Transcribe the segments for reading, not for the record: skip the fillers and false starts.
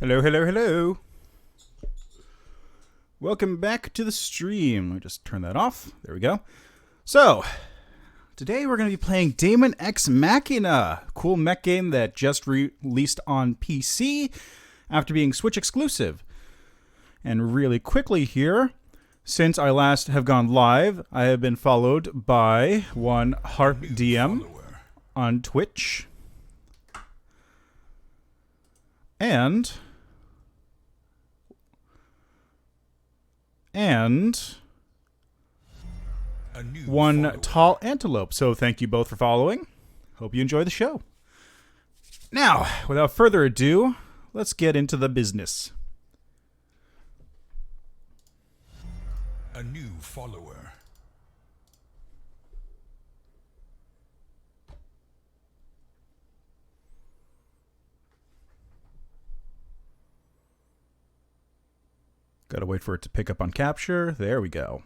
Hello, hello, hello. Welcome back to the stream. Let me just turn that off. There we go. So, today we're going to be playing Daemon X Machina. Cool mech game that just released on PC after being Switch exclusive. And really quickly here, since I last have gone live, I have been followed by one Harp DM on Twitch. And one Tall Antelope. So thank you both for following. Hope you enjoy the show. Now, without further ado, let's get into the business. A new follower. Gotta wait for it to pick up on capture. There we go.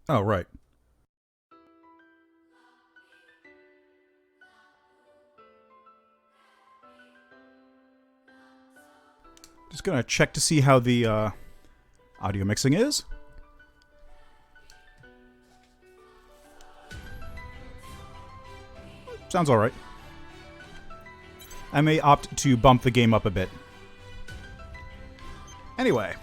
Oh, right. Just gonna check to see how the audio mixing is. Sounds alright. I may opt to bump the game up a bit. Anyway.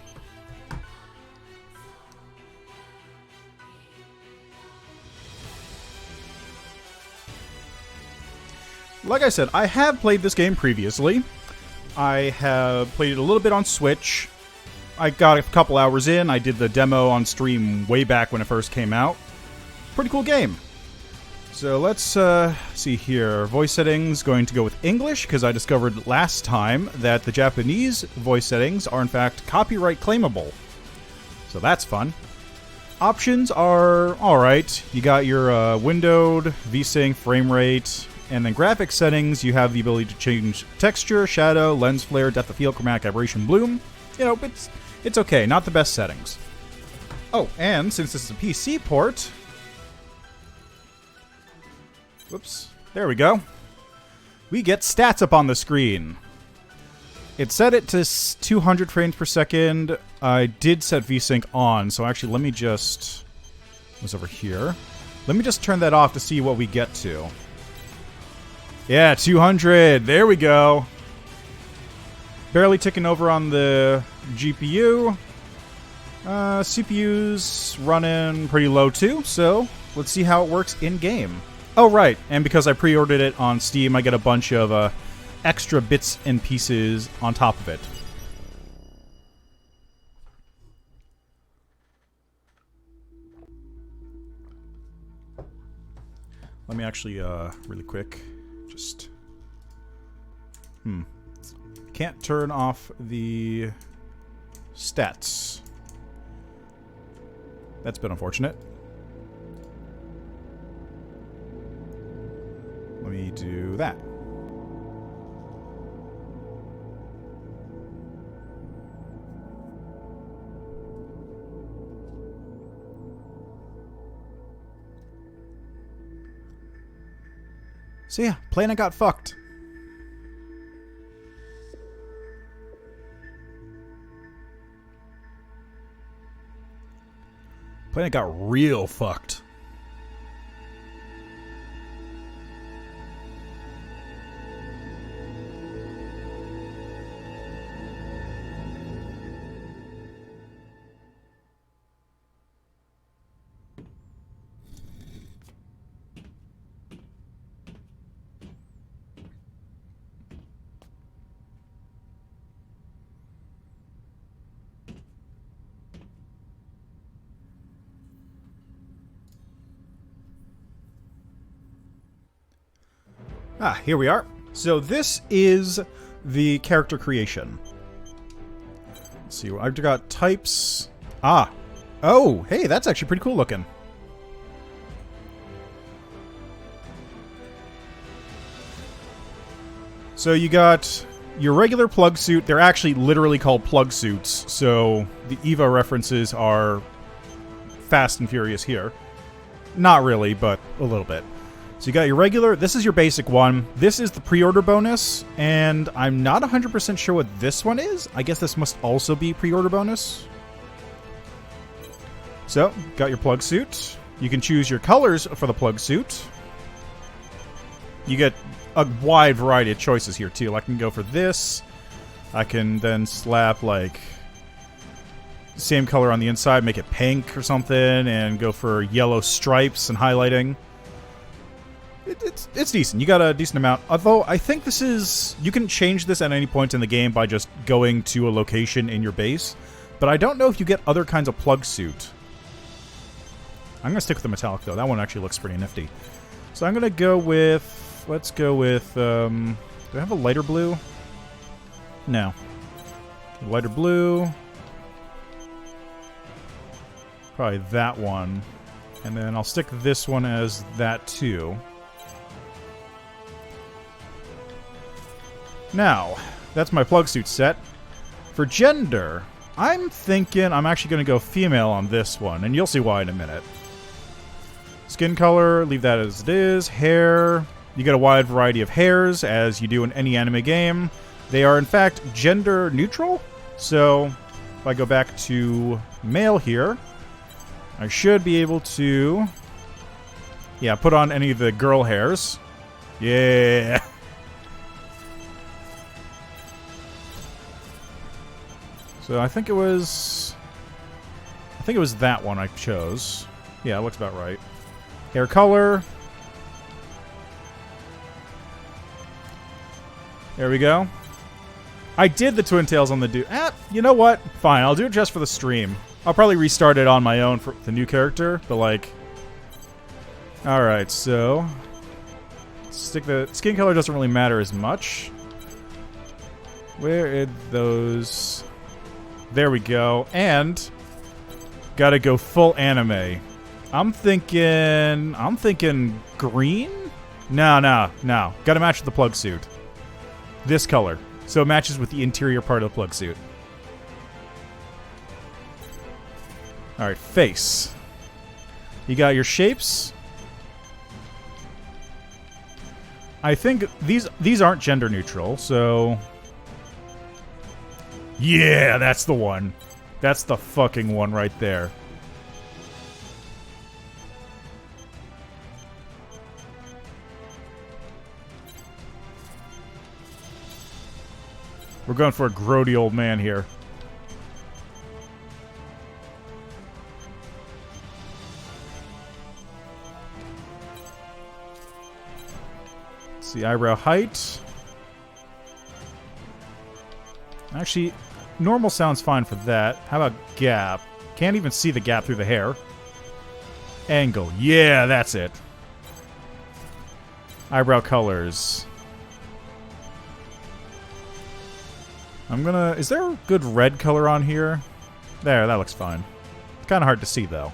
Like I said, I have played this game previously. I have played it a little bit on Switch. I got a couple hours in. I did the demo on stream way back when it first came out. Pretty cool game. So let's see here. Voice settings, going to go with English, because I discovered last time that the Japanese voice settings are in fact copyright claimable. So that's fun. Options are alright. You got your windowed, VSync, frame rate, and then graphics settings, you have the ability to change texture, shadow, lens flare, depth of field, chromatic aberration, bloom. You know, it's okay. Not the best settings. Oh, and since this is a PC port... Whoops. There we go. We get stats up on the screen. It set it to 200 frames per second. I did set VSync on, so actually let me just... What's over here? Let me just turn that off to see what we get to. Yeah, 200. There we go. Barely ticking over on the GPU. CPU's running pretty low too, so let's see how it works in-game. Oh, right, and because I pre-ordered it on Steam, I get a bunch of extra bits and pieces on top of it. Let me actually, really quick, just... Can't turn off the stats. That's been unfortunate. Let me do that. So yeah, Planet got fucked. Planet got real fucked. Ah, here we are. So this is the character creation. Let's see, I've got types. Ah. Oh, hey, that's actually pretty cool looking. So you got your regular plug suit. They're actually literally called plug suits. So the EVA references are fast and furious here. Not really, but a little bit. So you got your regular, this is your basic one. This is the pre-order bonus, and I'm not 100% sure what this one is. I guess this must also be pre-order bonus. So, got your plug suit. You can choose your colors for the plug suit. You get a wide variety of choices here, too. I can go for this. I can then slap, like, same color on the inside, make it pink or something, and go for yellow stripes and highlighting. It's decent. You got a decent amount. Although, I think this is... You can change this at any point in the game by just going to a location in your base. But I don't know if you get other kinds of plug suit. I'm going to stick with the metallic, though. That one actually looks pretty nifty. So I'm going to go with... Let's go with... do I have a lighter blue? No. Lighter blue. Probably that one. And then I'll stick this one as that, too. Now, that's my plug suit set. For gender, I'm thinking I'm actually going to go female on this one, and you'll see why in a minute. Skin color, leave that as it is. Hair, you get a wide variety of hairs, as you do in any anime game. They are, in fact, gender neutral. So, if I go back to male here, I should be able to... Yeah, put on any of the girl hairs. Yeah! So I think it was that one I chose. Yeah, it looks about right. Hair color. There we go. I did the twin tails on the dude. You know what? Fine, I'll do it just for the stream. I'll probably restart it on my own for the new character, but like... Alright, so... Stick the... Skin color doesn't really matter as much. Where are those... There we go. And gotta go full anime. I'm thinking green? No. Gotta match with the plug suit. This color. So it matches with the interior part of the plug suit. Alright, face. You got your shapes. I think these aren't gender neutral, so... Yeah, that's the one. That's the fucking one right there. We're going for a grody old man here. Let's see, eyebrow height. Actually, normal sounds fine for that. How about gap? Can't even see the gap through the hair. Angle. Yeah, that's it. Eyebrow colors. I'm gonna... Is there a good red color on here? There, that looks fine. It's kind of hard to see, though.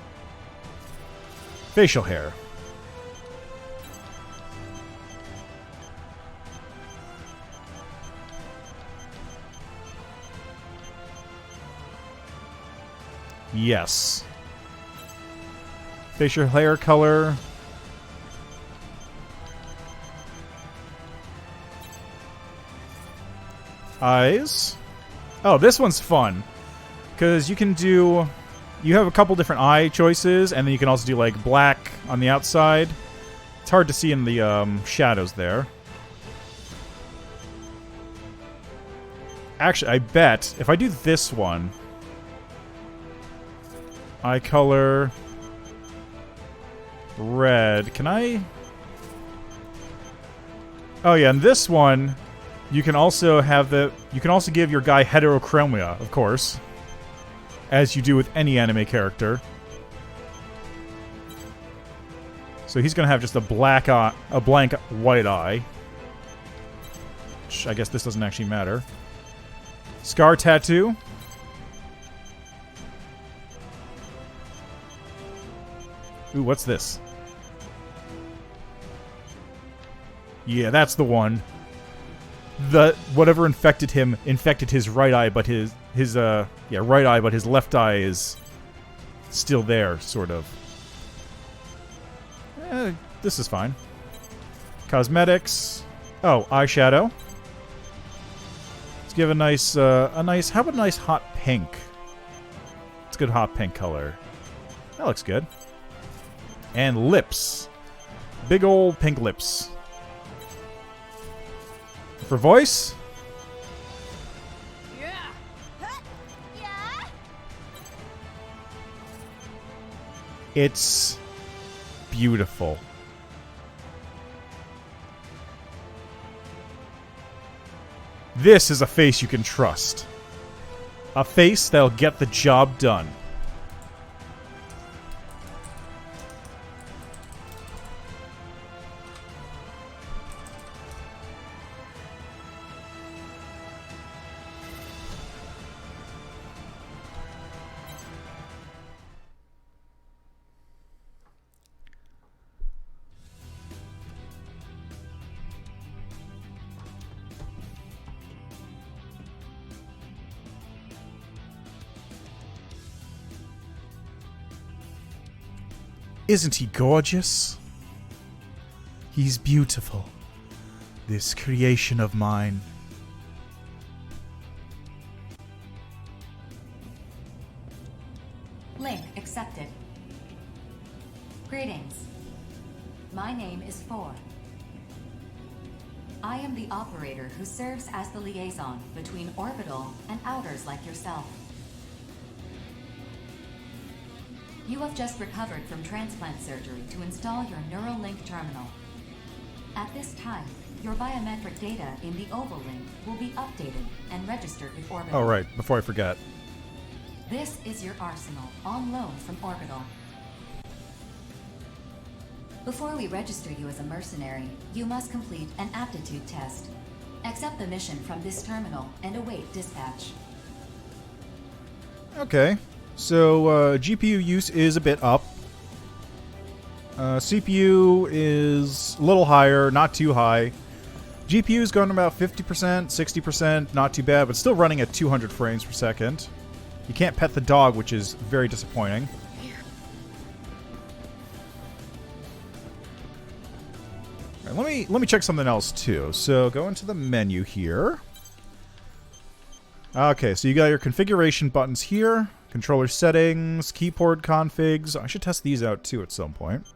Facial hair. Yes. Facial hair color. Eyes. Oh, this one's fun. Because you can do... You have a couple different eye choices, and then you can also do, like, black on the outside. It's hard to see in the shadows there. Actually, I bet if I do this one... Eye color... red. Can I... Oh, yeah, and this one... You can also have the... You can also give your guy heterochromia, of course. As you do with any anime character. So he's going to have just a black eye, a blank white eye. Which I guess this doesn't actually matter. Scar tattoo. Ooh, what's this? Yeah, that's the one. The whatever infected him infected his right eye, but his right eye, but his left eye is still there, sort of. This is fine. Cosmetics. Oh, eyeshadow. Let's give a nice, how about a nice hot pink? It's a good hot pink color. That looks good. And lips. Big old pink lips. For voice? It's beautiful. This is a face you can trust. A face that'll get the job done. Isn't he gorgeous? He's beautiful. This creation of mine. Link accepted. Greetings. My name is Four. I am the operator who serves as the liaison between orbital and outers like yourself. You have just recovered from transplant surgery to install your Neuralink terminal. At this time, your biometric data in the Oval Link will be updated and registered with Orbital. Oh, right. Before I forget. This is your arsenal, on loan from Orbital. Before we register you as a mercenary, you must complete an aptitude test. Accept the mission from this terminal and await dispatch. Okay. So, GPU use is a bit up. CPU is a little higher, not too high. GPU is going about 50%, 60%, not too bad, but still running at 200 frames per second. You can't pet the dog, which is very disappointing. All right, let me check something else too. So, go into the menu here. Okay, so you got your configuration buttons here. Controller settings, keyboard configs. I should test these out too at some point.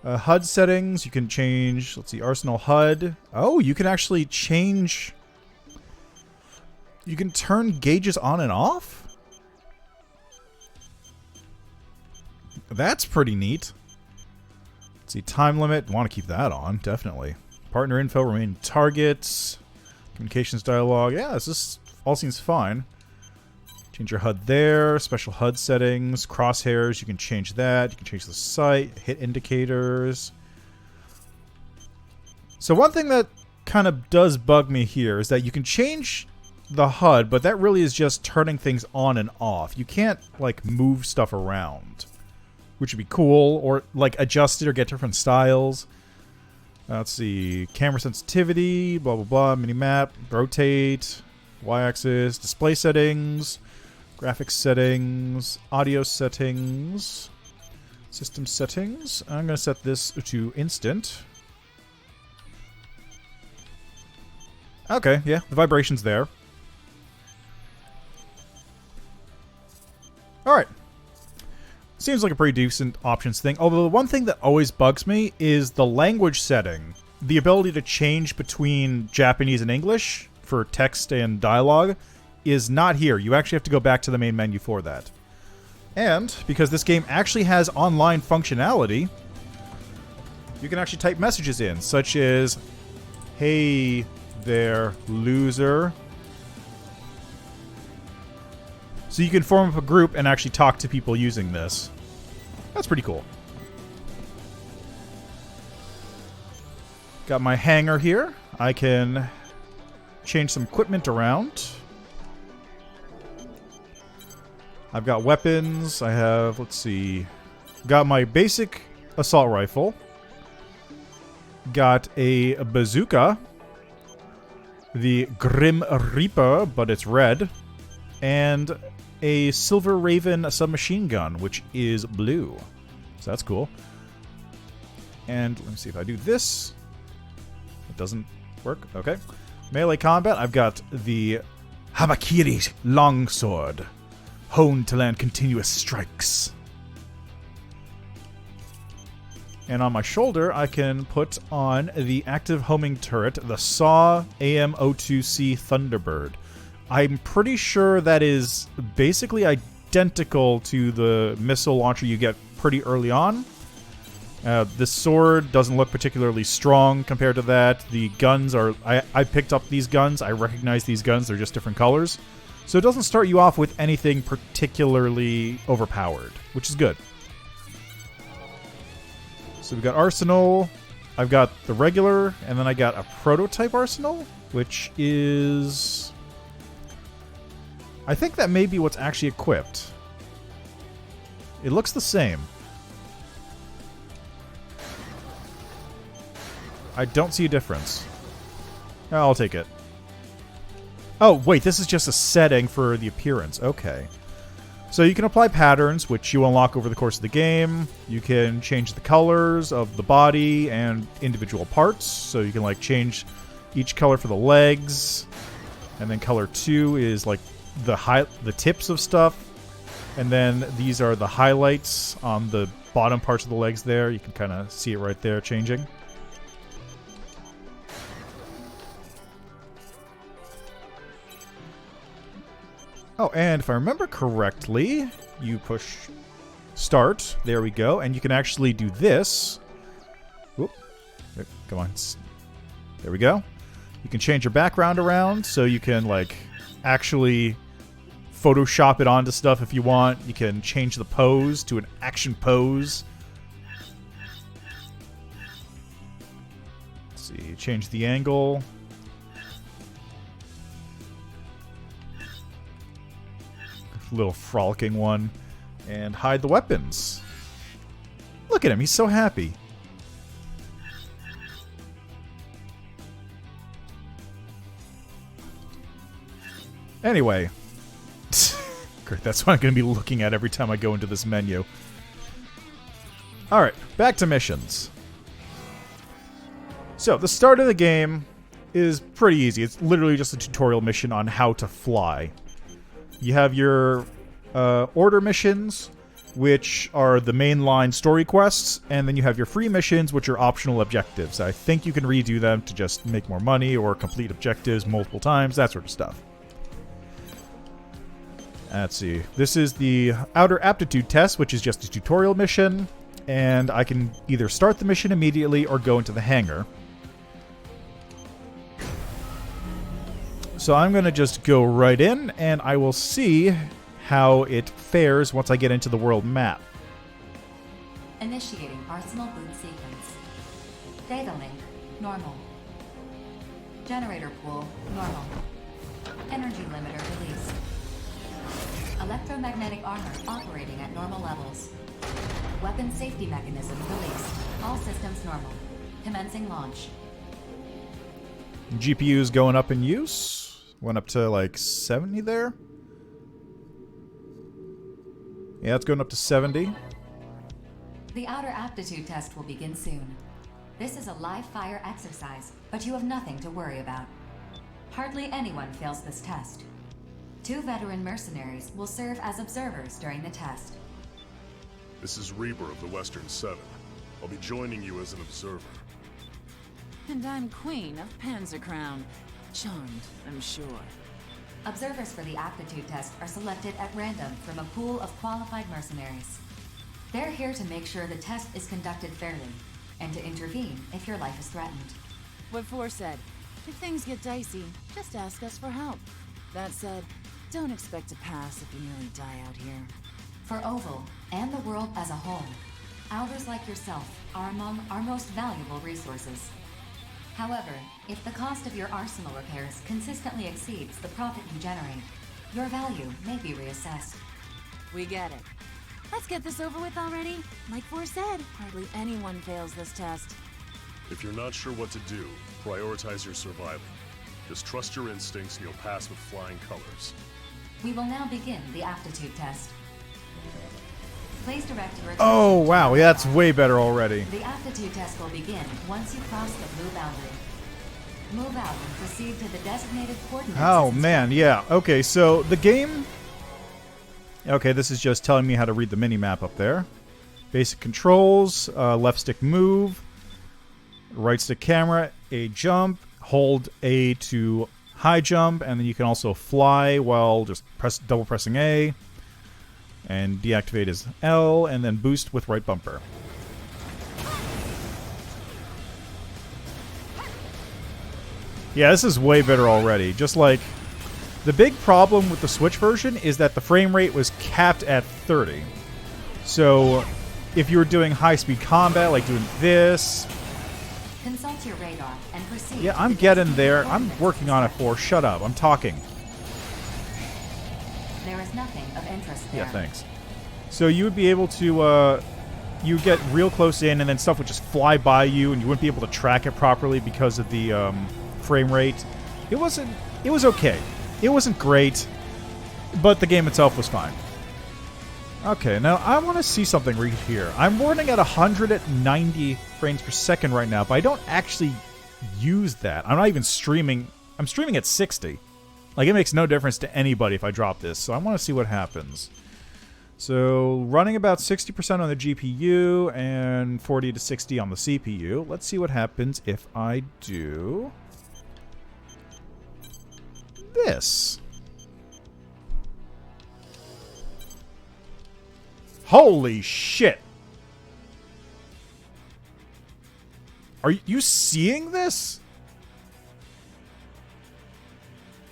HUD settings, you can change, let's see, Arsenal HUD. Oh, you can actually change... You can turn gauges on and off? That's pretty neat. Let's see, time limit. Want to keep that on, definitely. Partner info, remain targets. Communications dialogue. Yeah, this all seems fine. Change your HUD there. Special HUD settings. Crosshairs, you can change that. You can change the sight. Hit indicators. So one thing that kind of does bug me here is that you can change the HUD, but that really is just turning things on and off. You can't, like, move stuff around, which would be cool, or, like, adjust it or get different styles. Let's see. Camera sensitivity, blah, blah, blah. Minimap, rotate, y-axis, display settings, graphics settings, audio settings, system settings. I'm going to set this to instant. Okay, yeah, the vibration's there. Alright. Seems like a pretty decent options thing. Although the one thing that always bugs me is the language setting. The ability to change between Japanese and English for text and dialogue is not here. You actually have to go back to the main menu for that. And because this game actually has online functionality, you can actually type messages in, such as, "Hey there, loser." So you can form up a group and actually talk to people using this. That's pretty cool. Got my hanger here. I can change some equipment around. I've got weapons. I have, let's see, got my basic assault rifle. Got a bazooka. The Grim Reaper, but it's red. And a Silver Raven submachine gun, which is blue. So that's cool. And let me see if I do this. It doesn't work. Okay. Melee combat, I've got the Hamakiri longsword, honed to land continuous strikes. And on my shoulder, I can put on the active homing turret, the SAW AM02C Thunderbird. I'm pretty sure that is basically identical to the missile launcher you get pretty early on. This sword doesn't look particularly strong compared to that. The guns are... I picked up these guns. I recognize these guns. They're just different colors. So it doesn't start you off with anything particularly overpowered, which is good. So we've got Arsenal. I've got the regular, and then I got a prototype Arsenal, which is... I think that may be what's actually equipped. It looks the same. I don't see a difference. I'll take it. Oh, wait, this is just a setting for the appearance. Okay. So you can apply patterns, which you unlock over the course of the game. You can change the colors of the body and individual parts. So you can, like, change each color for the legs. And then color 2 is, like, the tips of stuff. And then these are the highlights on the bottom parts of the legs there. You can kind of see it right there changing. Oh, and if I remember correctly, you push start. There we go. And you can actually do this. Whoop. Come on. There we go. You can change your background around, so you can, like, actually Photoshop it onto stuff if you want. You can change the pose to an action pose. Let's see. Change the angle. Little frolicking one. And hide the weapons. Look at him, he's so happy. Anyway. Great, that's what I'm going to be looking at every time I go into this menu. Alright, back to missions. So, the start of the game is pretty easy. It's literally just a tutorial mission on how to fly. You have your order missions, which are the mainline story quests, and then you have your free missions, which are optional objectives. I think you can redo them to just make more money or complete objectives multiple times, that sort of stuff. Let's see. This is the outer aptitude test, which is just a tutorial mission, and I can either start the mission immediately or go into the hangar. So I'm going to just go right in, and I will see how it fares once I get into the world map. Initiating Arsenal boot sequence. Data link, normal. Generator pool, normal. Energy limiter released. Electromagnetic armor operating at normal levels. Weapon safety mechanism released. All systems normal. Commencing launch. GPU's going up in use. Went up to like 70 there. Yeah, it's going up to 70. The outer aptitude test will begin soon. This is a live fire exercise, but you have nothing to worry about. Hardly anyone fails this test. 2 veteran mercenaries will serve as observers during the test. This is Reaper of the Western Seven. I'll be joining you as an observer. And I'm Queen of Panzercrown. Charmed, I'm sure. Observers for the aptitude test are selected at random from a pool of qualified mercenaries. They're here to make sure the test is conducted fairly, and to intervene if your life is threatened. What Four said, if things get dicey, just ask us for help. That said, don't expect to pass if you nearly die out here. For Oval, and the world as a whole, Outers like yourself are among our most valuable resources. However, if the cost of your arsenal repairs consistently exceeds the profit you generate, your value may be reassessed. We get it. Let's get this over with already. Like Four said, hardly anyone fails this test. If you're not sure what to do, prioritize your survival. Just trust your instincts and you'll pass with flying colors. We will now begin the aptitude test. Please direct your attention Oh, to wow. the Yeah, that's radar. way better already. The aptitude test will begin once you cross the blue boundary. Move out and proceed to the designated coordinates. Oh, as man. Yeah. Okay, so the game... Okay, this is just telling me how to read the mini-map up there. Basic controls, left stick move, right stick camera, A jump, hold A to high jump, and then you can also fly while just double pressing A. And deactivate is L, and then boost with right bumper. Yeah, this is way better already. Just like, the big problem with the Switch version is that the frame rate was capped at 30. So, if you were doing high-speed combat, like doing this... Consult your radar and proceed. Yeah, to I'm the getting there. designated I'm coordinates working on it instead. for... Shut up, I'm talking. There is nothing of interest there. Yeah, thanks. So you would be able to, you would get real close in, and then stuff would just fly by you, and you wouldn't be able to track it properly because of the frame rate. It was okay. It wasn't great, but the game itself was fine. Okay, now I want to see something right here. I'm running at 190 frames per second right now, but I don't actually use that. I'm not even streaming. I'm streaming at 60. Like, it makes no difference to anybody if I drop this, so I want to see what happens. So, running about 60% on the GPU and 40 to 60 on the CPU. Let's see what happens if I do this. Holy shit! Are you seeing this?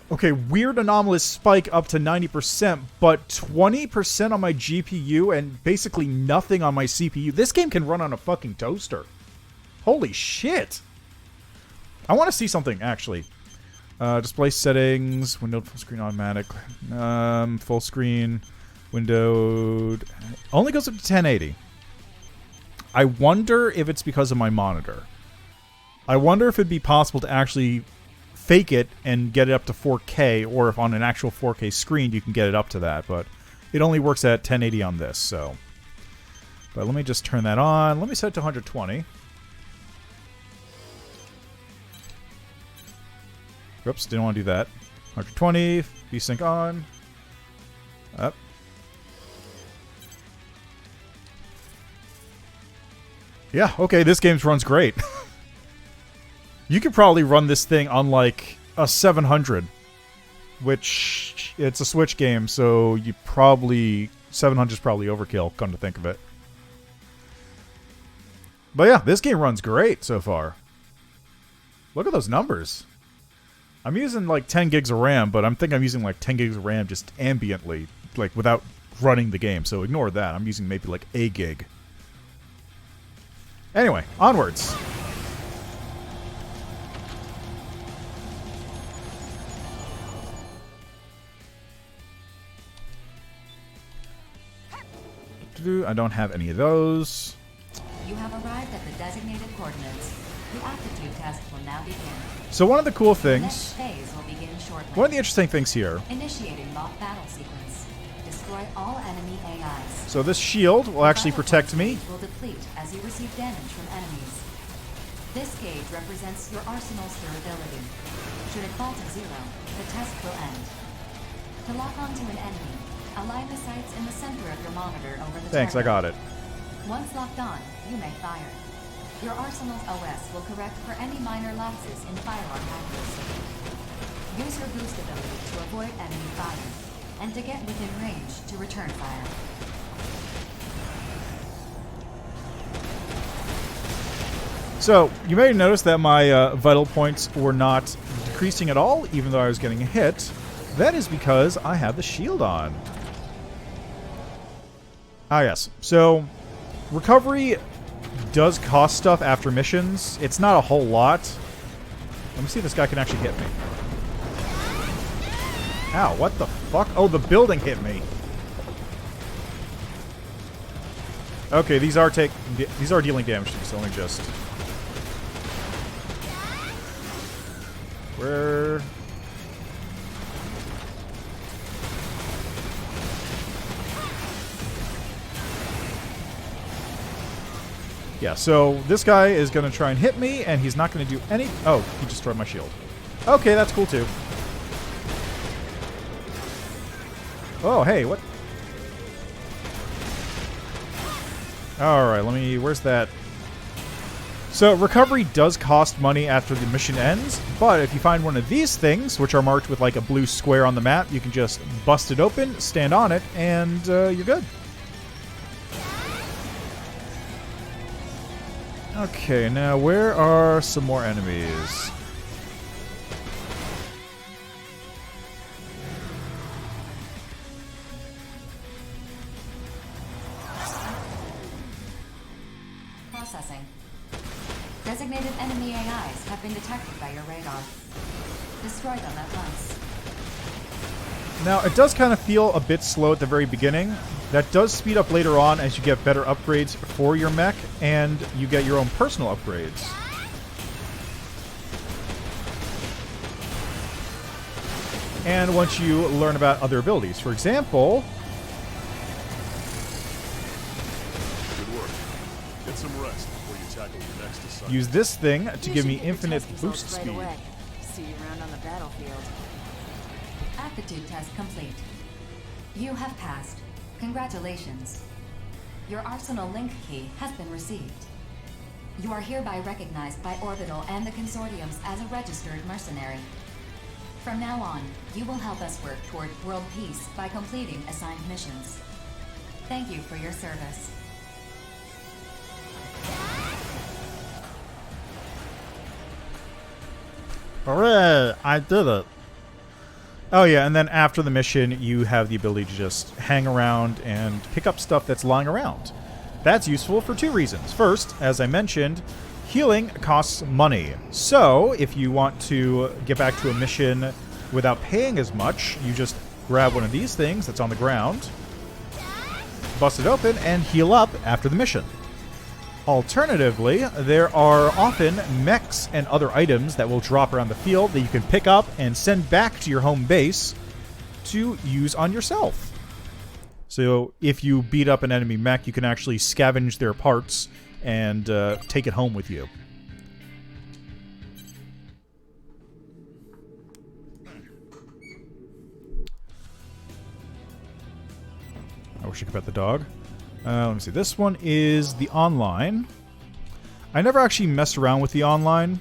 Okay, weird anomalous spike up to 90%, but 20% on my GPU and basically nothing on my CPU. This game can run on a fucking toaster. Holy shit! I want to see something, actually. Display settings, windowed full screen automatic, full screen, windowed, only goes up to 1080. I wonder if it's because of my monitor. I wonder if it'd be possible to actually fake it and get it up to 4K, or if on an actual 4K screen you can get it up to that, but it only works at 1080 on this, so. But let me just turn that on. Let me set it to 120. Oops, didn't want to do that. 120, VSync on. Up. Yeah, okay, this game runs great. You could probably run this thing on, like, a 700. Which, it's a Switch game, so you probably... 700 is probably overkill, come to think of it. But yeah, this game runs great so far. Look at those numbers. I'm using, like, 10 gigs of RAM, but I'm using, like, 10 gigs of RAM just ambiently, like, without running the game, so ignore that. I'm using maybe, like, a gig. Anyway, onwards. I don't have any of those. You have arrived at the designated coordinates. The aptitude test will now begin. So one of the cool The next things, phase will begin shortly. one of the interesting things here, Initiating mock battle sequence. Destroy all enemy AIs. so this shield will actually Vital protect force me. gauge will deplete as you receive damage from enemies. This gauge represents your arsenal's durability. Should it fall to 0, the test will end. To lock onto an enemy, align the sights in the center of your monitor over the Thanks, I got it. Once locked on, you may fire. Your arsenal's OS will correct for any minor lapses in firearm accuracy. Use your boost ability to avoid enemy fire, and to get within range to return fire. So, you may have noticed that my vital points were not decreasing at all, even though I was getting a hit. That is because I have the shield on. Ah, yes. So, recovery does cost stuff after missions. It's not a whole lot. Let me see if this guy can actually hit me. Ow, what the fuck? Oh, the building hit me. Okay, these are dealing damage to me, so let me just... Where... Yeah, so this guy is going to try and hit me, and he's not going to do any... Oh, he destroyed my shield. Okay, that's cool, too. Oh, hey, what? Alright, let me... Where's that? So, recovery does cost money after the mission ends, but if you find one of these things, which are marked with like a blue square on the map, you can just bust it open, stand on it, and you're good. Okay, now where are some more enemies? Processing. Designated enemy AIs have been detected by your radar. Destroy them at once. Now, it does kind of feel a bit slow at the very beginning. That does speed up later on as you get better upgrades for your mech, and you get your own personal upgrades. And once you learn about other abilities. For example... Good work. Get some rest before you tackle your next assignment. use this thing to You give should me get your infinite test results boost right speed. away. See you around on the battlefield. Aptitude test complete. You have passed. Congratulations. Your Arsenal link key has been received. You are hereby recognized by Orbital and the Consortiums as a registered mercenary. From now on, you will help us work toward world peace by completing assigned missions. Thank you for your service. Hooray! I did it! Oh yeah, and then after the mission, you have the ability to just hang around and pick up stuff that's lying around. That's useful for two reasons. First, as I mentioned, healing costs money. So, if you want to get back to a mission without paying as much, you just grab one of these things that's on the ground, bust it open, and heal up after the mission. Alternatively, there are often mechs and other items that will drop around the field that you can pick up and send back to your home base to use on yourself. So if you beat up an enemy mech, you can actually scavenge their parts and take it home with you. I wish I could pet the dog. Let me see. This one is the online. I never actually messed around with the online.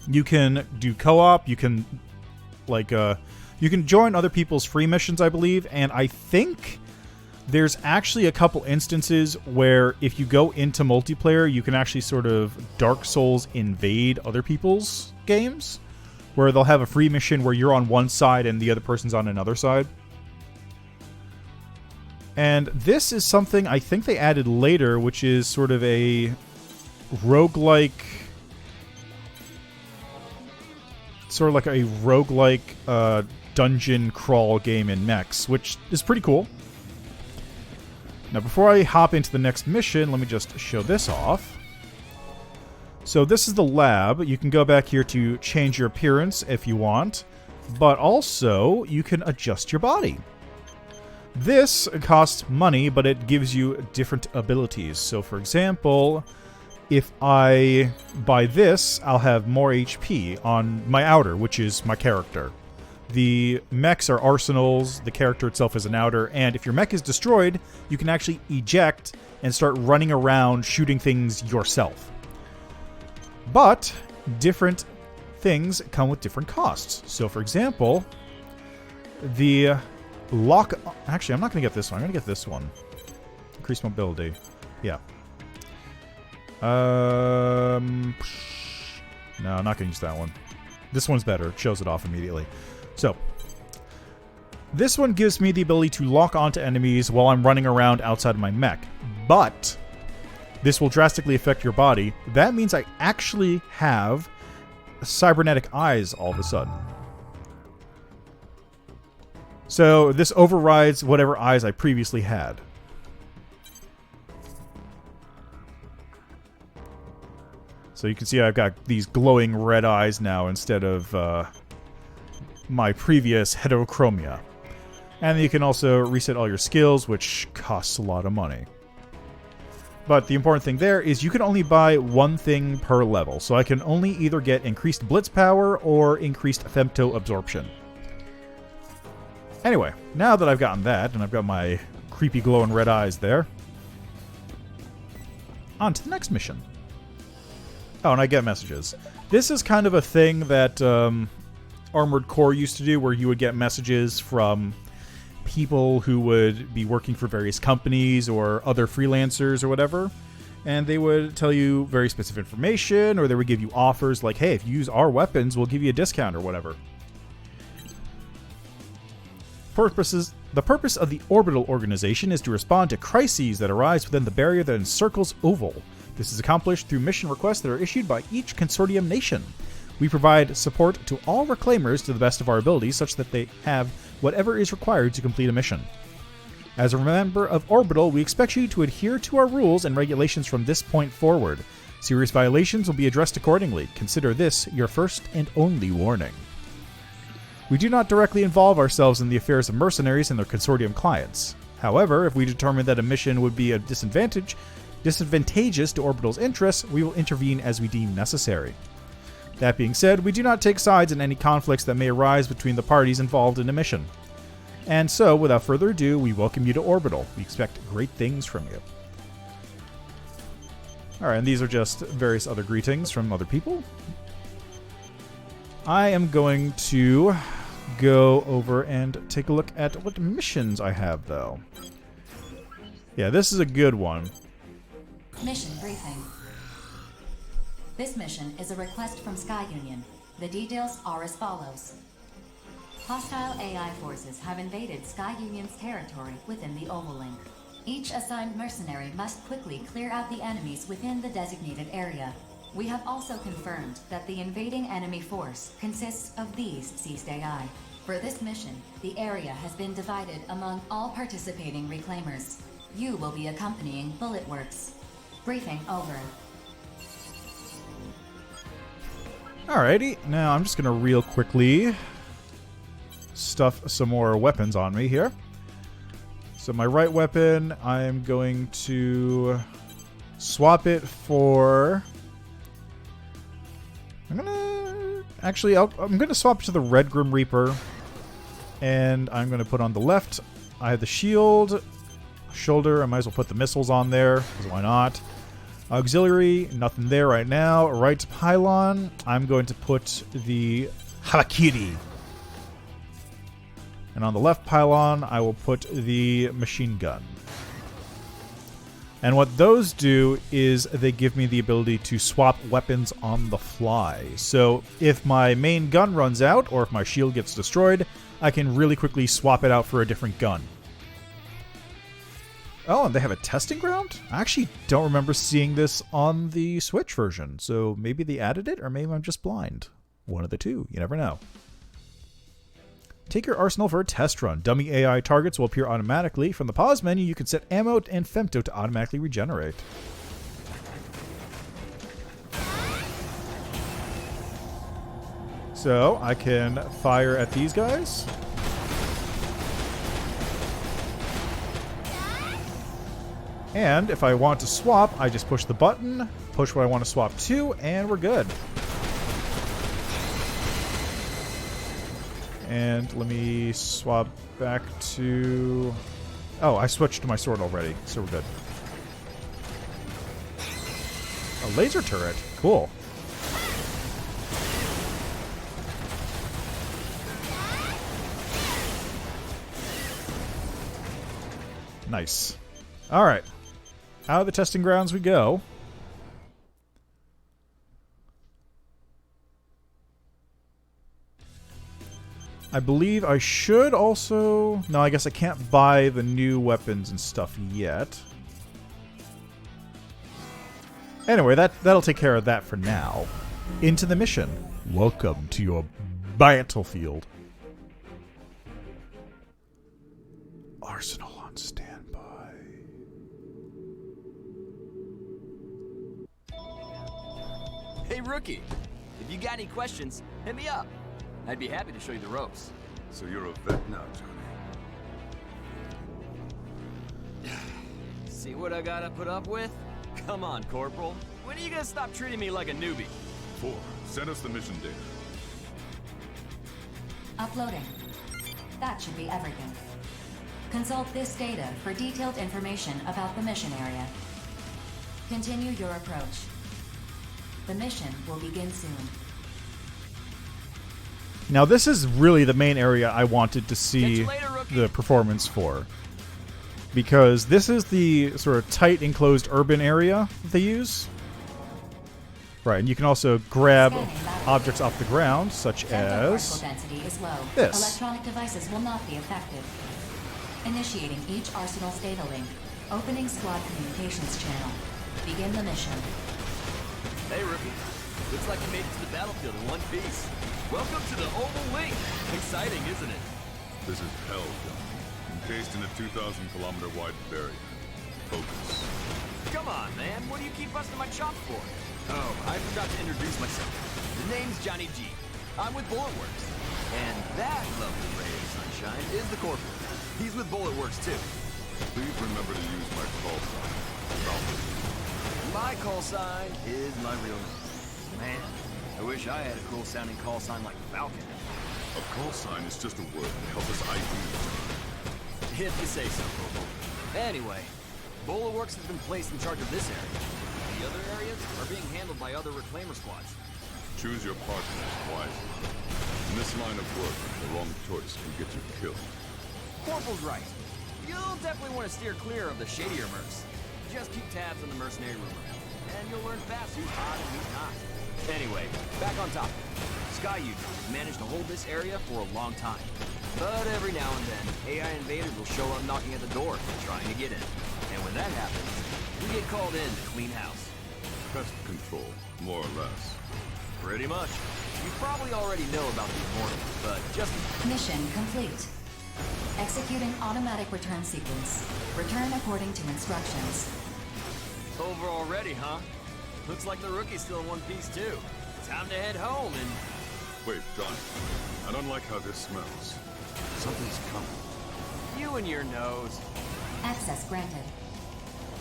You can do co-op. You can, you can join other people's free missions, I believe. And I think there's actually a couple instances where if you go into multiplayer, you can actually sort of Dark Souls invade other people's games, where they'll have a free mission where you're on one side and the other person's on another side. And this is something I think they added later, which is sort of a roguelike... Sort of like a roguelike dungeon crawl game in mechs, which is pretty cool. Now, before I hop into the next mission, let me just show this off. So this is the lab. You can go back here to change your appearance if you want, but also you can adjust your body. This costs money, but it gives you different abilities. So, for example, if I buy this, I'll have more HP on my outer, which is my character. The mechs are arsenals, the character itself is an outer, and if your mech is destroyed, you can actually eject and start running around shooting things yourself. But different things come with different costs. So, for example, the lock... Actually, I'm not going to get this one. I'm going to get this one. Increase mobility. Yeah. No, I'm not going to use that one. This one's better. It shows it off immediately. So, this one gives me the ability to lock onto enemies while I'm running around outside of my mech. But this will drastically affect your body. That means I actually have cybernetic eyes all of a sudden. So this overrides whatever eyes I previously had. So you can see I've got these glowing red eyes now instead of my previous heterochromia. And you can also reset all your skills, which costs a lot of money. But the important thing there is you can only buy one thing per level. So I can only either get increased blitz power or increased femto absorption. Anyway, now that I've gotten that, and I've got my creepy glowing red eyes there, on to the next mission. Oh, and I get messages. This is kind of a thing that Armored Core used to do, where you would get messages from people who would be working for various companies or other freelancers or whatever, and they would tell you very specific information, or they would give you offers like, hey, if you use our weapons, we'll give you a discount or whatever. The purpose of the Orbital Organization is to respond to crises that arise within the barrier that encircles Oval. This is accomplished through mission requests that are issued by each consortium nation. We provide support to all reclaimers to the best of our abilities, such that they have whatever is required to complete a mission. As a member of Orbital, we expect you to adhere to our rules and regulations from this point forward. Serious violations will be addressed accordingly. Consider this your first and only warning. We do not directly involve ourselves in the affairs of mercenaries and their consortium clients. However, if we determine that a mission would be a disadvantageous to Orbital's interests, we will intervene as we deem necessary. That being said, we do not take sides in any conflicts that may arise between the parties involved in a mission. And so, without further ado, we welcome you to Orbital. We expect great things from you. Alright, and these are just various other greetings from other people. I am going to go over and take a look at what missions I have, though. Yeah, this is a good one. Mission briefing. This mission is a request from Sky Union. The details are as follows. Hostile AI forces have invaded Sky Union's territory within the Ovalink. Each assigned mercenary must quickly clear out the enemies within the designated area. We have also confirmed that the invading enemy force consists of these seized AI. For this mission, the area has been divided among all participating reclaimers. You will be accompanying Bullet Works. Briefing over. Alrighty, now I'm just going to real quickly stuff some more weapons on me here. So my right weapon, I'm going to swap it for... I'm gonna swap it to the Red Grim Reaper, and I'm gonna put on the left. I have the shield, shoulder. I might as well put the missiles on there, because why not? Auxiliary, nothing there right now. Right pylon, I'm going to put the Harakiri. And on the left pylon, I will put the machine gun. And what those do is they give me the ability to swap weapons on the fly. So if my main gun runs out, or if my shield gets destroyed, I can really quickly swap it out for a different gun. Oh, and they have a testing ground? I actually don't remember seeing this on the Switch version. So maybe they added it, or maybe I'm just blind. One of the two. You never know. Take your arsenal for a test run. Dummy AI targets will appear automatically. From the pause menu, you can set ammo and femto to automatically regenerate. So, I can fire at these guys. And if I want to swap, I just push the button, push what I want to swap to, and we're good. And let me swap back to... Oh, I switched to my sword already, so we're good. A laser turret. Cool. Nice. Alright. Out of the testing grounds we go. I believe I should also... No, I guess I can't buy the new weapons and stuff yet. Anyway, that'll take care of that for now. Into the mission. Welcome to your battlefield. Arsenal on standby. Hey, rookie. If you got any questions, hit me up. I'd be happy to show you the ropes. So you're a vet now, Johnny. See what I gotta put up with? Come on, Corporal. When are you gonna stop treating me like a newbie? 4. Send us the mission data. Uploading. That should be everything. Consult this data for detailed information about the mission area. Continue your approach. The mission will begin soon. Now, this is really the main area I wanted to Catch see you later, rookie. the performance for. Because this is the sort of tight, enclosed urban area that they use. Right, and you can also grab objects off the ground, such Dental particle as density is low. this. Electronic devices will not be affected. Initiating each Arsenal's data link. Opening squad communications channel. Begin the mission. Hey, rookie. Looks like you made it to the battlefield in one piece. Welcome to the Oval Link. Exciting, isn't it? This is hell, John. Encased in a 2,000-kilometer wide barrier. Focus. Come on, man. What do you keep busting my chops for? Oh, I forgot to introduce myself. The name's Johnny G. I'm with Bulletworks. And that lovely ray of sunshine is the Corporal. He's with Bulletworks, too. Please remember to use my call sign. Falcon. My call sign is my real name. Man, I wish I had a cool-sounding call sign like Falcon. A call sign is just a word to help us ID. If you say so, Corporal. Anyway, Bulletworks has been placed in charge of this area. The other areas are being handled by other reclaimer squads. Choose your partners wisely. In this line of work, the wrong choice can get you killed. Corporal's right. You'll definitely want to steer clear of the shadier mercs. Just keep tabs on the mercenary rumor mill, and you'll learn fast who's hot and who's not. Anyway, back on topic. Sky Union has managed to hold this area for a long time. But every now and then, AI invaders will show up knocking at the door, trying to get in. And when that happens, we get called in to clean house. Pest control, more or less. Pretty much. You probably already know about the Immortals, but just... Mission complete. Executing automatic return sequence. Return according to instructions. Over already, huh? Looks like the rookie's still in one piece, too. Time to head home and... Wait, Johnny. I don't like how this smells. Something's coming. You and your nose. Access granted.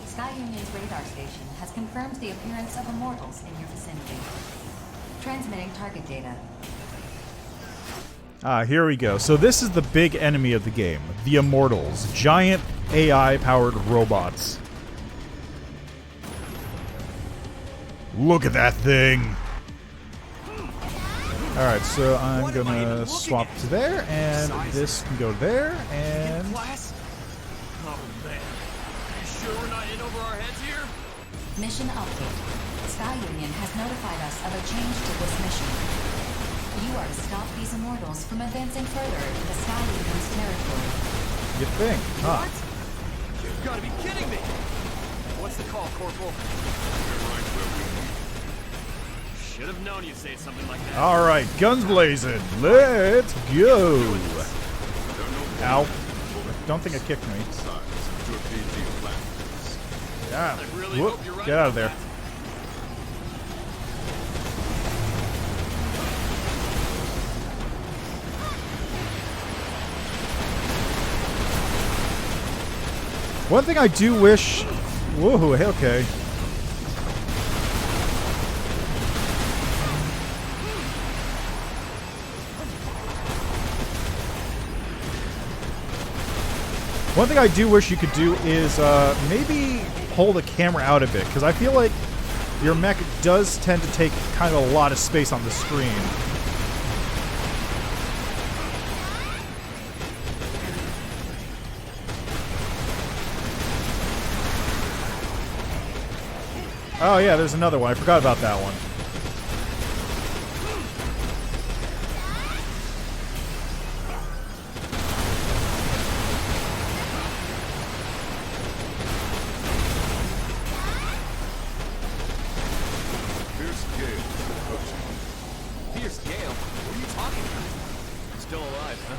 Sky Union's radar station has confirmed the appearance of immortals in your vicinity. Transmitting target data. Ah, here we go. So this is the big enemy of the game, the Immortals, giant AI-powered robots. Look at that thing! Alright, so I'm gonna swap to there, and this can go there, and... Class? Oh, man. You sure we're not in over our heads here? Mission update. Sky Union has notified us of a change to this mission. You are to stop these immortals from advancing further into Sky Union's territory. You think, huh? What? You've got to be kidding me! What's the call, Corporal? You're right where we need. Should have known you'd say something like that. Alright, guns blazing. Let's go! Ow. Don't think it kicked me. Size to a PG flat. Yeah. I really Whoop. hope you're right Get out of about there. that. One thing I do wish... Whoa, okay. One thing I do wish you could do is maybe pull the camera out a bit, because I feel like your mech does tend to take kind of a lot of space on the screen. Oh yeah, there's another one. I forgot about that one. Fierce Gale. Fierce Gale? What are you talking about? Still alive, huh?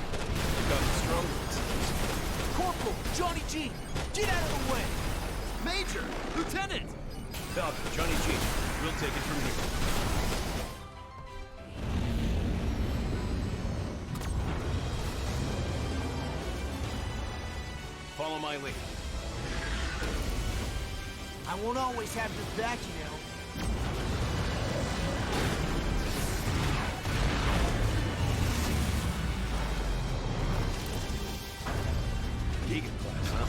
You got the strong ones. Corporal! Johnny G! Get out of the way! Major! Lieutenant! Falcon, Johnny G. We'll take it from here. Follow my lead. I won't always have your back, you know. Vegan class, huh?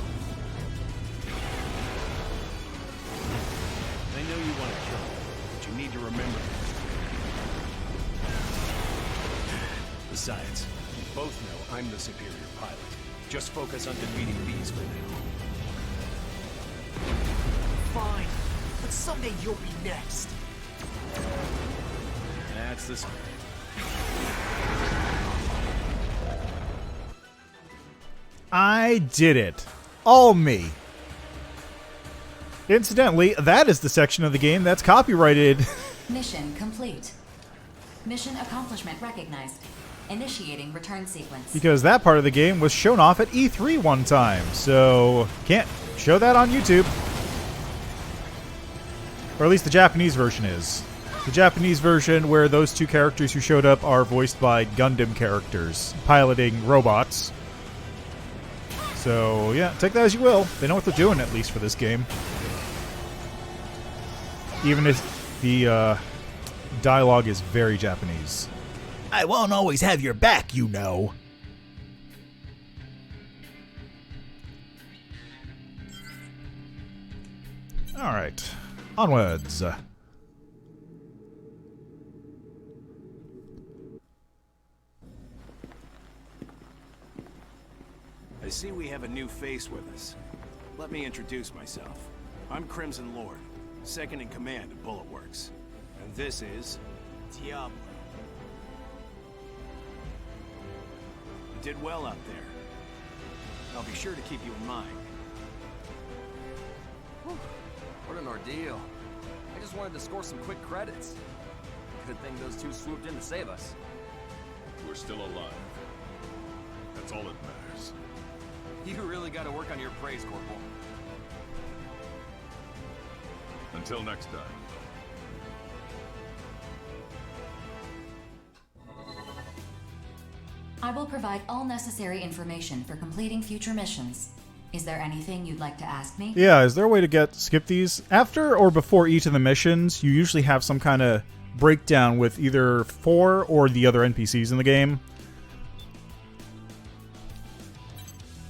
I know you want to kill me, but you need to remember. Besides, we both know I'm the superior pilot. Just focus on defeating these for now. Fine, but someday you'll be next. That's the spirit. I did it. All me. Incidentally, that is the section of the game that's copyrighted. Mission complete. Mission accomplishment recognized. Initiating return sequence. Because that part of the game was shown off at E3 one time, so can't show that on YouTube. Or at least the Japanese version is. The Japanese version where those two characters who showed up are voiced by Gundam characters, piloting robots. So, yeah, take that as you will. They know what they're doing, at least for this game. Even if the dialogue is very Japanese. I won't always have your back, you know. Alright. Onwards. I see we have a new face with us. Let me introduce myself. I'm Crimson Lord, second in command of Bullet Works. And this is... Diablo. You did well out there. I'll be sure to keep you in mind. Whew, what an ordeal. I just wanted to score some quick credits. Good thing those two swooped in to save us. We're still alive. That's all that matters. You really got to work on your praise, Corporal. Until next time. I will provide all necessary information for completing future missions. Is there anything you'd like to ask me? Yeah, is there a way to skip these? After or before each of the missions, you usually have some kind of breakdown with either 4 or the other NPCs in the game.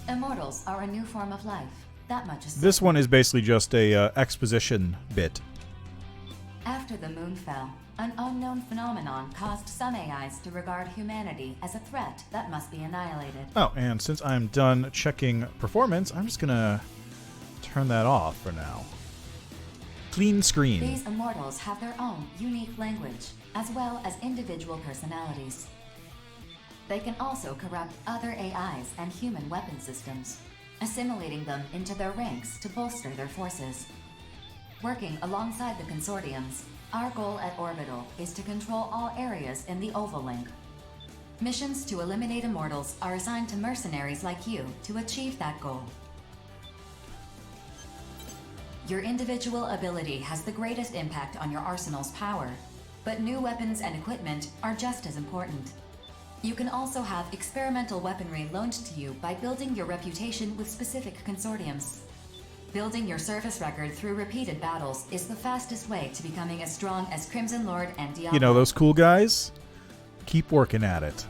Immortals are a new form of life. That much is This one is basically just a exposition bit. After the moon fell, an unknown phenomenon caused some AIs to regard humanity as a threat that must be annihilated. Oh, and since I'm done checking performance, I'm just gonna turn that off for now. Clean screen. These immortals have their own unique language, as well as individual personalities. They can also corrupt other AIs and human weapon systems, assimilating them into their ranks to bolster their forces. Working alongside the consortiums, our goal at Orbital is to control all areas in the Oval Link. Missions to eliminate immortals are assigned to mercenaries like you to achieve that goal. Your individual ability has the greatest impact on your arsenal's power, but new weapons and equipment are just as important. You can also have experimental weaponry loaned to you by building your reputation with specific consortiums. Building your service record through repeated battles is the fastest way to becoming as strong as Crimson Lord and Diablo. You know, those cool guys? Keep working at it.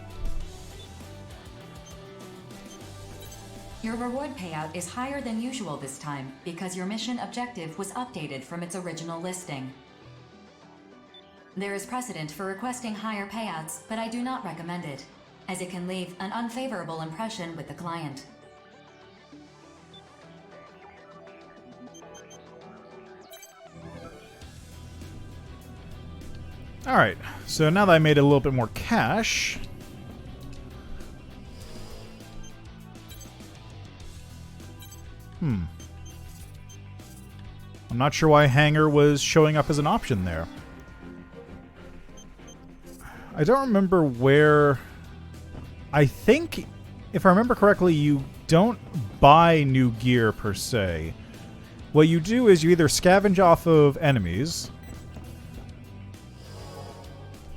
Your reward payout is higher than usual this time because your mission objective was updated from its original listing. There is precedent for requesting higher payouts, but I do not recommend it, as it can leave an unfavorable impression with the client. Alright, so now that I made a little bit more cash... I'm not sure why Hangar was showing up as an option there. I don't remember where... I think, if I remember correctly, you don't buy new gear per se. What you do is you either scavenge off of enemies...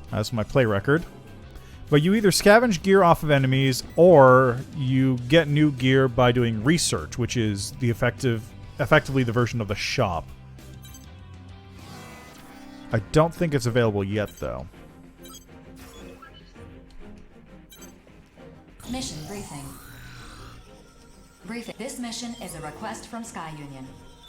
That's my play record. But you either scavenge gear off of enemies, or you get new gear by doing research, which is the effectively the version of the shop. I don't think it's available yet, though. Mission briefing. Briefing. This mission is a request from Sky Union.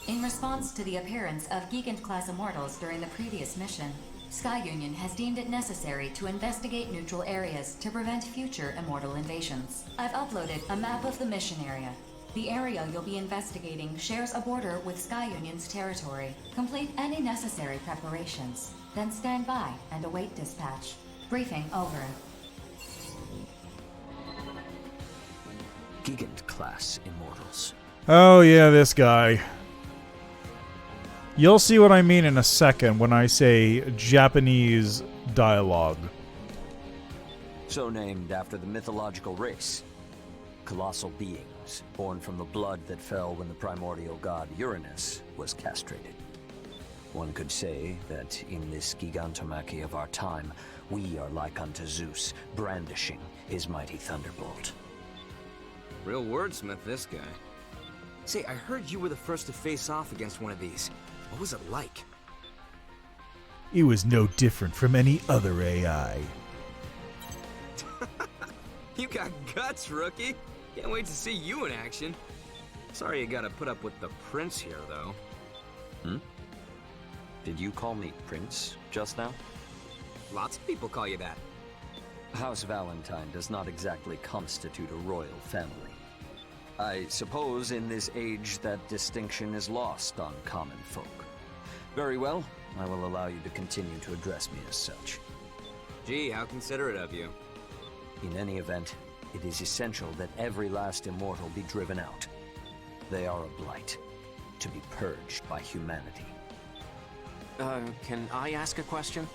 In response to the appearance of Gigant-class immortals during the previous mission, Sky Union has deemed it necessary to investigate neutral areas to prevent future immortal invasions. I've uploaded a map of the mission area. The area you'll be investigating shares a border with Sky Union's territory. Complete any necessary preparations, then stand by and await dispatch. Briefing over. Gigant-class immortals. Oh yeah, this guy. You'll see what I mean in a second when I say Japanese dialogue. So named after the mythological race. Colossal beings, born from the blood that fell when the primordial god Uranus was castrated. One could say that in this gigantomachy of our time, we are like unto Zeus, brandishing his mighty thunderbolt. Real wordsmith, this guy. Say, I heard you were the first to face off against one of these. What was it like? It was no different from any other AI. You got guts, rookie. Can't wait to see you in action. Sorry you gotta put up with the prince here, though. Did you call me Prince just now? Lots of people call you that. House Valentine does not exactly constitute a royal family. I suppose in this age that distinction is lost on common folk. Very well, I will allow you to continue to address me as such. Gee, how considerate of you. In any event, it is essential that every last immortal be driven out. They are a blight, to be purged by humanity. Can I ask a question?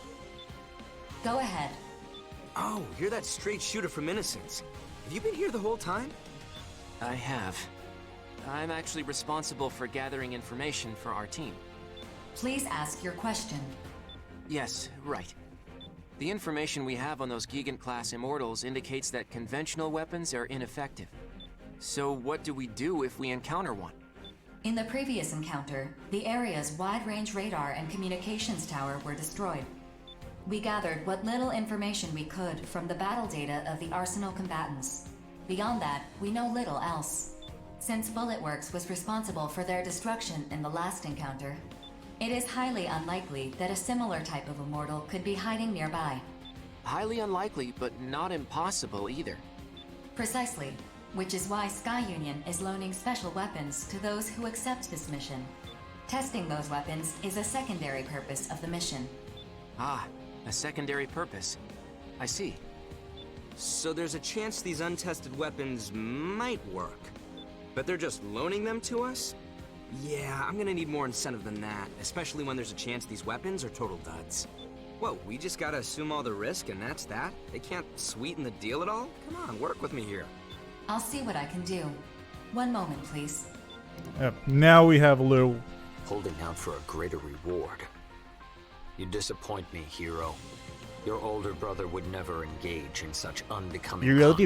Go ahead. Oh, you're that straight shooter from Innocence. Have you been here the whole time? I have. I'm actually responsible for gathering information for our team. Please ask your question. Yes, right. The information we have on those Gigant-class immortals indicates that conventional weapons are ineffective. So what do we do if we encounter one? In the previous encounter, the area's wide-range radar and communications tower were destroyed. We gathered what little information we could from the battle data of the Arsenal combatants. Beyond that, we know little else. Since Bulletworks was responsible for their destruction in the last encounter, it is highly unlikely that a similar type of immortal could be hiding nearby. Highly unlikely, but not impossible either. Precisely, which is why Sky Union is loaning special weapons to those who accept this mission. Testing those weapons is a secondary purpose of the mission. Ah, a secondary purpose. I see. So there's a chance these untested weapons might work. But they're just loaning them to us? Yeah, I'm gonna need more incentive than that, especially when there's a chance these weapons are total duds. Whoa, we just gotta assume all the risk and that's that? They can't sweeten the deal at all? Come on, work with me here. I'll see what I can do. One moment, please. Now we have a little... Holding out for a greater reward. You disappoint me, hero. Your older brother would never engage in such unbecoming conduct.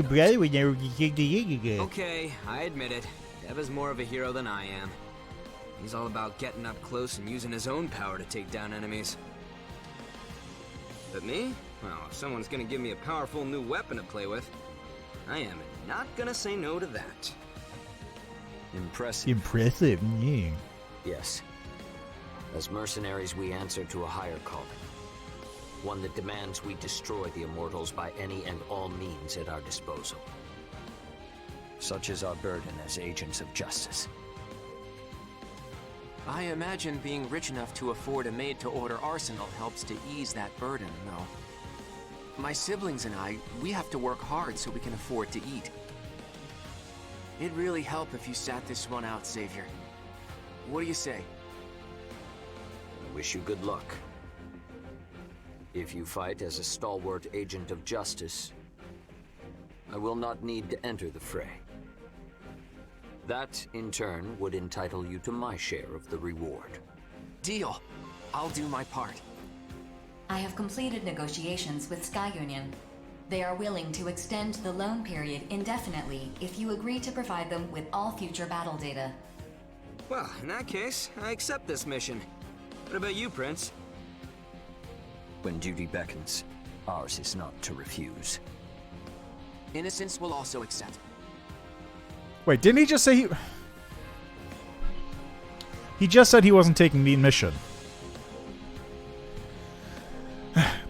Okay, I admit it. Dev is more of a hero than I am. He's all about getting up close and using his own power to take down enemies. But me? Well, if someone's gonna give me a powerful new weapon to play with, I am not gonna say no to that. Impressive. Impressive, yeah. Yes. As mercenaries, we answer to a higher calling. One that demands we destroy the immortals by any and all means at our disposal. Such is our burden as agents of justice. I imagine being rich enough to afford a made-to-order arsenal helps to ease that burden, though. My siblings and I, we have to work hard so we can afford to eat. It'd really help if you sat this one out, Savior. What do you say? I wish you good luck. If you fight as a stalwart agent of justice, I will not need to enter the fray. That, in turn, would entitle you to my share of the reward. Deal. I'll do my part. I have completed negotiations with Sky Union. They are willing to extend the loan period indefinitely if you agree to provide them with all future battle data. Well, in that case, I accept this mission. What about you, Prince? When duty beckons, ours is not to refuse. Innocence will also accept. Wait, didn't he just say he... He just said he wasn't taking the mission.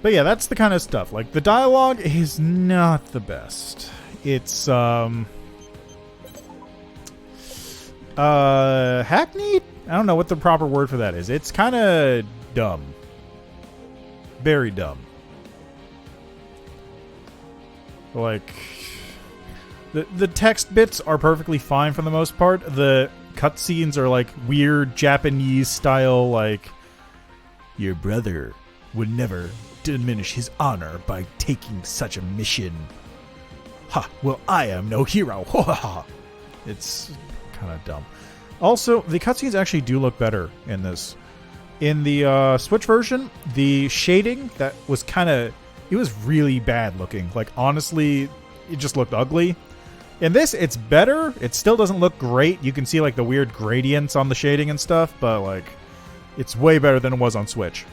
But yeah, that's the kind of stuff. Like, the dialogue is not the best. It's, hackneyed? I don't know what the proper word for that is. It's kind of dumb. Very dumb. Like, the text bits are perfectly fine for the most part. The cutscenes are like weird Japanese style, like, your brother would never diminish his honor by taking such a mission. Ha! Well, I am no hero. Ha ha ha! It's kind of dumb. Also, the cutscenes actually do look better in this. In the Switch version, the shading that was kind of... It was really bad looking. Like, honestly, it just looked ugly. In this, it's better. It still doesn't look great. You can see, like, the weird gradients on the shading and stuff, but, like, it's way better than it was on Switch.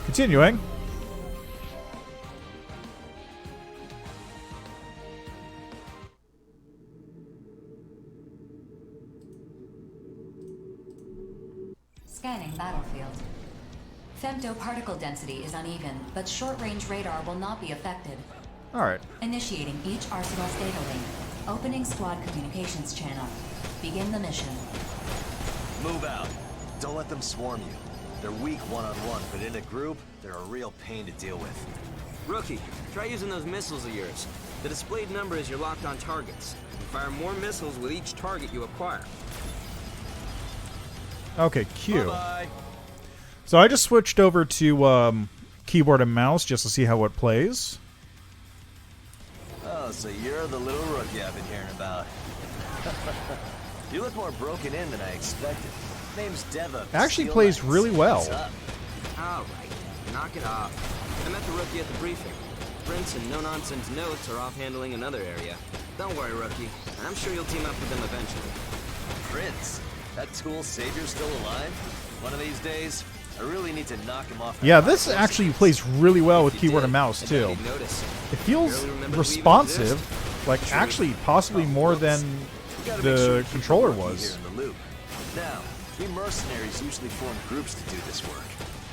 Continuing. Scanning battlefield. Femto particle density is uneven, but short-range radar will not be affected. Alright. Initiating each Arsenal's data link. Opening squad communications channel. Begin the mission. Move out. Don't let them swarm you. They're weak one-on-one, but in a group, they're a real pain to deal with. Rookie, try using those missiles of yours. The displayed number is your locked-on targets. You fire more missiles with each target you acquire. Okay, Q. Bye-bye. So I just switched over to keyboard and mouse just to see how it plays. Oh, so you're the little rookie I've been hearing about. You look more broken in than I expected. Name's Deva. Actually plays really well. What's up? All right, knock it off. I met the rookie at the briefing. Prince and no-nonsense notes are off handling another area. Don't worry, rookie. I'm sure you'll team up with them eventually. Prince? That school savior's still alive? One of these days, I really need to knock him off. Yeah, this actually plays really well with keyboard and mouse, too. It feels responsive, like actually possibly more than the controller was. Now, we mercenaries usually form groups to do this work.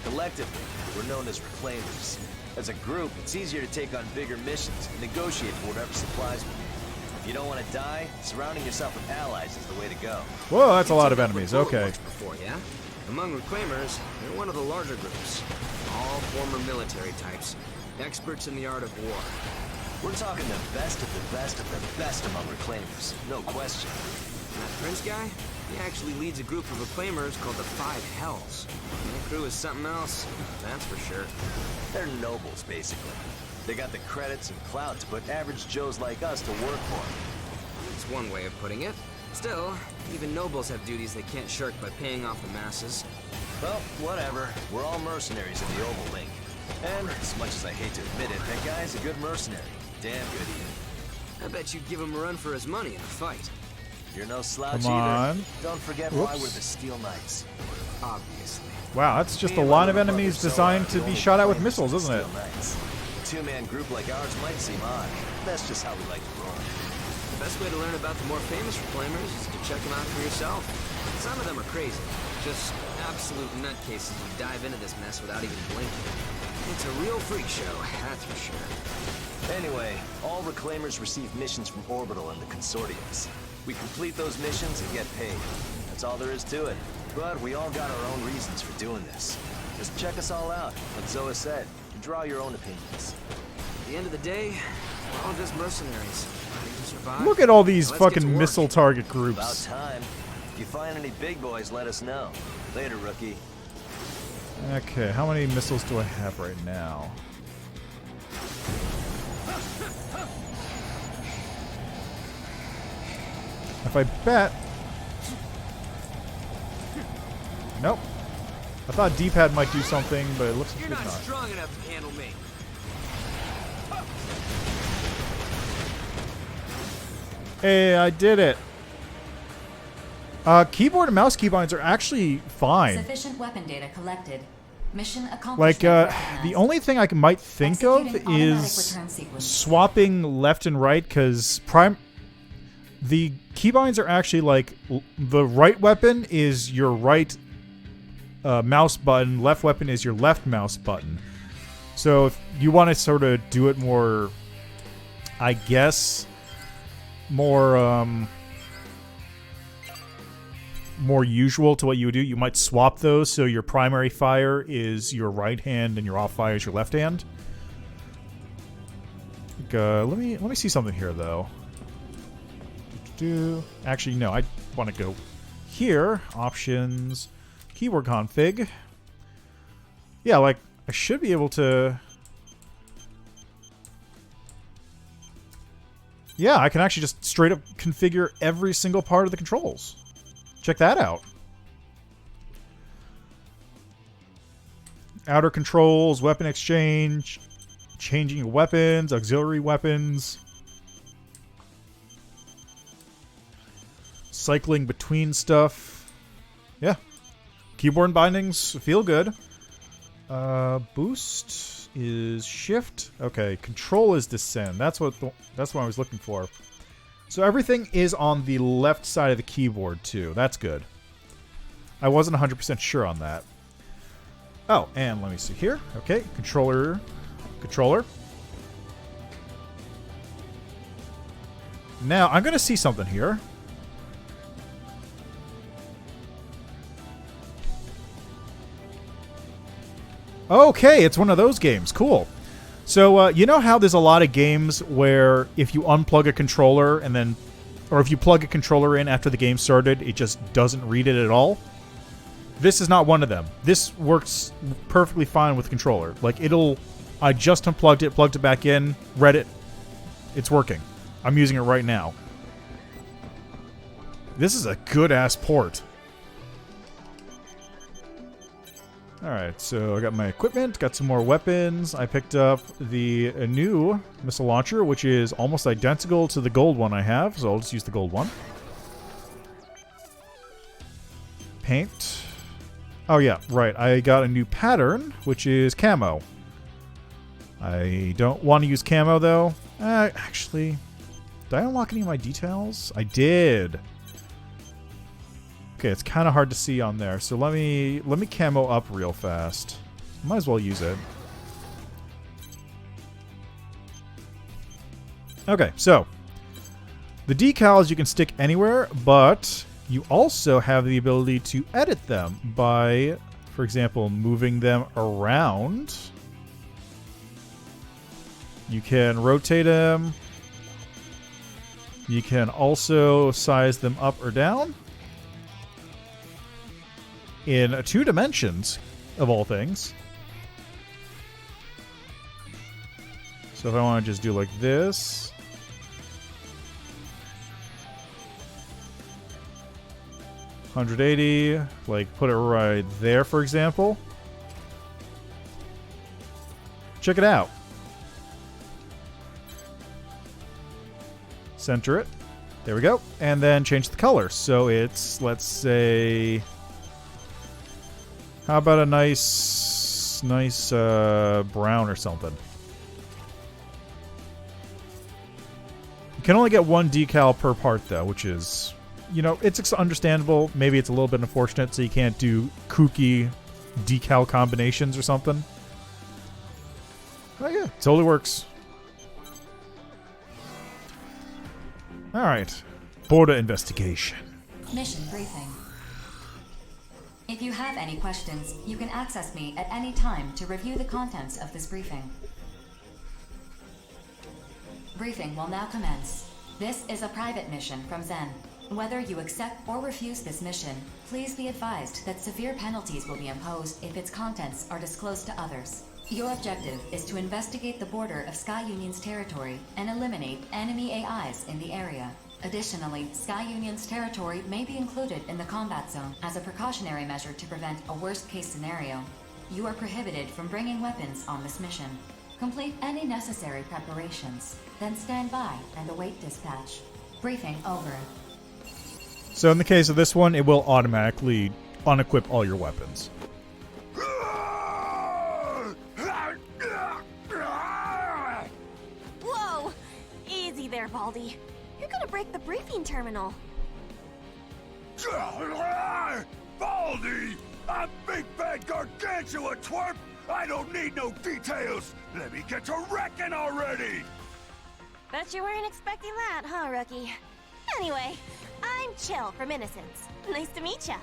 Collectively, we're known as reclaimers. As a group, it's easier to take on bigger missions and negotiate for whatever supplies we need. If you don't want to die, surrounding yourself with allies is the way to go. Whoa, that's a lot of enemies. Okay. Before, yeah? Among reclaimers, they're one of the larger groups. All former military types. Experts in the art of war. We're talking the best of the best of the best among reclaimers. No question. And that Prince guy? He actually leads a group of reclaimers called the Five Hells. Their crew is something else, that's for sure. They're nobles, basically. They got the credits and clout to put average Joes like us to work for them. That's one way of putting it. Still, even nobles have duties they can't shirk by paying off the masses. Well, whatever. We're all mercenaries in the Oval Link. And, as much as I hate to admit it, that guy's a good mercenary. Damn good, even. I bet you'd give him a run for his money in a fight. You're no slouch Come on. either. Don't forget why we're the Steel Knights. Obviously. Wow, that's just a line of enemies designed to be shot at with missiles, isn't it? A two-man group like ours might seem odd. That's just how we like to roll. The best way to learn about the more famous reclaimers is to check them out for yourself. Some of them are crazy. Just absolute nutcases who dive into this mess without even blinking. It's a real freak show, that's for sure. Anyway, all reclaimers receive missions from Orbital and the consortiums. We complete those missions and get paid. That's all there is to it. But we all got our own reasons for doing this. Just check us all out, like Zoa said, and draw your own opinions. At the end of the day, we're all just mercenaries. Trying to survive. Look at all these Now let's get to fucking work. missile target About groups. time. If you find any big boys, let us know. Later, rookie. Okay, how many missiles do I have right now? If I bet... Nope. I thought D-pad might do something, but it looks like You're it's not not. strong enough to handle me. Hey, I did it. Keyboard and mouse keybinds are actually fine. Sufficient weapon data collected. Mission accomplished. Like, the only thing I might think of is swapping left and right, because the keybinds are actually like, the right weapon is your right mouse button, left weapon is your left mouse button. So if you want to sort of do it more, I guess, more usual to what you would do, you might swap those so your primary fire is your right hand and your off fire is your left hand. Let me see something here though. Actually, no, I want to go here. Options, keyboard config. Yeah, like I should be able to. Yeah, I can actually just straight up configure every single part of the controls. Check that out. Outer controls, weapon exchange, changing weapons, auxiliary weapons, cycling between stuff. Yeah. Keyboard bindings feel good. Boost is shift. Okay, control is descend. That's what I was looking for. So everything is on the left side of the keyboard too. That's good. I wasn't 100% sure on that. Oh, and let me see here. Okay, controller. Now, I'm going to see something here. Okay, it's one of those games. Cool. So, you know how there's a lot of games where if you unplug a controller and then, or if you plug a controller in after the game started, it just doesn't read it at all? This is not one of them. This works perfectly fine with the controller. Like, I just unplugged it, plugged it back in, read it. It's working. I'm using it right now. This is a good-ass port. Alright, so I got my equipment, got some more weapons. I picked up the new missile launcher, which is almost identical to the gold one I have, so I'll just use the gold one. Paint. Oh yeah, right, I got a new pattern, which is camo. I don't want to use camo, though. Actually, did I unlock any of my details? I did. Okay, it's kind of hard to see on there, so let me camo up real fast. Might as well use it. Okay, so the decals you can stick anywhere, but you also have the ability to edit them by, for example, moving them around. You can rotate them. You can also size them up or down. In 2 dimensions, of all things. So if I want to just do like this. $180, like put it right there, for example. Check it out. Center it. There we go. And then change the color. So it's, let's say... How about a nice brown or something? You can only get 1 decal per part, though, which is, you know, it's understandable. Maybe it's a little bit unfortunate, so you can't do kooky decal combinations or something. Oh, yeah, totally works. Alright. Border investigation. Mission briefing. If you have any questions, you can access me at any time to review the contents of this briefing. Briefing will now commence. This is a private mission from Zen. Whether you accept or refuse this mission, please be advised that severe penalties will be imposed if its contents are disclosed to others. Your objective is to investigate the border of Sky Union's territory and eliminate enemy AIs in the area. Additionally, Sky Union's territory may be included in the combat zone as a precautionary measure to prevent a worst-case scenario. You are prohibited from bringing weapons on this mission. Complete any necessary preparations, then stand by and await dispatch. Briefing over. So in the case of this one, it will automatically unequip all your weapons. Whoa! Easy there, Baldy. You're gonna break the briefing terminal. Baldy! I'm Big Bad Gargantua, twerp! I don't need no details! Let me get to wrecking already! Bet you weren't expecting that, huh, rookie? Anyway, I'm Chill from Innocence. Nice to meet ya.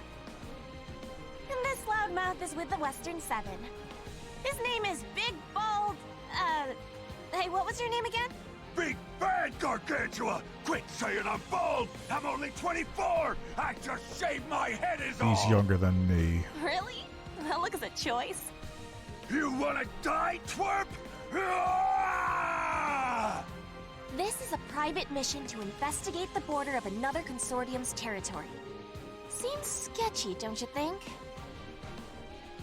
And this loudmouth is with the Western Seven. His name is Big Bald... Hey, what was your name again? Big Bad Gargantua! Quit saying I'm bald! I'm only 24! I just shaved my head is all! He's younger than me. Really? That looks a choice. You wanna die, twerp? Ah! This is a private mission to investigate the border of another consortium's territory. Seems sketchy, don't you think?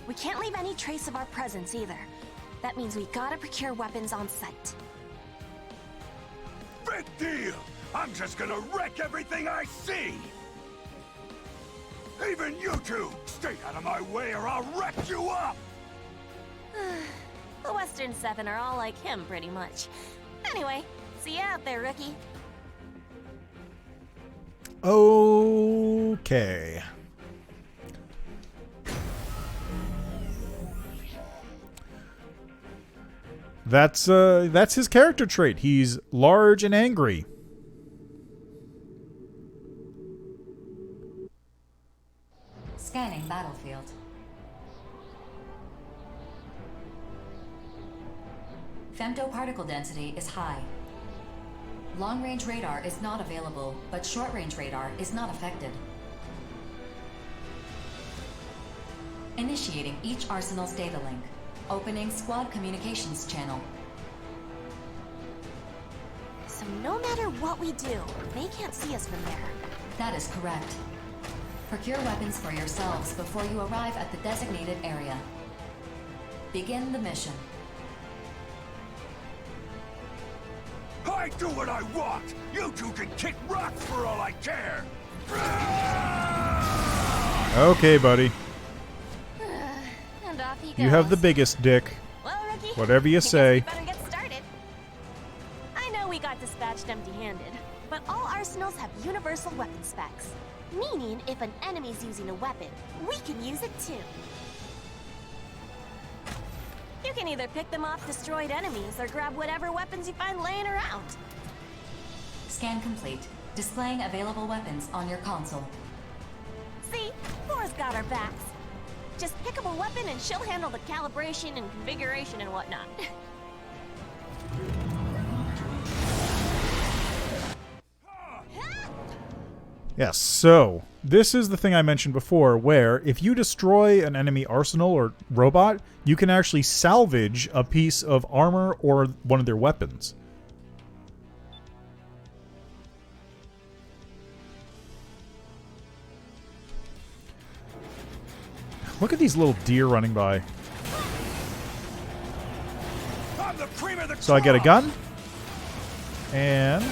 We can't leave any trace of our presence either. That means we gotta procure weapons on site. Big deal! I'm just gonna wreck everything I see! Even you two! Stay out of my way or I'll wreck you up! The Western Seven are all like him, pretty much. Anyway, see you out there, rookie. Okay. That's his character trait. He's large and angry. Scanning battlefield. Femtoparticle density is high. Long-range radar is not available, but short-range radar is not affected. Initiating each arsenal's data link. Opening squad communications channel. So no matter what we do, they can't see us from there. That is correct. Procure weapons for yourselves before you arrive at the designated area. Begin the mission. I do what I want! You two can kick rocks for all I care! Okay, buddy. And off he goes. You have the biggest dick. Well, rookie, Whatever you say. Better get started. I know we got dispatched empty-handed, but all arsenals have universal weapon specs. Meaning, if an enemy's using a weapon, we can use it too. You can either pick them off destroyed enemies or grab whatever weapons you find laying around. Scan complete. Displaying available weapons on your console. See? Thor's got our backs. Just pick up a weapon and she'll handle the calibration and configuration and whatnot. Yes, so this is the thing I mentioned before, where if you destroy an enemy arsenal or robot, you can actually salvage a piece of armor or one of their weapons. Look at these little deer running by. I'm the cream of the So I get a gun. And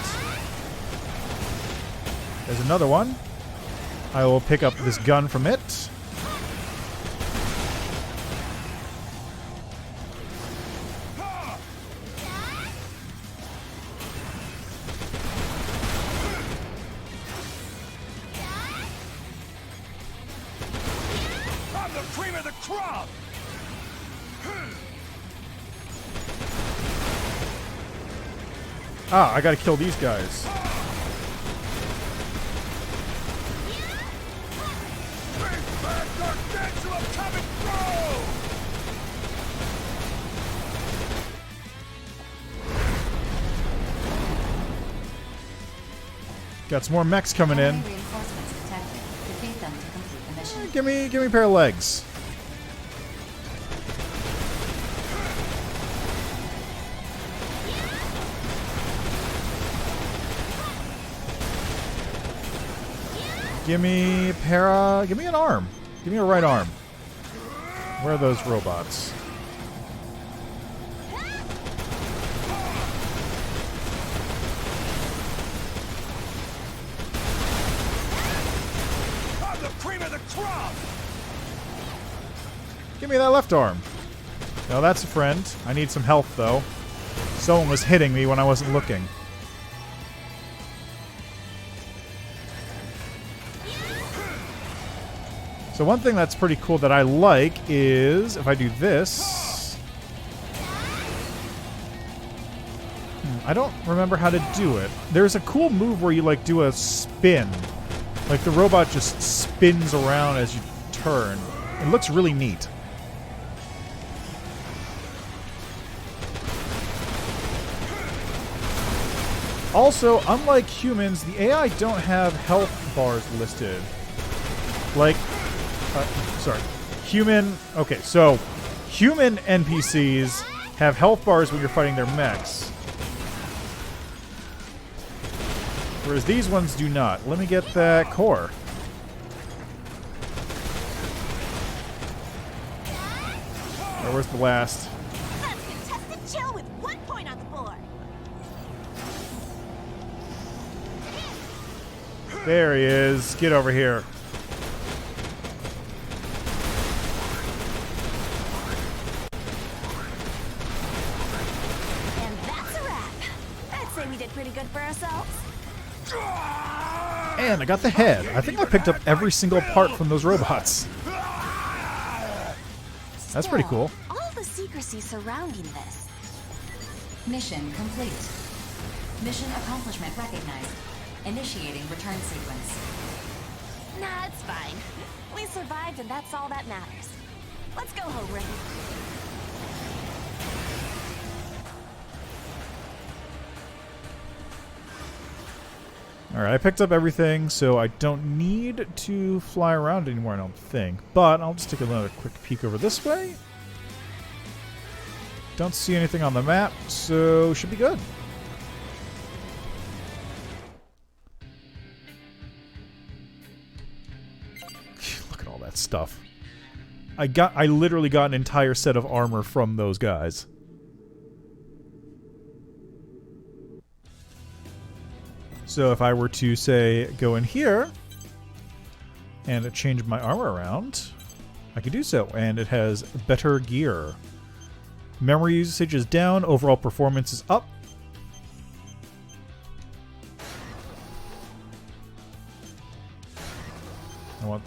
there's another one. I will pick up this gun from it. I'm the cream of the crop! Ah, I gotta kill these guys. Got some more mechs coming in. Reinforcements detected. Defeat them to complete the mission. Give me a pair of legs. Give me an arm. Give me a right arm. Where are those robots? Give me that left arm. Now that's a friend. I need some health, though. Someone was hitting me when I wasn't looking. So one thing that's pretty cool that I like is if I do this... I don't remember how to do it. There's a cool move where you like do a spin. Like the robot just spins around as you turn. It looks really neat. Also, unlike humans, the AI don't have health bars listed. Like, sorry. Okay, so human NPCs have health bars when you're fighting their mechs. Whereas these ones do not. Let me get that core. Oh, where's the last? That's contested chill with 1 point on the board. There he is. Get over here. And that's a wrap. I'd say we did pretty good for ourselves. And I got the head. I think I picked up every single part from those robots. That's pretty cool. All the secrecy surrounding this. Mission complete. Mission accomplishment recognized. Initiating return sequence. Nah, it's fine. We survived and that's all that matters. Let's go home, Ricky. Alright, I picked up everything, so I don't need to fly around anymore, I don't think. But I'll just take another quick peek over this way. Don't see anything on the map, so should be good. Look at all that stuff. I literally got an entire set of armor from those guys. So if I were to, say, go in here and change my armor around, I could do so. And it has better gear. Memory usage is down. Overall performance is up. I want...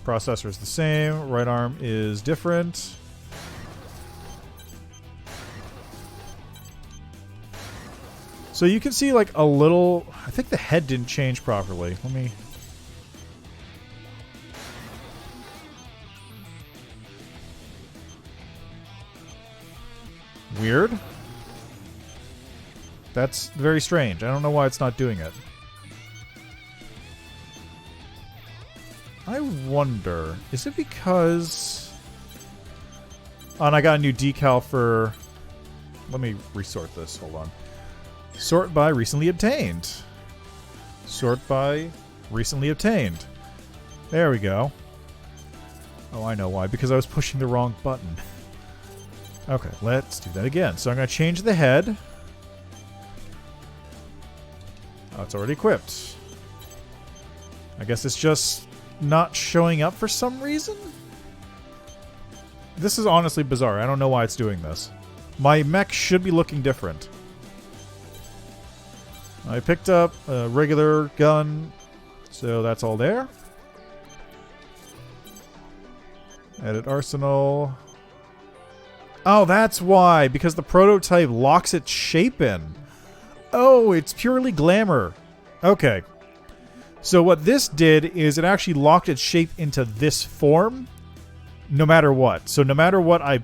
Processor is the same. Right arm is different. So you can see like a little... I think the head didn't change properly. Let me... Weird. That's very strange. I don't know why it's not doing it. I wonder... Is it because... Oh, and I got a new decal for... Let me resort this. Hold on. Sort by recently obtained. Sort by recently obtained. There we go. Oh, I know why. Because I was pushing the wrong button. Okay, let's do that again. So I'm going to change the head. Oh, it's already equipped. I guess it's just not showing up for some reason? This is honestly bizarre. I don't know why it's doing this. My mech should be looking different. I picked up a regular gun, so that's all there. Edit arsenal. Oh, that's why, because the prototype locks its shape in. Oh, it's purely glamour. Okay. So what this did is it actually locked its shape into this form, no matter what. So no matter what I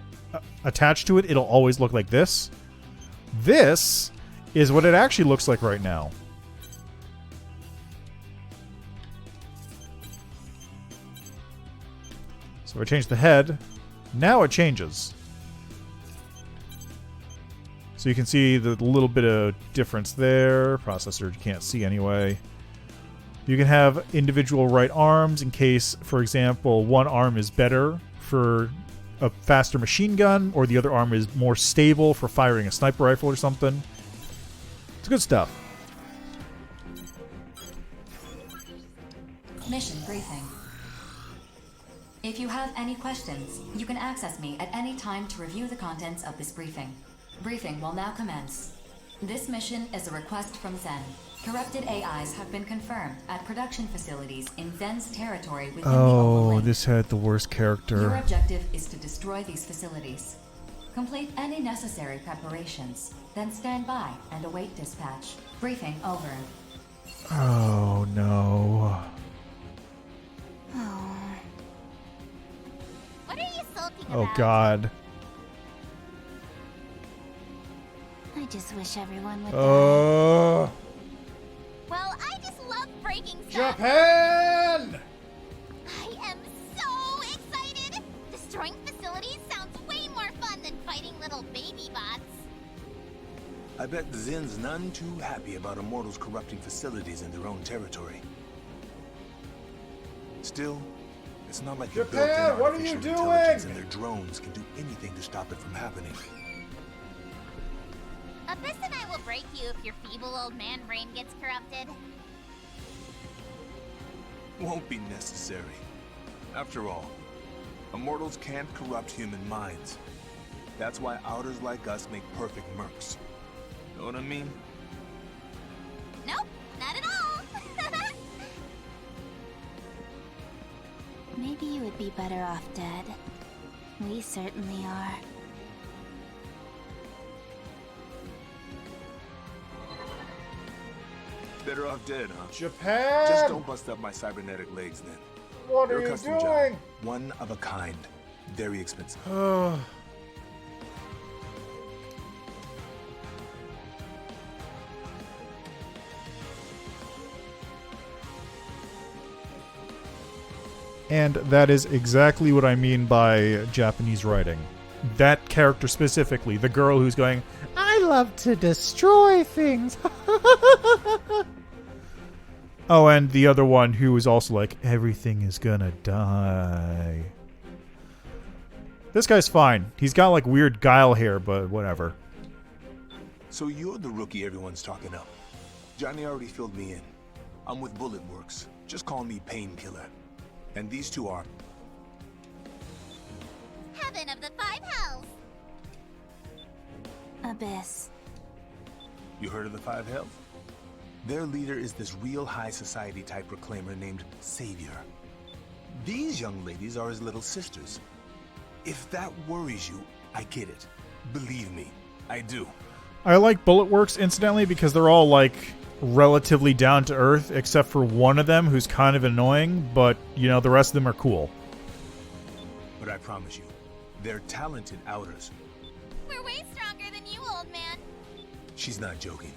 attach to it, it'll always look like this. This is what it actually looks like right now. So I changed the head. Now it changes. So you can see the little bit of difference there. Processor you can't see anyway. You can have individual right arms in case, for example, one arm is better for a faster machine gun, or the other arm is more stable for firing a sniper rifle or something. It's good stuff. Mission briefing. If you have any questions, you can access me at any time to review the contents of this briefing. Briefing will now commence. This mission is a request from Zen. Corrupted AIs have been confirmed at production facilities in Zen's territory within the overlay. This had the worst character. Your objective is to destroy these facilities. Complete any necessary preparations, then stand by and await dispatch. Briefing over. Oh no. What are you sulking Oh about? god. I just wish everyone would die. Oh. Well, I just love breaking stuff. Japan! I am so excited! Destroying facilities sounds way more fun than fighting little baby bots. I bet Zen's none too happy about Immortals corrupting facilities in their own territory. Still, it's not like the built-in artificial intelligence and their drones can do anything to stop it from happening. Abyss and I will break you if your feeble old man brain gets corrupted. Won't be necessary. After all, Immortals can't corrupt human minds. That's why outers like us make perfect mercs. Know what I mean? Nope, not at all. Maybe you would be better off dead. We certainly are. Better off dead, huh? Japan! Just don't bust up my cybernetic legs then. What They're are a you custom doing? job. One of a kind. Very expensive. And that is exactly what I mean by Japanese writing. That character specifically, the girl who's going, I love to destroy things. Oh, and the other one who was also like, everything is gonna die. This guy's fine. He's got like weird guile hair, but whatever. So you're the rookie everyone's talking up. Johnny already filled me in. I'm with Bullet Works. Just call me Painkiller. And these two are... Heaven of the Five Hells. Abyss. You heard of the Five Hells? Their leader is this real high society type reclaimer named Savior. These young ladies are his little sisters. If that worries you, I get it. Believe me, I do. I like Bullet Works, incidentally, because they're all like relatively down to earth, except for one of them who's kind of annoying, but you know, the rest of them are cool. But I promise you, they're talented outers. We're way stronger than you, old man. She's not joking.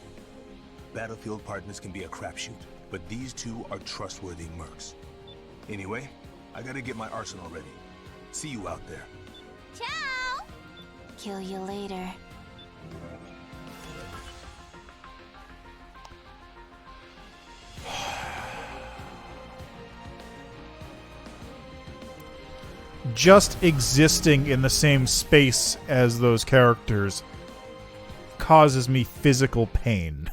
Battlefield partners can be a crapshoot, but these two are trustworthy mercs. Anyway, I gotta get my arsenal ready. See you out there. Ciao! Kill you later. Just existing in the same space as those characters causes me physical pain.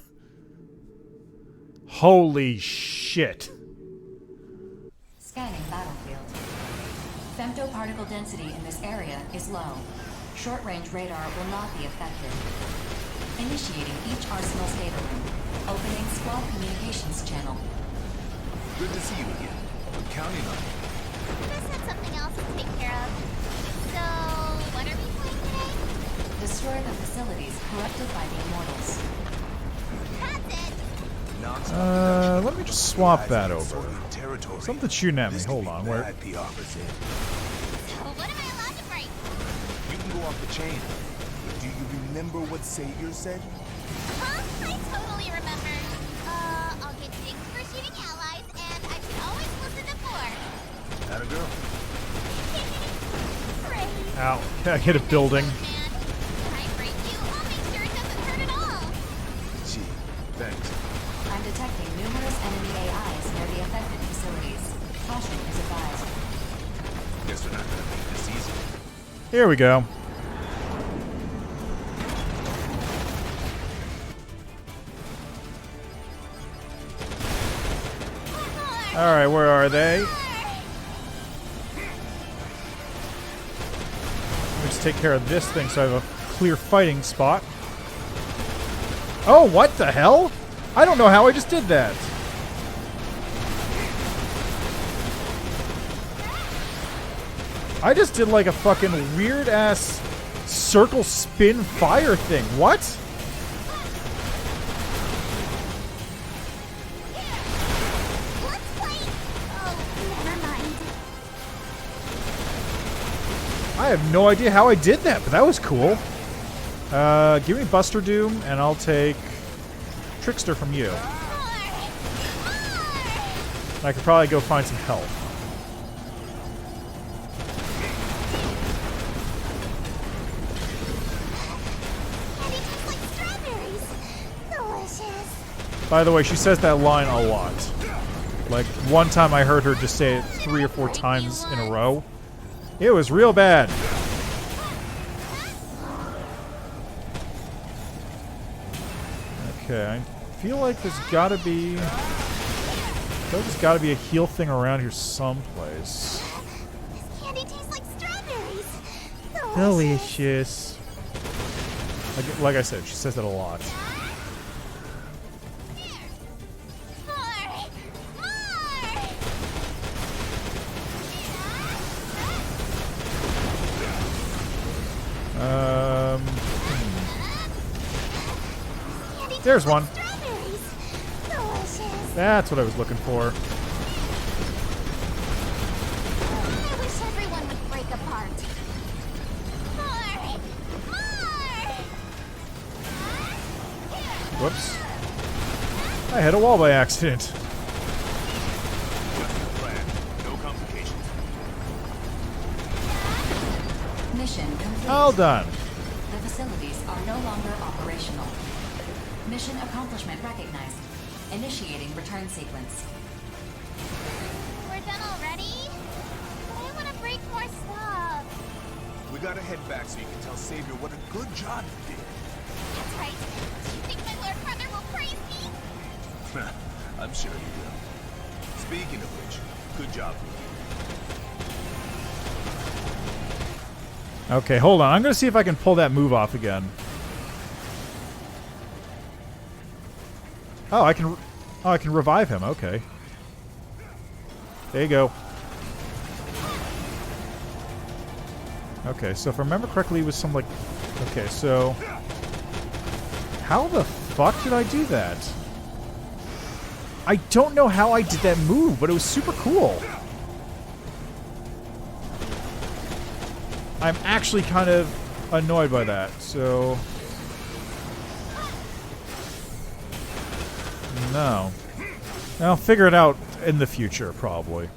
Holy shit. Scanning battlefield. Femtoparticle density in this area is low. Short-range radar will not be effective. Initiating each arsenal's data room. Opening squad communications channel. Good to see you again. I'm counting on you. Chris had something else to take care of. So, what are we playing today? Destroy the facilities corrupted by the Immortals. That's it! Let me just swap that over. Something's shooting at me. Hold on. Where? So, what am I allowed to break? You can go off the chain. But do you remember what Savior said? Huh? I totally remember. I'll get dinged for shooting allies, and I should always listen to four. Atta girl. Ow. I hit a building. Gee, thanks. I'm detecting numerous enemy AIs near the affected facilities. Caution is advised. Guess we're not gonna make this easy. Here we go. More! Alright, where are they? Let's take care of this thing so I have a clear fighting spot. Oh, what the hell? I don't know how I just did that. I just did like a fucking weird ass circle spin fire thing. What? I have no idea how I did that, but that was cool. Give me Buster Doom, and I'll take Trickster from you. I could probably go find some health. By the way, she says that line a lot. Like, one time I heard her just say it 3 or 4 times in a row. It was real bad. Okay, I feel like there's gotta be... there's gotta be a heal thing around here someplace. This candy tastes like strawberries. Delicious. Like I said, she says that a lot. There's one. That's what I was looking for. I wish everyone would break apart. Whoops. I hit a wall by accident. No complications. Mission complete. All done. The facilities are no longer operational. Mission accomplishment recognized. Initiating return sequence. We're done already? But I want to break more stuff. We gotta head back so you can tell Savior what a good job you did. That's right. Do you think my Lord Brother will praise me? I'm sure he will. Speaking of which, good job. Okay, hold on. I'm gonna see if I can pull that move off again. Oh, I can. Oh, I can revive him. Okay. There you go. Okay, so if I remember correctly, it was some like. Okay, so how the fuck did I do that? I don't know how I did that move, but it was super cool. I'm actually kind of annoyed by that, so... No. I'll figure it out in the future, probably.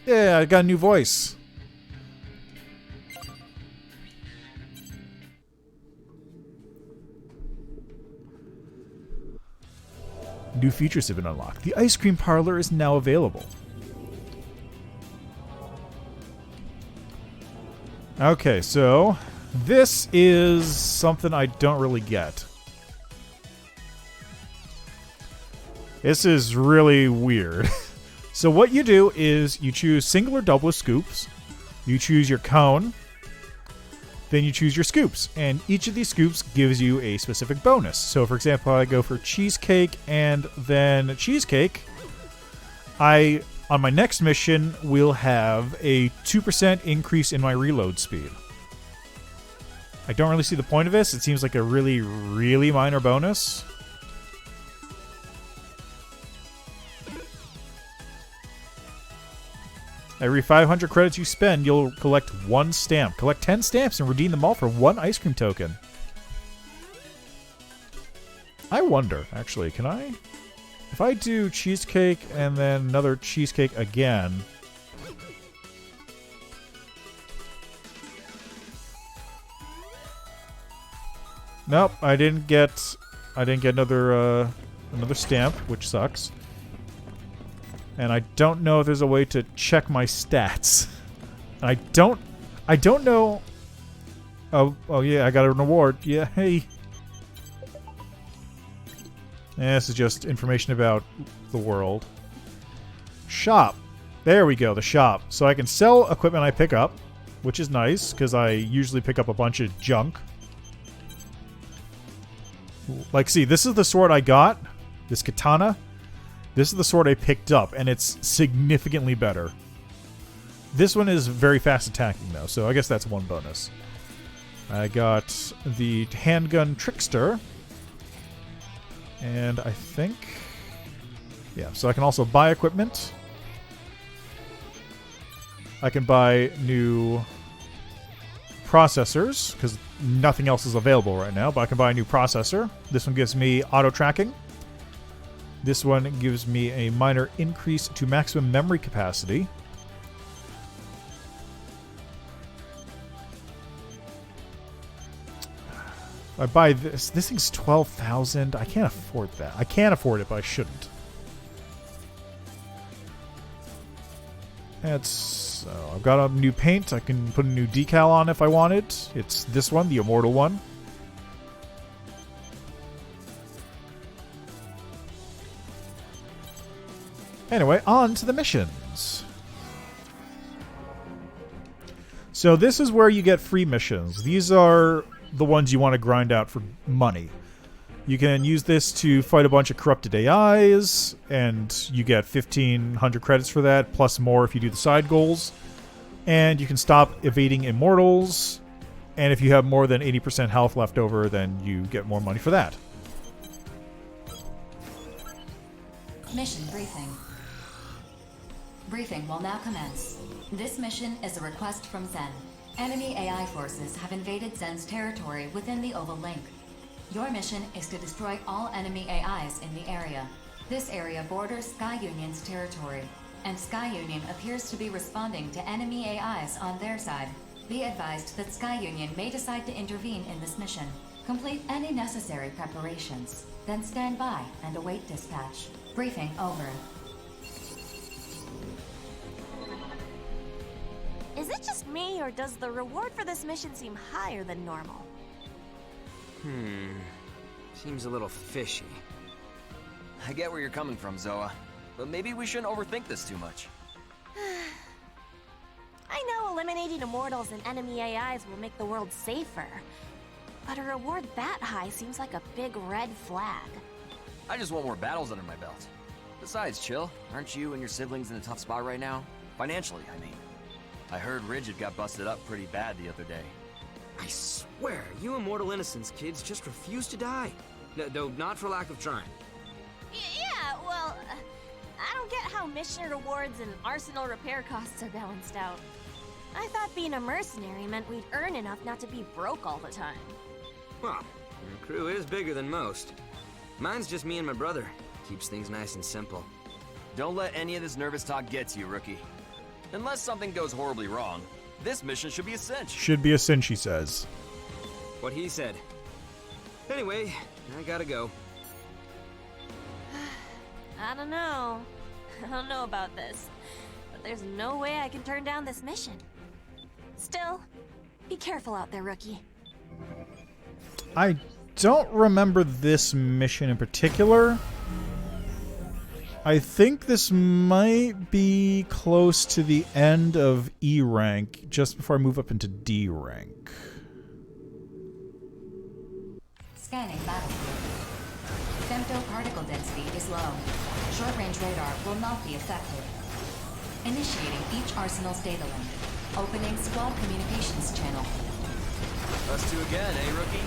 Yeah, I got a new voice. New features have been unlocked. The ice cream parlor is now available. Okay, so this is something I don't really get. This is really weird. So what you do is you choose single or double scoops. You choose your cone. Then you choose your scoops. And each of these scoops gives you a specific bonus. So for example, I go for cheesecake and then cheesecake. On my next mission, we'll have a 2% increase in my reload speed. I don't really see the point of this. It seems like a really, really minor bonus. Every 500 credits you spend, you'll collect 1 stamp. Collect 10 stamps and redeem them all for 1 ice cream token. I wonder, actually, can I... If I do cheesecake and then another cheesecake again... Nope, I didn't get another stamp, which sucks. And I don't know if there's a way to check my stats. I don't know. Oh yeah, I got an award. Yeah, hey. Yeah, this is just information about the world. Shop. There we go, the shop. So I can sell equipment I pick up, which is nice, because I usually pick up a bunch of junk. Like, see, this is the sword I got. This katana. This is the sword I picked up, and it's significantly better. This one is very fast attacking, though, so I guess that's one bonus. I got the handgun trickster. And I think... yeah, so I can also buy equipment. I can buy new processors, because nothing else is available right now, but I can buy a new processor. This one gives me auto-tracking. This one gives me a minor increase to maximum memory capacity. I buy this. This thing's 12,000. I can't afford that. I can afford it, but I shouldn't. So I've got a new paint. I can put a new decal on if I wanted. It's this one, the immortal one. Anyway, on to the missions. So this is where you get free missions. These are the ones you want to grind out for money. You can use this to fight a bunch of corrupted AIs, and you get 1,500 credits for that, plus more if you do the side goals. And you can stop evading immortals, and if you have more than 80% health left over, then you get more money for that. Mission briefing. Briefing will now commence. This mission is a request from Zen. Enemy AI forces have invaded Zen's territory within the Oval Link. Your mission is to destroy all enemy AIs in the area. This area borders Sky Union's territory, and Sky Union appears to be responding to enemy AIs on their side. Be advised that Sky Union may decide to intervene in this mission. Complete any necessary preparations, then stand by and await dispatch. Briefing over. Is it just me, or does the reward for this mission seem higher than normal? Seems a little fishy. I get where you're coming from, Zoa. But maybe we shouldn't overthink this too much. I know eliminating immortals and enemy AIs will make the world safer. But a reward that high seems like a big red flag. I just want more battles under my belt. Besides, Chill, aren't you and your siblings in a tough spot right now? Financially, I mean. I heard Rigid got busted up pretty bad the other day. I swear, you Immortal Innocence kids just refuse to die. No, not for lack of trying. Yeah, well, I don't get how mission rewards and arsenal repair costs are balanced out. I thought being a mercenary meant we'd earn enough not to be broke all the time. Well, your crew is bigger than most. Mine's just me and my brother. Keeps things nice and simple. Don't let any of this nervous talk get to you, rookie. Unless something goes horribly wrong, this mission should be a cinch. Should be a cinch, he says. What he said. Anyway, I gotta go. I don't know. I don't know about this. But there's no way I can turn down this mission. Still, be careful out there, rookie. I don't remember this mission in particular. I think this might be close to the end of E rank, just before I move up into D rank. Scanning battlefield. Femto particle density is low. Short-range radar will not be effective. Initiating each arsenal's data link. Opening squad communications channel. Us two again, eh, rookie?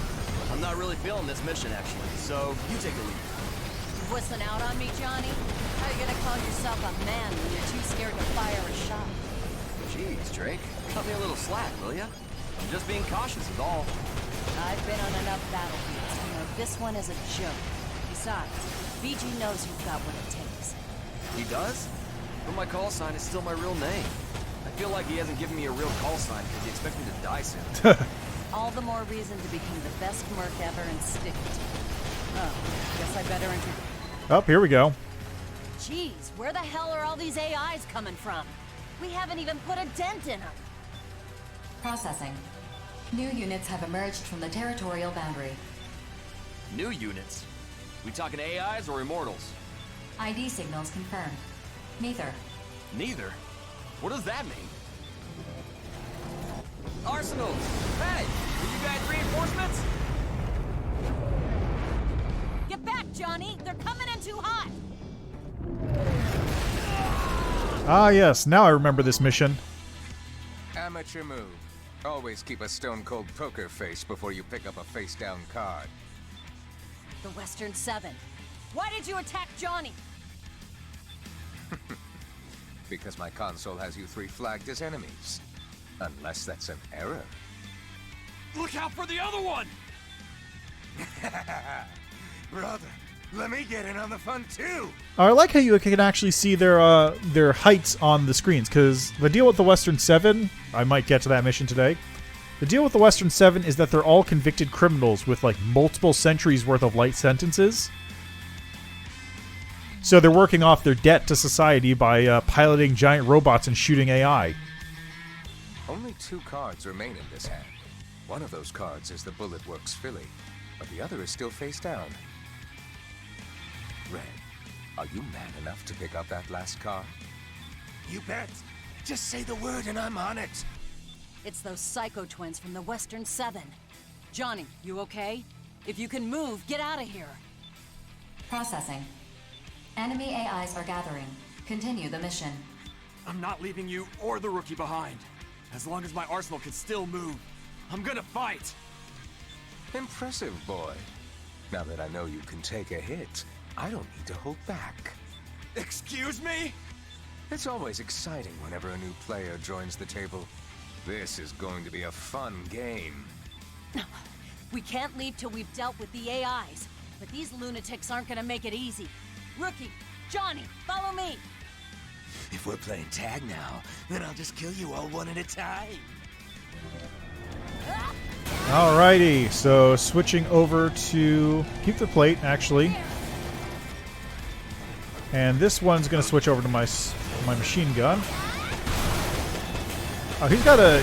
I'm not really feeling this mission, actually, so you take the lead. Whistling out on me, Johnny? How you gonna call yourself a man when you're too scared to fire a shot? Jeez, Drake. Cut me a little slack, will ya? I'm just being cautious is all. I've been on enough battlefields to know this one is a joke. Besides, BG knows you've got what it takes. He does? But my call sign is still my real name. I feel like he hasn't given me a real call sign because he expects me to die soon. All the more reason to become the best merc ever and stick it to it. Oh, guess I better introduce. Oh, here we go. Jeez, where the hell are all these AIs coming from? We haven't even put a dent in them. Processing. New units have emerged from the territorial boundary. New units? We talking AIs or immortals? ID signals confirmed. Neither. Neither? What does that mean? Arsenal! Hey! Are you guys reinforcements? Get back, Johnny! They're coming in too hot! Ah, yes. Now I remember this mission. Amateur move. Always keep a stone-cold poker face before you pick up a face-down card. The Western 7. Why did you attack Johnny? Because my console has you 3 flagged as enemies. Unless that's an error. Look out for the other one! Brother, let me get in on the fun too! I like how you can actually see their heights on the screens, because the deal with the Western 7, I might get to that mission today, the deal with the Western 7 is that they're all convicted criminals with like multiple centuries worth of light sentences. So they're working off their debt to society by piloting giant robots and shooting AI. Only 2 cards remain in this hand. One of those cards is the Bullet Works filly, but the other is still face down. Red, are you man enough to pick up that last card? You bet. Just say the word and I'm on it. It's those psycho twins from the Western 7. Johnny, you okay? If you can move, get out of here. Processing. Enemy AIs are gathering. Continue the mission. I'm not leaving you or the rookie behind. As long as my arsenal can still move, I'm gonna fight! Impressive, boy. Now that I know you can take a hit, I don't need to hold back. Excuse me? It's always exciting whenever a new player joins the table. This is going to be a fun game. We can't leave till we've dealt with the AIs, but these lunatics aren't gonna make it easy. Rookie, Johnny, follow me! If we're playing tag now, then I'll just kill you all one at a time. Alrighty, so switching over to keep the plate, actually. And this one's going to switch over to my machine gun. Oh, he's got a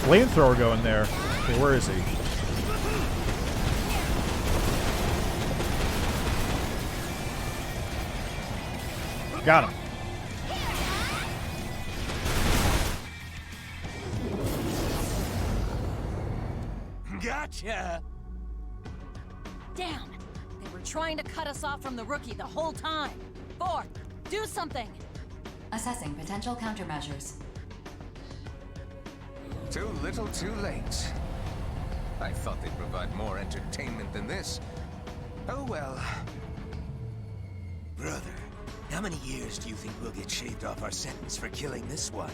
flamethrower going there. Okay, where is he? Got him. Gotcha! Damn! They were trying to cut us off from the rookie the whole time. 4, do something! Assessing potential countermeasures. Too little, too late. I thought they'd provide more entertainment than this. Oh well. Brother, how many years do you think we'll get shaved off our sentence for killing this one?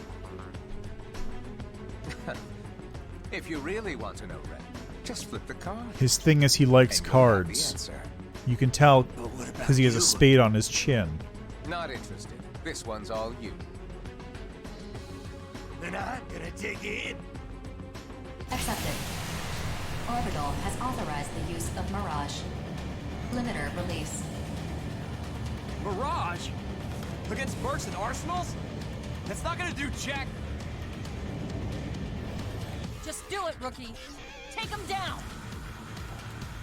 If you really want to know, Red, just flip the card. His thing is he likes cards. You can tell because he has a spade on his chin. Not interested. This one's all you. Then I'm gonna dig in. Accepted. Orbital has authorized the use of Mirage. Limiter release. Mirage? Against Burks and Arsenals? That's not gonna do jack. Just do it, rookie. Take him down.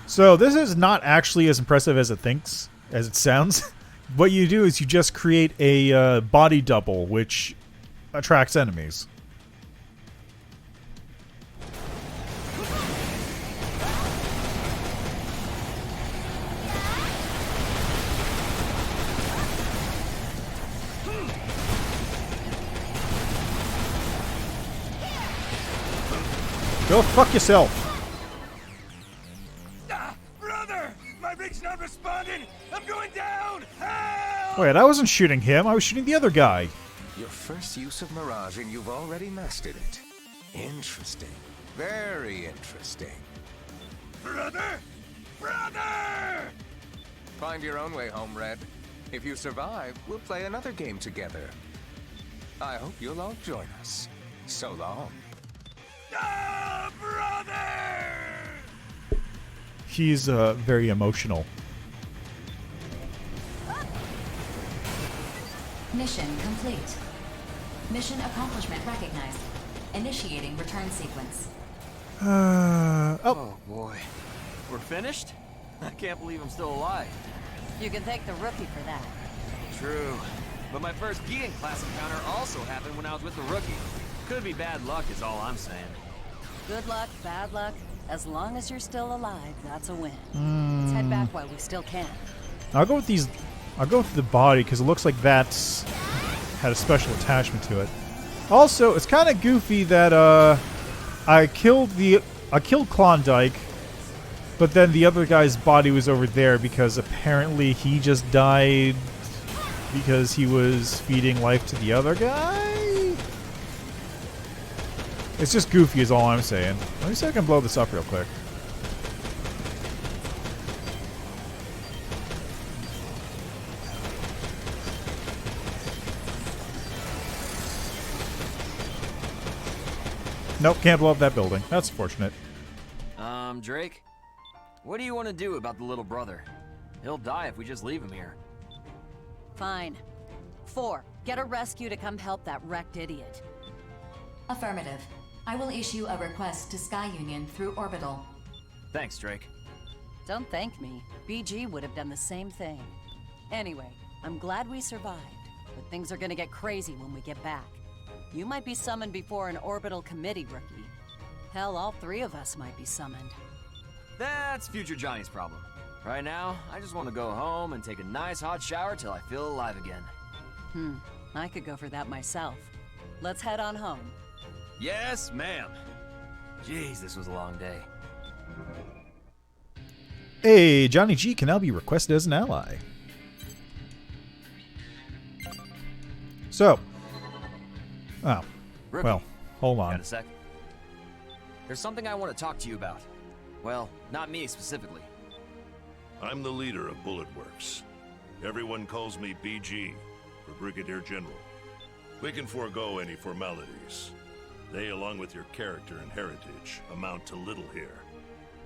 So this is not actually as impressive as it sounds. What you do is you just create a body double, which attracts enemies. Go fuck yourself. Brother! My rig's not responding! I'm going down! Help! Wait, I wasn't shooting him. I was shooting the other guy. Your first use of Mirage and you've already mastered it. Interesting. Very interesting. Brother! Brother! Find your own way home, Red. If you survive, we'll play another game together. I hope you'll all join us. So long. Ah, brother! He's very emotional. Mission complete. Mission accomplishment recognized. Initiating return sequence. Oh boy. We're finished? I can't believe I'm still alive. You can thank the rookie for that. True. But my first Gigan class encounter also happened when I was with the rookie. Could be bad luck is all I'm saying. Good luck, bad luck. As long as you're still alive, that's a win. Let's head back while we still can. I'll go with these. I'll go with the body because it looks like that's had a special attachment to it. Also, it's kind of goofy that I killed Klondike, but then the other guy's body was over there because apparently he just died because he was feeding life to the other guy. It's just goofy is all I'm saying. Let me see if I can blow this up real quick. Nope, can't blow up that building. That's fortunate. Drake? What do you want to do about the little brother? He'll die if we just leave him here. Fine. 4, get a rescue to come help that wrecked idiot. Affirmative. I will issue a request to Sky Union through Orbital. Thanks, Drake. Don't thank me. BG would have done the same thing. Anyway, I'm glad we survived, but things are gonna get crazy when we get back. You might be summoned before an Orbital committee, rookie. Hell, all 3 of us might be summoned. That's future Johnny's problem. Right now, I just want to go home and take a nice hot shower till I feel alive again. I could go for that myself. Let's head on home. Yes, ma'am. Jeez, this was a long day. Hey, Johnny G can now be requested as an ally. So. Oh. Rookie, well, hold on. Got a sec? There's something I want to talk to you about. Well, not me specifically. I'm the leader of Bullet Works. Everyone calls me BG, for Brigadier General. We can forego any formalities. They, along with your character and heritage, amount to little here.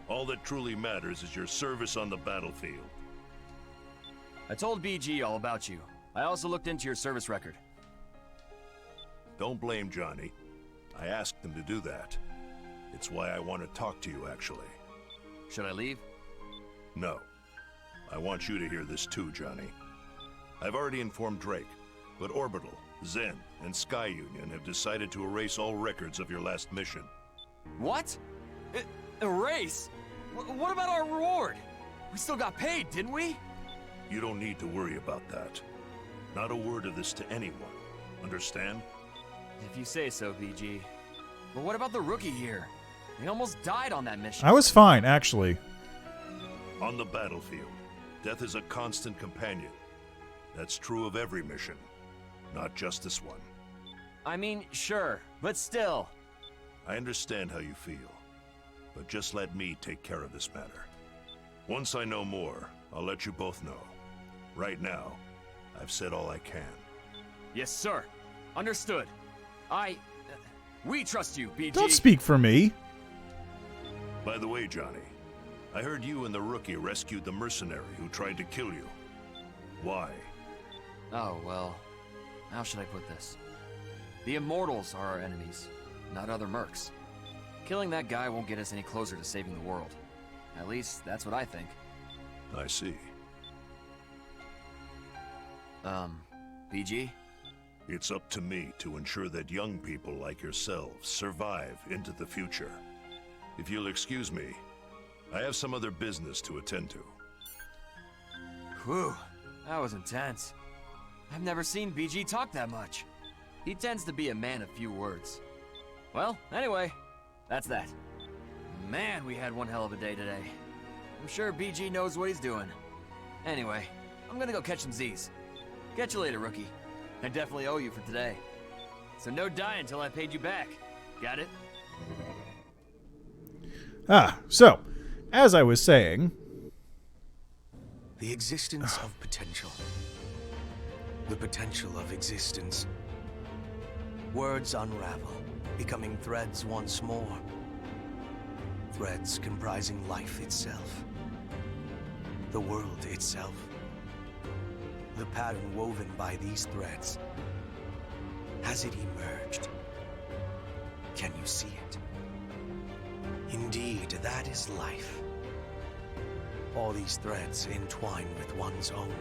All that truly matters is your service on the battlefield. I told BG all about you. I also looked into your service record. Don't blame Johnny. I asked him to do that. It's why I want to talk to you, actually. Should I leave? No. I want you to hear this too, Johnny. I've already informed Drake, but Orbital, Zen, and Sky Union have decided to erase all records of your last mission. What? Erase? What about our reward? We still got paid, didn't we? You don't need to worry about that. Not a word of this to anyone. Understand? If you say so, BG. But what about the rookie here? He almost died on that mission. I was fine, actually. On the battlefield, death is a constant companion. That's true of every mission, not just this one. I mean, sure, but still. I understand how you feel, but just let me take care of this matter. Once I know more, I'll let you both know. Right now, I've said all I can. Yes, sir. Understood. We trust you, BG. Don't speak for me. By the way, Johnny, I heard you and the rookie rescued the mercenary who tried to kill you. Why? Oh, well, how should I put this? The Immortals are our enemies, not other mercs. Killing that guy won't get us any closer to saving the world. At least, that's what I think. I see. BG? It's up to me to ensure that young people like yourselves survive into the future. If you'll excuse me, I have some other business to attend to. Whew, that was intense. I've never seen BG talk that much. He tends to be a man of few words. Well, anyway, that's that. Man, we had one hell of a day today. I'm sure BG knows what he's doing. Anyway, I'm gonna go catch some Z's. Catch you later, rookie. I definitely owe you for today. So no die until I paid you back. Got it? So, as I was saying... The existence of potential. The potential of existence. Words unravel, becoming threads once more. Threads comprising life itself. The world itself. The pattern woven by these threads. Has it emerged? Can you see it? Indeed, that is life. All these threads entwine with one's own.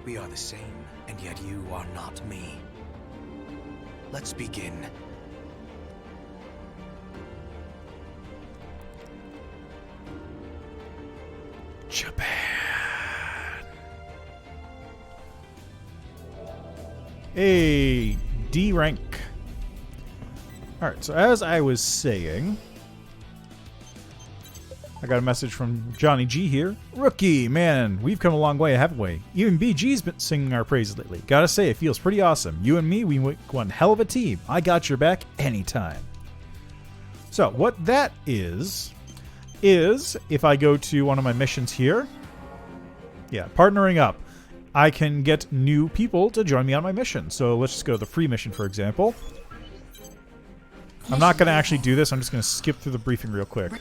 We are the same, and yet you are not me. Let's begin. Japan. A D rank. Alright, so as I was saying, I got a message from Johnny G here. Rookie, man, we've come a long way, haven't we? Even BG's been singing our praises lately. Gotta say, it feels pretty awesome. You and me, we make one hell of a team. I got your back anytime. So, what that is if I go to one of my missions here, yeah, partnering up, I can get new people to join me on my mission. So let's just go to the free mission, for example. I'm not going to actually do this. I'm just going to skip through the briefing real quick.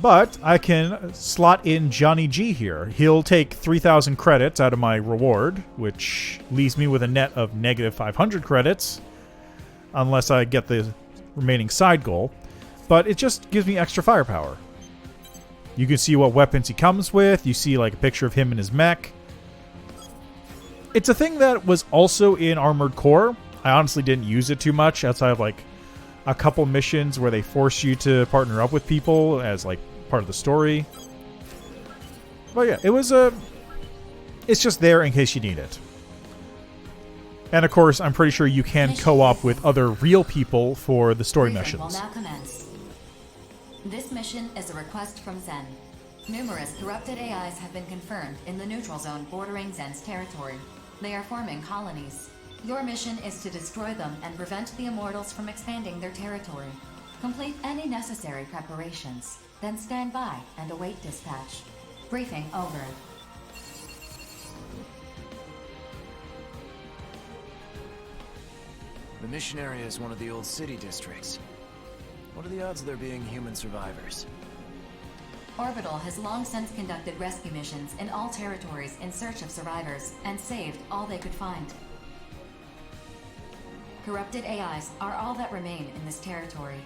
But I can slot in Johnny G here. He'll take 3,000 credits out of my reward, which leaves me with a net of negative 500 credits, unless I get the remaining side goal. But it just gives me extra firepower. You can see what weapons he comes with. You see like a picture of him in his mech. It's a thing that was also in Armored Core. I honestly didn't use it too much outside of like a couple missions where they force you to partner up with people as like part of the story. But yeah, it's just there in case you need it. And of course, I'm pretty sure you can co-op with other real people for the story missions. Will now commence. This mission is a request from Zen. Numerous corrupted AIs have been confirmed in the neutral zone bordering Zen's territory. They are forming colonies. Your mission is to destroy them and prevent the Immortals from expanding their territory. Complete any necessary preparations, then stand by and await dispatch. Briefing over. The mission area is one of the old city districts. What are the odds of there being human survivors? Orbital has long since conducted rescue missions in all territories in search of survivors and saved all they could find. Corrupted AIs are all that remain in this territory.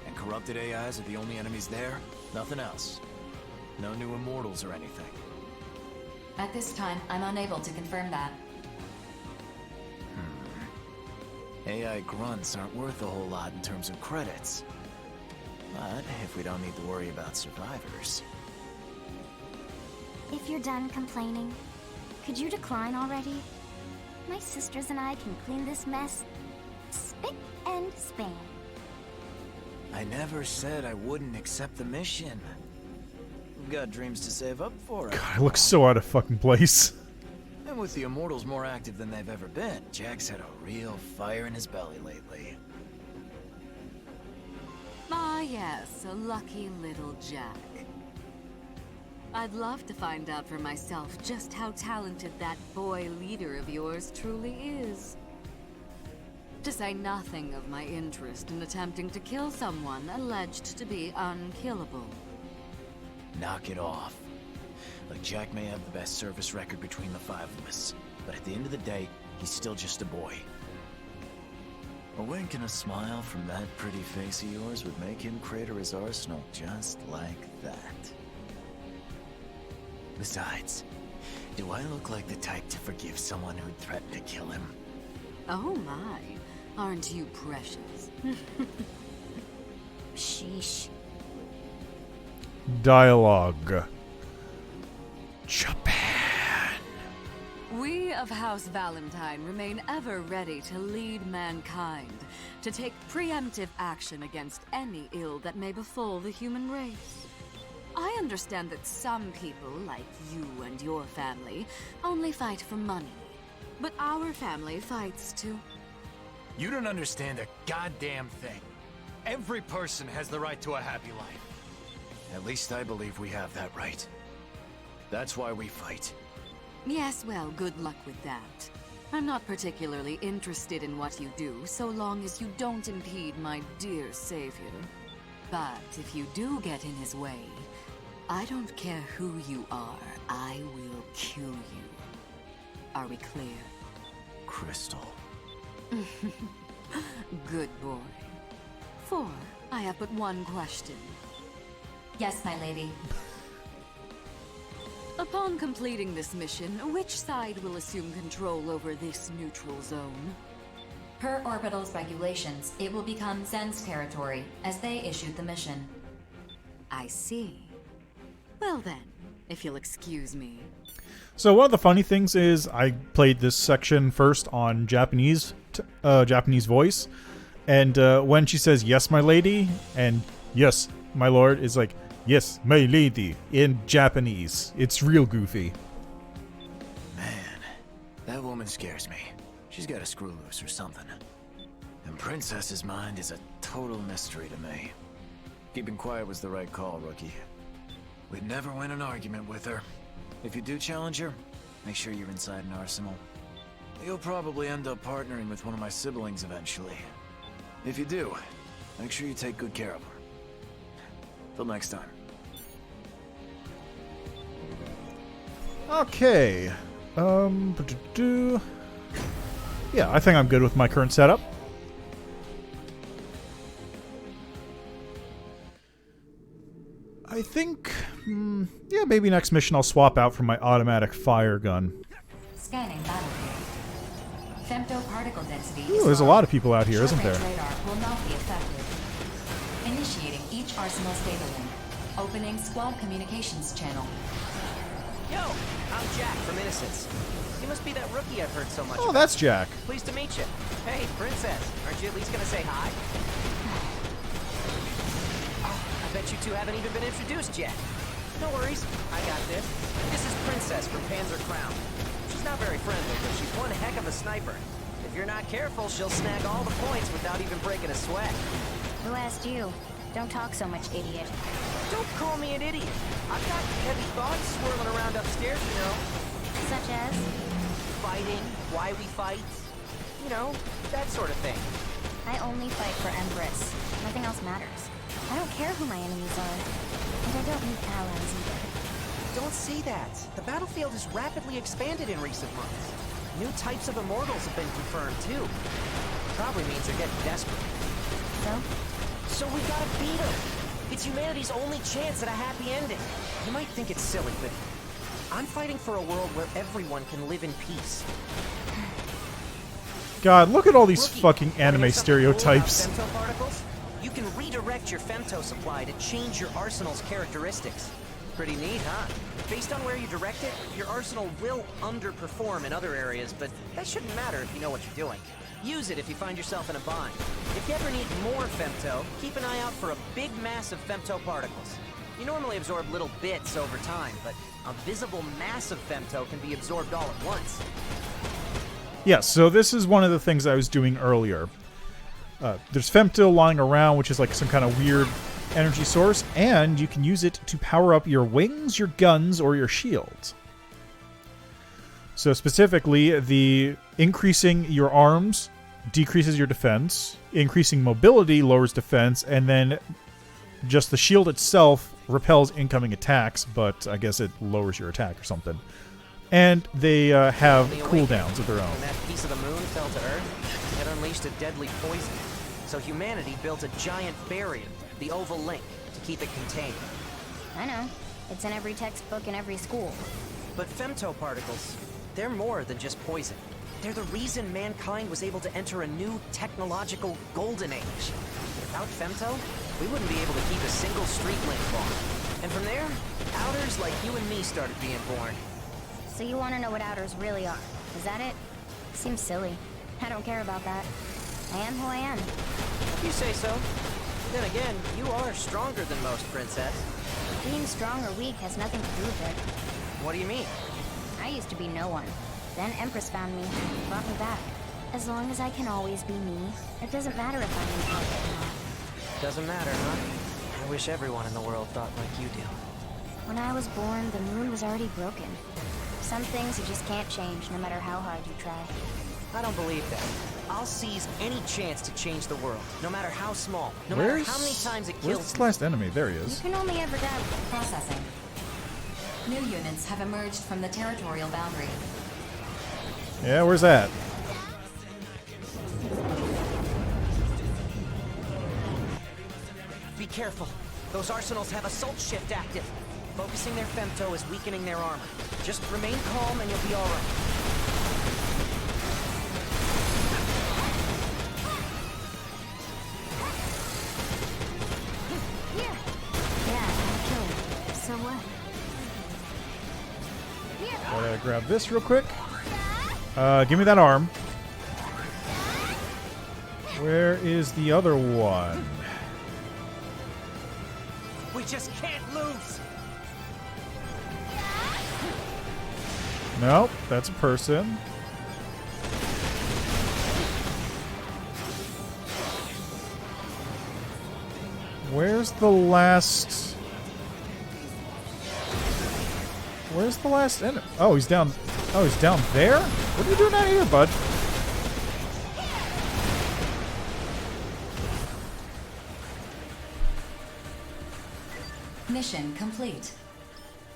And corrupted AIs are the only enemies there? Nothing else? No new Immortals or anything? At this time, I'm unable to confirm that. AI grunts aren't worth a whole lot in terms of credits. But if we don't need to worry about survivors... If you're done complaining, could you decline already? My sisters and I can clean this mess spick and span. I never said I wouldn't accept the mission. We've got dreams to save up for it. God, I look so out of fucking place. And with the Immortals more active than they've ever been, Jack's had a real fire in his belly lately. Ah yes, a lucky little Jack. I'd love to find out for myself just how talented that boy leader of yours truly is. To say nothing of my interest in attempting to kill someone alleged to be unkillable. Knock it off. Like, Jack may have the best service record between the five of us, but at the end of the day, he's still just a boy. A wink and a smile from that pretty face of yours would make him crater his arsenal just like that. Besides, do I look like the type to forgive someone who'd threaten to kill him? Oh my, aren't you precious? Sheesh. Dialogue. Japan. We of House Valentine remain ever ready to lead mankind, to take preemptive action against any ill that may befall the human race. I understand that some people, like you and your family, only fight for money. But our family fights too. You don't understand a goddamn thing. Every person has the right to a happy life. At least I believe we have that right. That's why we fight. Yes, well, good luck with that. I'm not particularly interested in what you do, so long as you don't impede my dear savior. But if you do get in his way, I don't care who you are, I will kill you. Are we clear? Crystal. Good boy. 4 I have but one question. Yes, my lady. Upon completing this mission, which side will assume control over this neutral zone? Per Orbital's regulations, it will become Zen's territory, as they issued the mission. I see. Well then, if you'll excuse me. So one of the funny things is I played this section first on Japanese voice, and when she says "yes, my lady" and "yes, my lord," is like "yes, my lady" in Japanese. It's real goofy. Man, that woman scares me. She's got a screw loose or something. And Princess's mind is a total mystery to me. Keeping quiet was the right call, rookie. We'd never win an argument with her. If you do challenge her, make sure you're inside an arsenal. You'll probably end up partnering with one of my siblings eventually. If you do, make sure you take good care of her. Till next time. Okay. Yeah, I think I'm good with my current setup. I think, yeah, maybe next mission I'll swap out for my automatic fire gun. Scanning battlefield. Femto particle density Ooh, there's a lot of people out here, isn't there? Radar will not be affected. Initiating each arsenal's data link. Opening squad communications channel. Yo, I'm Jack from Innocence. You must be that rookie I've heard so much about. Oh, that's Jack. Pleased to meet you. Hey, Princess, aren't you at least gonna say hi? I bet you two haven't even been introduced yet. No worries, I got this. This is Princess from Panzer Crown. She's not very friendly, but she's one heck of a sniper. If you're not careful, she'll snag all the points without even breaking a sweat. Who asked you? Don't talk so much, idiot. Don't call me an idiot. I've got heavy thoughts swirling around upstairs, you know. Such as? Fighting, why we fight, you know, that sort of thing. I only fight for Empress. Nothing else matters. I don't care who my enemies are. And I don't need allies either. Don't say that. The battlefield has rapidly expanded in recent months. New types of immortals have been confirmed, too. Probably means they're getting desperate. So we gotta beat them. It's humanity's only chance at a happy ending. You might think it's silly, but I'm fighting for a world where everyone can live in peace. God, look at all these Rookie, fucking anime stereotypes. Cool about femto particles? You can redirect your femto supply to change your arsenal's characteristics. Pretty neat, huh? Based on where you direct it, your arsenal will underperform in other areas, but that shouldn't matter if you know what you're doing. Use it if you find yourself in a bind. If you ever need more femto, keep an eye out for a big mass of femto particles. You normally absorb little bits over time, but a visible mass of femto can be absorbed all at once. Yes, so this is one of the things I was doing earlier. There's femto lying around, which is like some kind of weird energy source, and you can use it to power up your wings, your guns, or your shields. So specifically, the increasing your arms decreases your defense, increasing mobility lowers defense, and then just the shield itself repels incoming attacks, but I guess it lowers your attack or something. And they have cooldowns of their own. When that piece of the moon fell to Earth, it unleashed a deadly poison. So humanity built a giant barrier, the Oval Link, to keep it contained. I know. It's in every textbook in every school. But femto particles, they're more than just poison. They're the reason mankind was able to enter a new technological golden age. Without femto, we wouldn't be able to keep a single street link long. And from there, outers like you and me started being born. So you want to know what outers really are? Is that it? Seems silly. I don't care about that. I am who I am. You say so. Then again, you are stronger than most, Princess. Being strong or weak has nothing to do with it. What do you mean? I used to be no one. Then Empress found me, brought me back. As long as I can always be me, it doesn't matter if I'm in power or not. Doesn't matter, huh? I wish everyone in the world thought like you do. When I was born, the moon was already broken. Some things you just can't change, no matter how hard you try. I don't believe that. I'll seize any chance to change the world, no matter how small, no matter how many times it kills Where's this last enemy? There he You is. can only ever doubt. Processing. New units have emerged from the territorial boundary. Yeah, where's that? careful. Those arsenals have assault shift active. Focusing their femto is weakening their armor. Just remain calm and you'll be alright. Here. Yeah, I killed it. So what? Gotta grab this real quick. Give me that arm. Where is the other one? We just can't lose. Nope, that's a person. Where's the last... Where's the last enemy? Oh, he's down... Oh, he's down there? What are you doing out here, bud? Mission complete.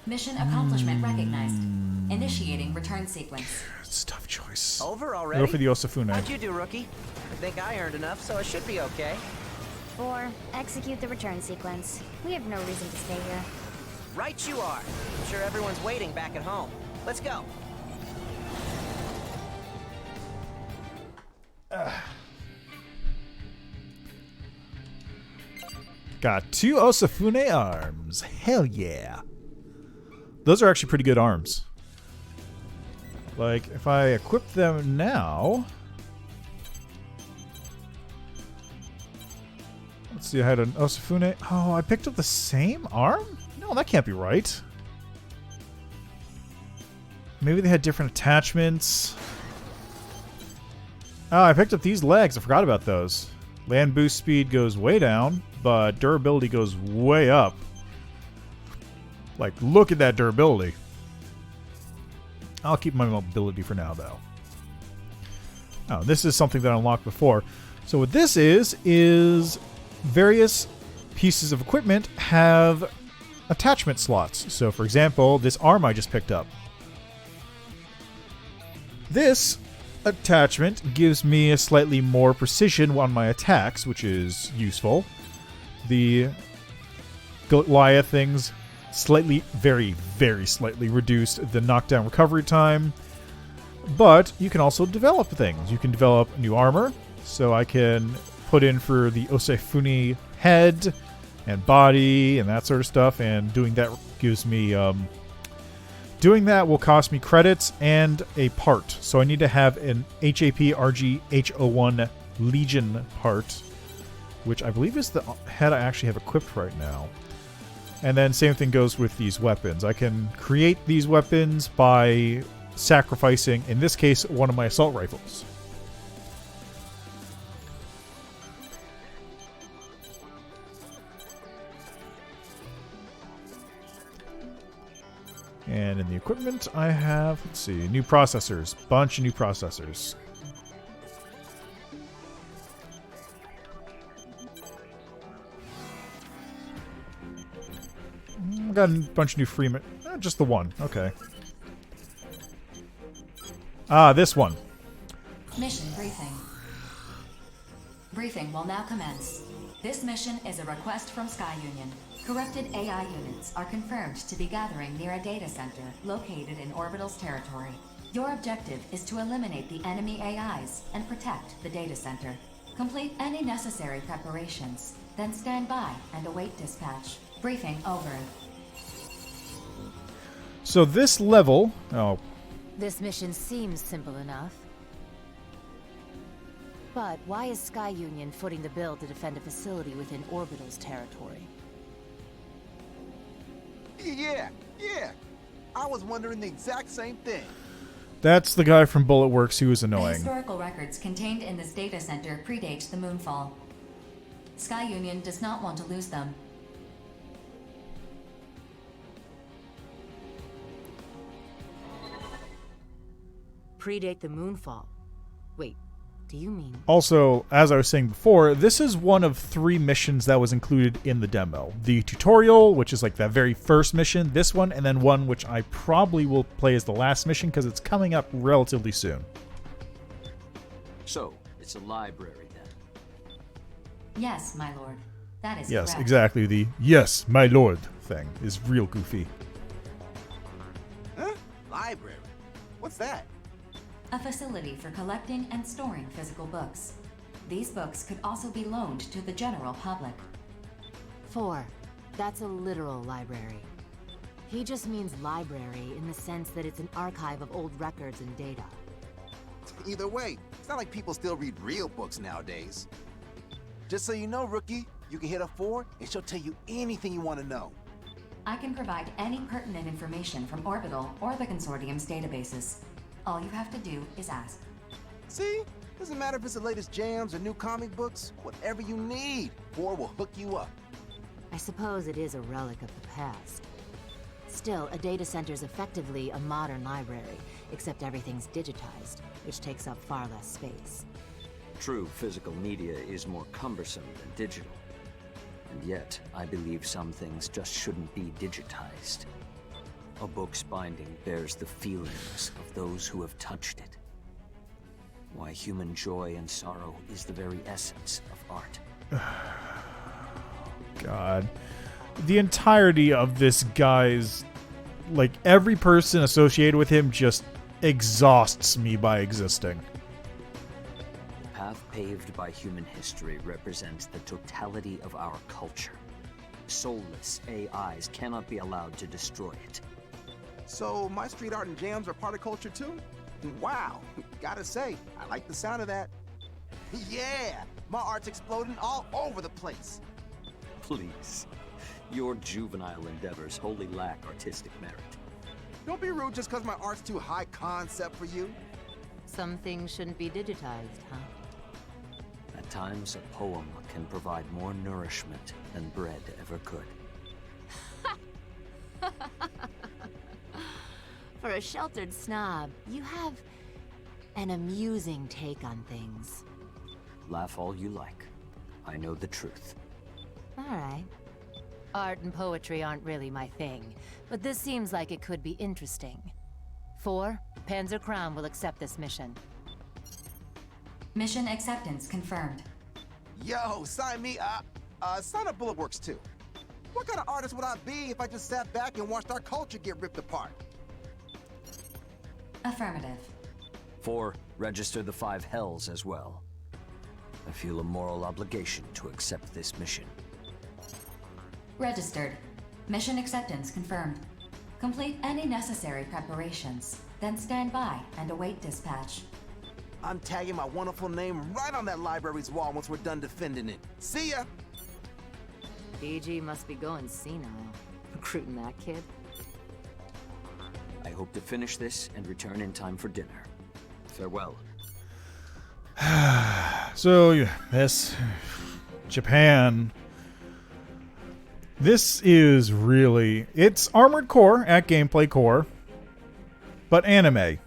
Mission accomplishment recognized. Initiating return sequence. It's a tough choice. Over already? Go for the Osafune. How'd you do, rookie? I think I earned enough, so I should be okay. 4. Execute the return sequence. We have no reason to stay here. Right you are. I'm sure everyone's waiting back at home. Let's go. Got 2 Osafune arms. Hell yeah. Those are actually pretty good arms. Like, if I equip them now... Let's see, I had an Osafune... Oh, I picked up the same arm? No, that can't be right. Maybe they had different attachments. Oh, I picked up these legs. I forgot about those. Land boost speed goes way down, but durability goes way up. Like, look at that durability. I'll keep my mobility for now, though. Oh, this is something that I unlocked before. So what this is various pieces of equipment have attachment slots. So, for example, this arm I just picked up. This attachment gives me a slightly more precision on my attacks, which is useful. The Goliath things slightly, very, very slightly reduced the knockdown recovery time. But you can also develop things. You can develop new armor, so I can put in for the Osafune head and body and that sort of stuff, and doing that gives me... Doing that will cost me credits and a part. So I need to have an HAP RG-H01 Legion part, which I believe is the head I actually have equipped right now. And then same thing goes with these weapons. I can create these weapons by sacrificing, in this case, one of my assault rifles. And in the equipment, I have, let's see, new processors. Bunch of new processors. Got a bunch of new Freeman. Just the one. Okay. Ah, this one. Mission briefing. Briefing will now commence. This mission is a request from Sky Union. Corrupted AI units are confirmed to be gathering near a data center located in Orbital's territory. Your objective is to eliminate the enemy AIs and protect the data center. Complete any necessary preparations, then stand by and await dispatch. Briefing over. So this level... Oh. This mission seems simple enough. But why is Sky Union footing the bill to defend a facility within Orbital's territory? Yeah. I was wondering the exact same thing. That's the guy from Bullet Works who was The annoying. historical records contained in this data center predate the moonfall. Sky Union does not want to lose them. Predate the moonfall. Wait, do you mean... Also, as I was saying before, this is one of 3 missions that was included in the demo. The tutorial, which is like that very first mission, this one, and then one which I probably will play as the last mission because it's coming up relatively soon. So, it's a library then? Yes, my lord. That is Yes, correct. exactly. The "yes, my lord" thing is real goofy. Huh? Library? What's that? A facility for collecting and storing physical books. These books could also be loaned to the general public. 4. That's a literal library. He just means library in the sense that it's an archive of old records and data. Either way, it's not like people still read real books nowadays. Just so you know, Rookie, you can hit a 4 and she'll tell you anything you want to know. I can provide any pertinent information from Orbital or the Consortium's databases. All you have to do is ask. See? Doesn't matter if it's the latest jams or new comic books. Whatever you need, 4 will hook you up. I suppose it is a relic of the past. Still, a data center's effectively a modern library, except everything's digitized, which takes up far less space. True, physical media is more cumbersome than digital. And yet, I believe some things just shouldn't be digitized. A book's binding bears the feelings of those who have touched it. Why human joy and sorrow is the very essence of art. God. The entirety of this guy's, like, every person associated with him just exhausts me by existing. The path paved by human history represents the totality of our culture. Soulless AIs cannot be allowed to destroy it. So, my street art and jams are part of culture too? Wow, gotta say, I like the sound of that. Yeah, my art's exploding all over the place. Please. Your juvenile endeavors wholly lack artistic merit. Don't be rude just because my art's too high concept for you. Some things shouldn't be digitized, huh? At times, a poem can provide more nourishment than bread ever could. For a sheltered snob, you have an amusing take on things. Laugh all you like. I know the truth. All right. Art and poetry aren't really my thing, but this seems like it could be interesting. 4, Panzer Crown will accept this mission. Mission acceptance confirmed. Yo, sign me up. Sign up Bulletworks too. What kind of artist would I be if I just sat back and watched our culture get ripped apart? Affirmative. 4, register the 5 hells as well. I feel a moral obligation to accept this mission. Registered. Mission acceptance confirmed. Complete any necessary preparations, then stand by and await dispatch. I'm tagging my wonderful name right on that library's wall once we're done defending it. See ya! BG must be going senile, recruiting that kid. I hope to finish this and return in time for dinner. Farewell. So, yes, Japan. This is really... It's Armored Core at Gameplay Core, but anime.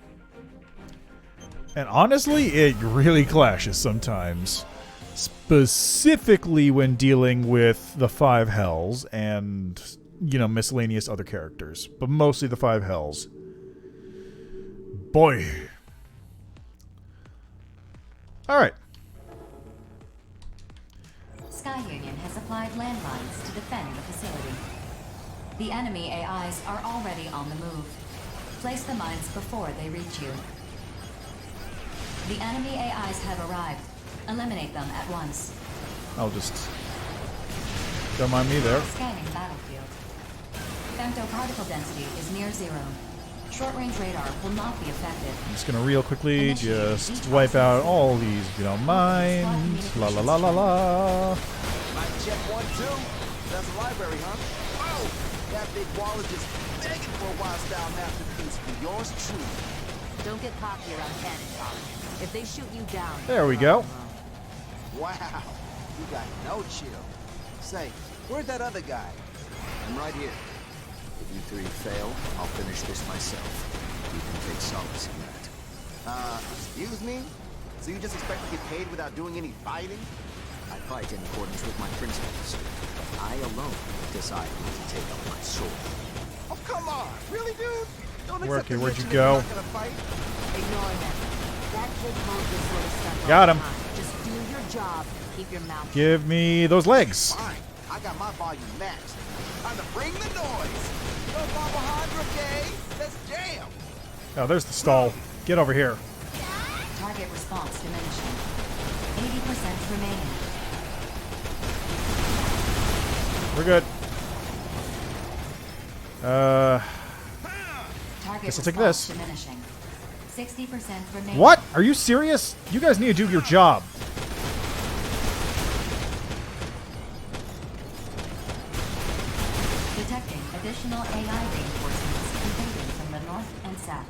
And honestly, it really clashes sometimes. Specifically when dealing with the 5 hells and, you know, miscellaneous other characters. But mostly the 5 hells. Boy. Alright. Sky Union has applied landmines to defend the facility. The enemy AIs are already on the move. Place the mines before they reach you. The enemy AIs have arrived. Eliminate them at once. I'll just... Don't mind me there. Scanning battlefield. Femtoparticle density is near 0. Short-range radar will not be affected. I'm just gonna real quickly just wipe out all these, you know, mines. La la la la la. Might check 1, 2. That's a library, huh? Oh! That big wall is just begging for a wild-style masterpiece for yours truly. Don't get cocky around cannon talk. If they shoot you down... There we go. Wow, you got no chill. Say, where's that other guy? I'm right here. If you 3 fail, I'll finish this myself. You can take solace in that. Excuse me? So you just expect to get paid without doing any fighting? I fight in accordance with my principles. I alone decide when to take up my sword. Oh, come on! Really, dude? Don't accept Worky, the where'd you mission if go? you're not gonna fight? Ignore them. That kid pulls this sort of stuff all Got the him. time. Just do your job. Keep your mouth Give me those legs. Fine. I got my volume maxed. Time to bring the noise. Go Barbara Brigade. Let's jam. Oh, there's the stall. Get over here. Target response diminishing. 80% remaining. We're good. Target Guess I'll take response this. diminishing. 60% remaining. What? Are you serious? You guys need to do your job. Detecting additional AI reinforcements invading from the north and south.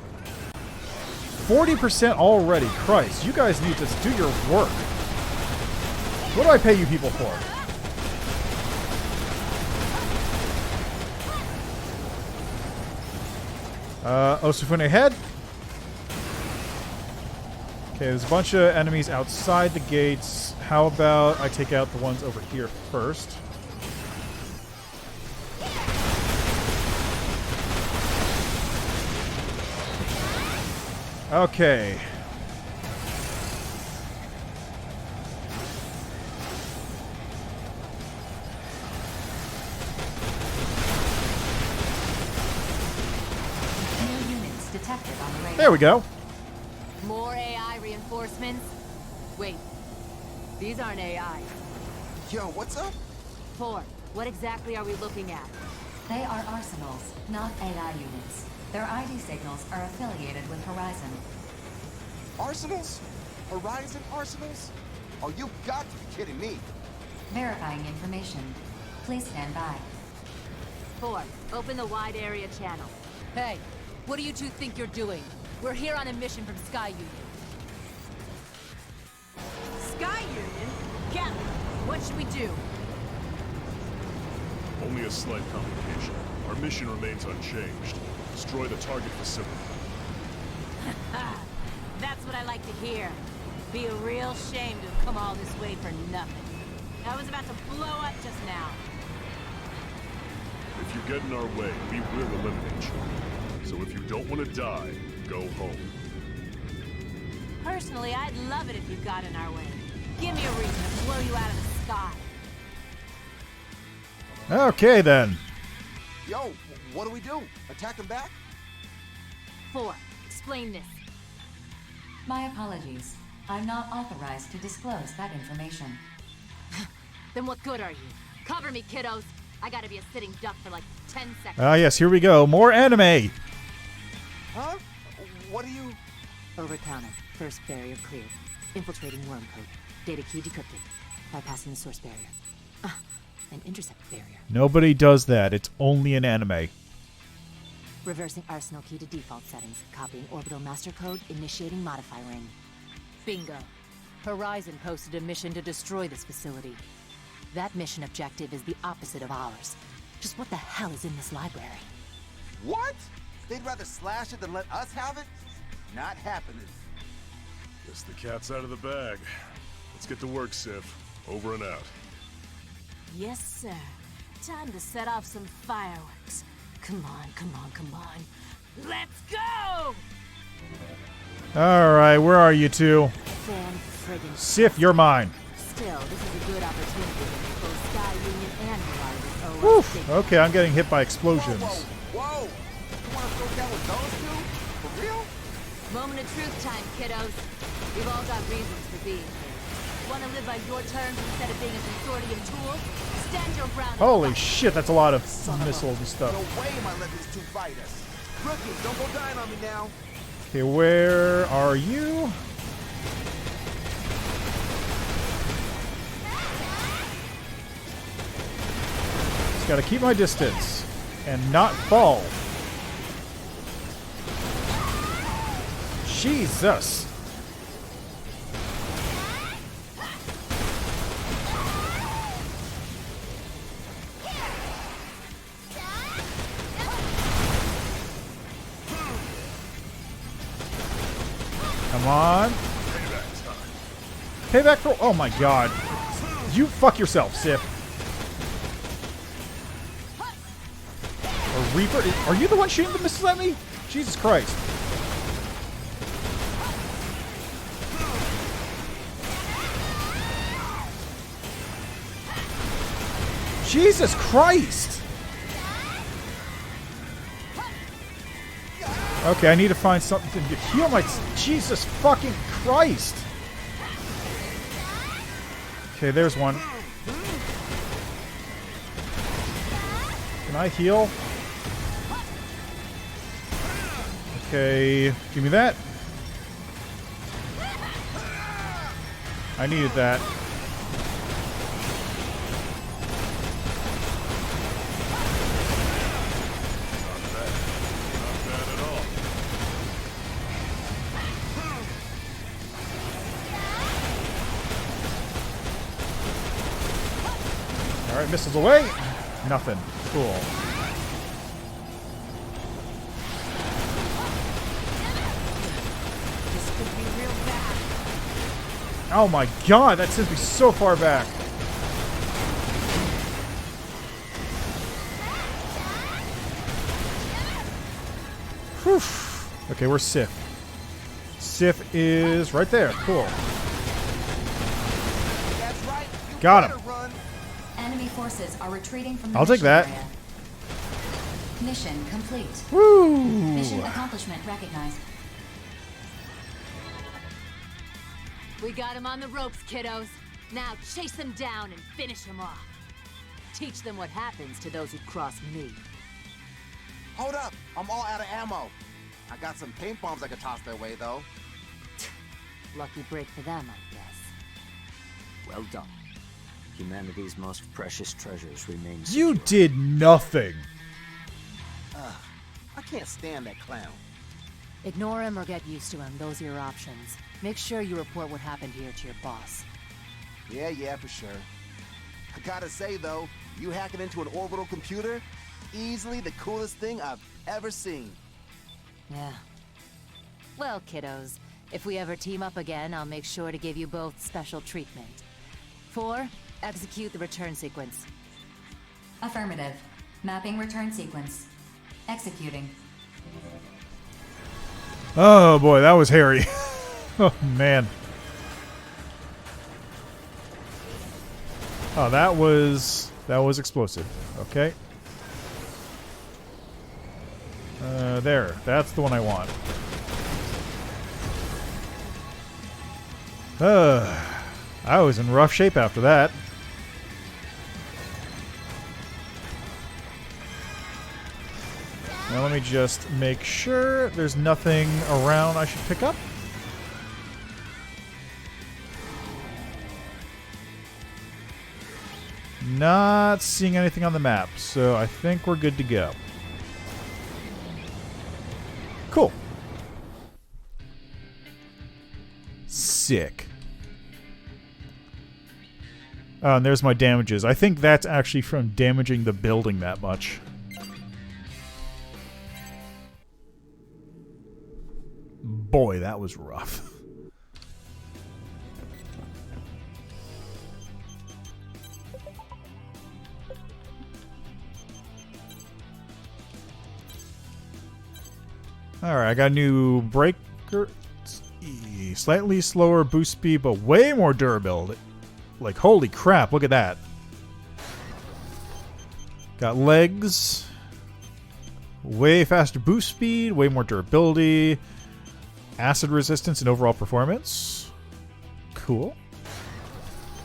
40% already. Christ, you guys need to do your work. What do I pay you people for? Osufune ahead. Okay, there's a bunch of enemies outside the gates. How about I take out the ones over here first? Okay. New units detected on the radar. There we go. More AI reinforcements? Wait, these aren't AI. Yo, what's up? 4, what exactly are we looking at? They are arsenals, not AI units. Their ID signals are affiliated with Horizon. Arsenals? Horizon arsenals? Oh, you got to be kidding me. Verifying information. Please stand by. 4, open the wide area channel. Hey, what do you two think you're doing? We're here on a mission from Sky Union. Sky Union? Captain, what should we do? Only a slight complication. Our mission remains unchanged. Destroy the target facility. That's what I like to hear. Be a real shame to have come all this way for nothing. I was about to blow up just now. If you get in our way, we will eliminate you. So if you don't want to die, go home. Personally, I'd love it if you got in our way. Give me a reason to blow you out of the sky. Okay, then. Yo, what do we do? Attack him back? 4, explain this. My apologies. I'm not authorized to disclose that information. Then what good are you? Cover me, kiddos. I gotta be a sitting duck for like 10 seconds. Ah, yes, here we go. More anime. Huh? What are you... Over-counter. First barrier cleared. Infiltrating worm code. Data key decrypted. Bypassing the source barrier. An intercept barrier. Nobody does that. It's only an anime. Reversing arsenal key to default settings. Copying orbital master code. Initiating modify ring. Bingo. Horizon posted a mission to destroy this facility. That mission objective is the opposite of ours. Just what the hell is in this library? What? They'd rather slash it than let us have it? Not happening. Guess the cat's out of the bag. Let's get to work, Sif. Over and out. Yes, sir. Time to set off some fireworks. Come on, come on, come on. Let's go! Alright, where are you two? Fan-friggin' Sif, you're mine. Still, this is a good opportunity to both Sky Union and Horizon. Woof. Okay, I'm getting hit by explosions. Whoa! You wanna throw down with those two? For real? Moment of truth time, kiddos. We've all got reasons for being here. Want to live by your terms instead of being a consortium tool? Stand your ground. Holy shit, that's a lot of missiles and stuff. No way am I letting these two fight us. Rookie, don't go dying on me now. Okay, where are you? Just gotta keep my distance and not fall. Jesus. Come on. Payback for... Oh my god. You fuck yourself, Sif. Or Reaper. Are you the one shooting the missiles at me? Jesus Christ. Jesus Christ! Okay, I need to find something to heal my... Jesus fucking Christ! Okay, there's one. Can I heal? Okay, give me that. I needed that. Alright, missiles away. Nothing. Cool. This could be real bad. Oh my god, that sends me so far back. Whew. Okay, where's Sif? Sif is right there. Cool. Got him. Enemy forces are retreating from the I'll take that. area. Mission complete. Woo! Mission accomplishment recognized. We got him on the ropes, kiddos. Now chase them down and finish him off. Teach them what happens to those who cross me. Hold up! I'm all out of ammo. I got some paint bombs I could toss their way, though. Lucky break for them, I guess. Well done. Humanity's most precious treasures remain You did nothing. I can't stand that clown. Ignore him or get used to him. Those are your options. Make sure you report what happened here to your boss. Yeah, for sure. I gotta say, though, you hacking into an orbital computer, easily the coolest thing I've ever seen. Yeah. Well, kiddos, if we ever team up again, I'll make sure to give you both special treatment. 4, execute the return sequence. Affirmative. Mapping return sequence. Executing. Oh boy, that was hairy. Oh man. Oh, that was explosive. Okay. There. That's the one I want. I was in rough shape after that. Now let me just make sure there's nothing around I should pick up. Not seeing anything on the map, so I think we're good to go. Cool. Sick. Oh, and there's my damages. I think that's actually from damaging the building that much. Boy, that was rough. Alright, I got a new breaker. Slightly slower boost speed, but way more durability. Like, holy crap, look at that. Got legs. Way faster boost speed, way more durability. Acid resistance and overall performance. Cool.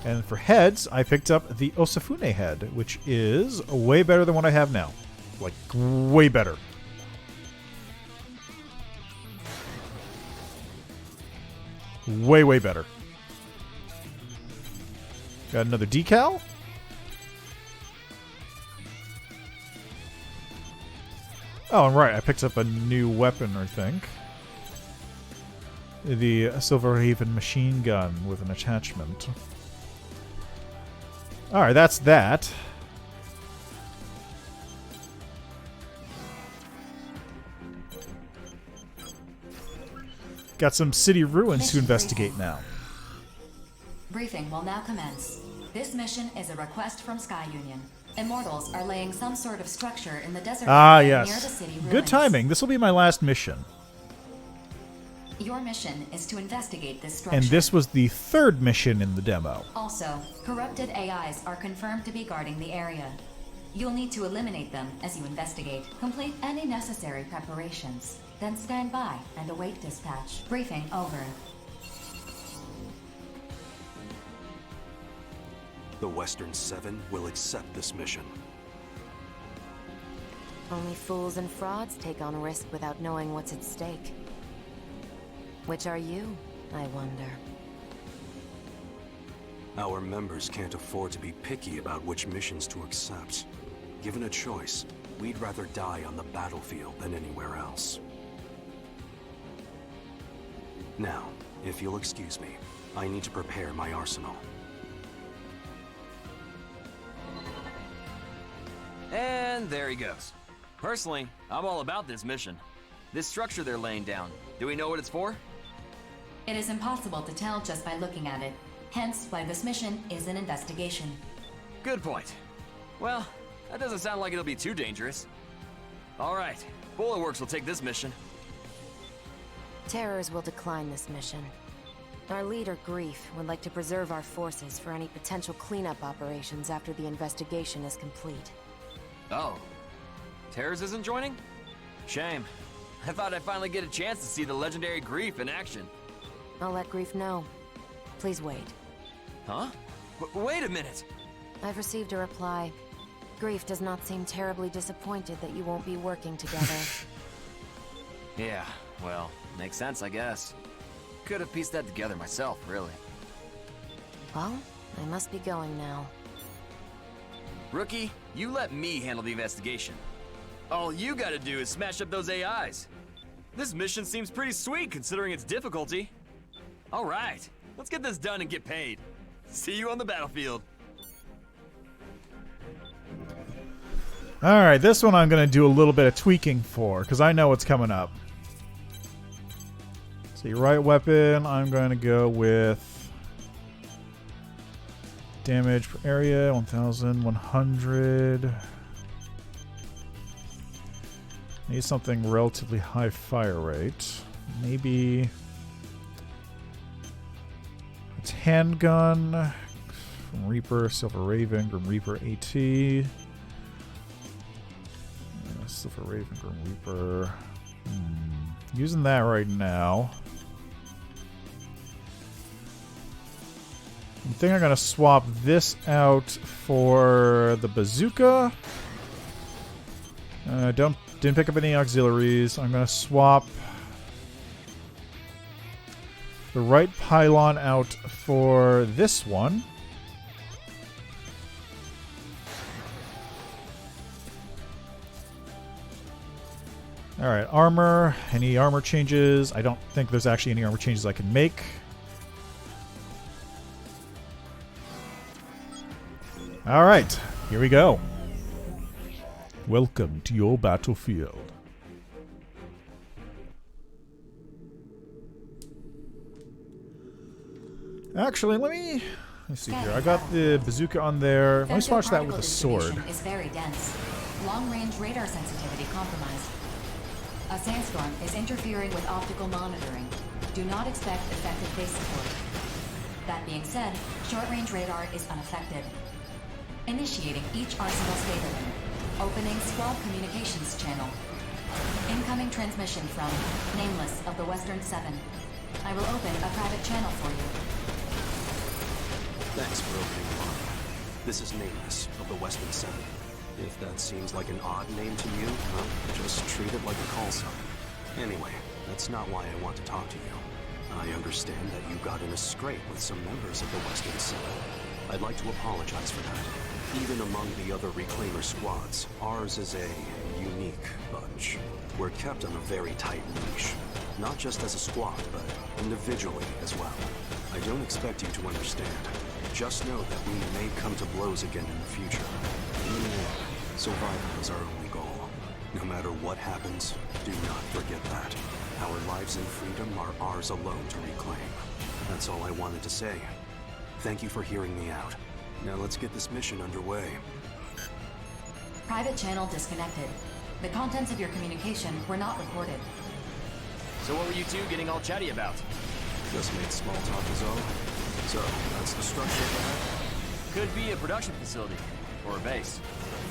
And for heads, I picked up the Osafune head, which is way better than what I have now. Like, way better. Way, way better. Got another decal. Oh, and right, I picked up a new weapon, I think. The Silverhaven machine gun with an attachment. Alright, that's that. Got some city ruins to investigate now. Briefing will now commence. This mission is a request from Sky Union. Immortals are laying some sort of structure in the desert Ah, area near the yes. city Good ruins. timing. This will be my last mission. Your mission is to investigate this structure. And this was the third mission in the demo. Also, corrupted AIs are confirmed to be guarding the area. You'll need to eliminate them as you investigate. Complete any necessary preparations. Then stand by and await dispatch. Briefing over. The Western Seven will accept this mission. Only fools and frauds take on risk without knowing what's at stake. Which are you, I wonder? Our members can't afford to be picky about which missions to accept. Given a choice, we'd rather die on the battlefield than anywhere else. Now, if you'll excuse me, I need to prepare my arsenal. And there he goes. Personally, I'm all about this mission. This structure they're laying down, do we know what it's for? It is impossible to tell just by looking at it. Hence why this mission is an investigation. Good point. Well, that doesn't sound like it'll be too dangerous. Alright, Bulletworks will take this mission. Terrors will decline this mission. Our leader, Grief, would like to preserve our forces for any potential cleanup operations after the investigation is complete. Oh. Terrors isn't joining? Shame. I thought I'd finally get a chance to see the legendary Grief in action. I'll let Grief know. Please wait. Huh? Wait a minute! I've received a reply. Grief does not seem terribly disappointed that you won't be working together. Yeah, well, makes sense, I guess. Could have pieced that together myself, really. Well, I must be going now. Rookie, you let me handle the investigation. All you gotta do is smash up those AIs. This mission seems pretty sweet considering its difficulty. Alright, let's get this done and get paid. See you on the battlefield. Alright, this one I'm going to do a little bit of tweaking for, because I know what's coming up. So your right weapon, I'm going to go with damage per area, 1,100. Need something relatively high fire rate. Maybe a handgun from Reaper, Silver Raven, Grim Reaper AT. Silver Raven, Grim Reaper. Using that right now. I think I'm going to swap this out for the bazooka. Didn't pick up any auxiliaries. I'm going to swap the right pylon out for this one. Alright, armor. Any armor changes? I don't think there's actually any armor changes I can make. Alright, here we go. Welcome to your battlefield. Actually, let me see here. I got the bazooka on there. Let me swatch that with the sword. Is very dense. Long-range radar sensitivity compromised. A sandstorm is interfering with optical monitoring. Do not expect effective base support. That being said, short-range radar is unaffected. Initiating each arsenal's data link. Opening squad communications channel. Incoming transmission from Nameless of the Western Seven. I will open a private channel for you. Thanks for opening the line. This is Nameless of the Western Seven. If that seems like an odd name to you, well, just treat it like a call sign. Anyway, that's not why I want to talk to you. I understand that you got in a scrape with some members of the Western Seven. I'd like to apologize for that. Even among the other Reclaimer squads, ours is a unique bunch. We're kept on a very tight leash. Not just as a squad, but individually as well. I don't expect you to understand. Just know that we may come to blows again in the future. In the end, survival is our only goal. No matter what happens, do not forget that. Our lives and freedom are ours alone to reclaim. That's all I wanted to say. Thank you for hearing me out. Now let's get this mission underway. Private channel disconnected. The contents of your communication were not recorded. So what were you two getting all chatty about? Just made small talk is all. So, that's the structure of that? Could be a production facility. Or a base.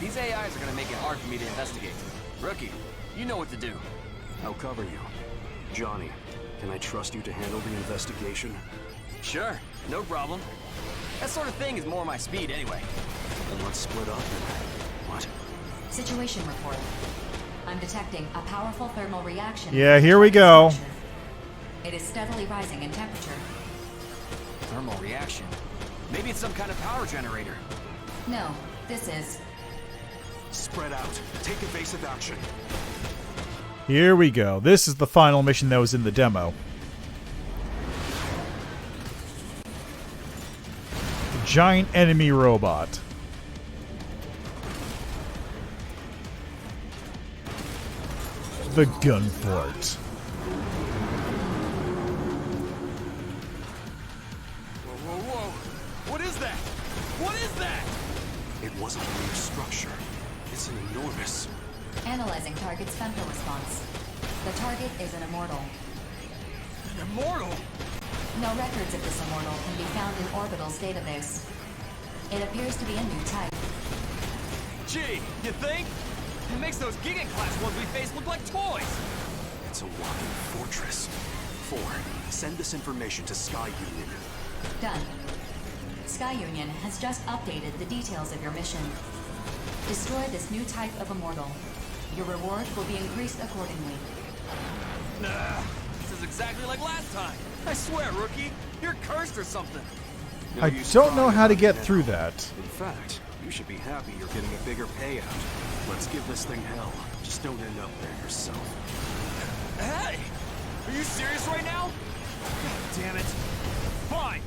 These AIs are gonna make it hard for me to investigate. Rookie, you know what to do. I'll cover you. Johnny, can I trust you to handle the investigation? Sure, no problem. That sort of thing is more my speed anyway. Then let's split up and... What? Situation report. I'm detecting a powerful thermal reaction. Yeah, here we go. It is steadily rising in temperature. Thermal reaction? Maybe it's some kind of power generator. No, this is... Spread out. Take evasive action. Here we go. This is the final mission that was in the demo. The giant enemy robot. The gun fort. Whoa, whoa, whoa! What is that? What is that? It wasn't a mere structure. It's an enormous... Analyzing target's femto response. The target is an immortal. An immortal? No records of this immortal can be found in Orbital's database. It appears to be a new type. Gee, you think? It makes those Giga-class ones we face look like toys! It's a walking fortress. 4. Send this information to Sky Union. Done. Sky Union has just updated the details of your mission. Destroy this new type of immortal. Your reward will be increased accordingly. Nah, this is exactly like last time. I swear, Rookie, you're cursed or something. I don't know how to get through that. In fact, you should be happy you're getting a bigger payout. Let's give this thing hell. Just don't end up there yourself. Hey! Are you serious right now? God damn it. Fine.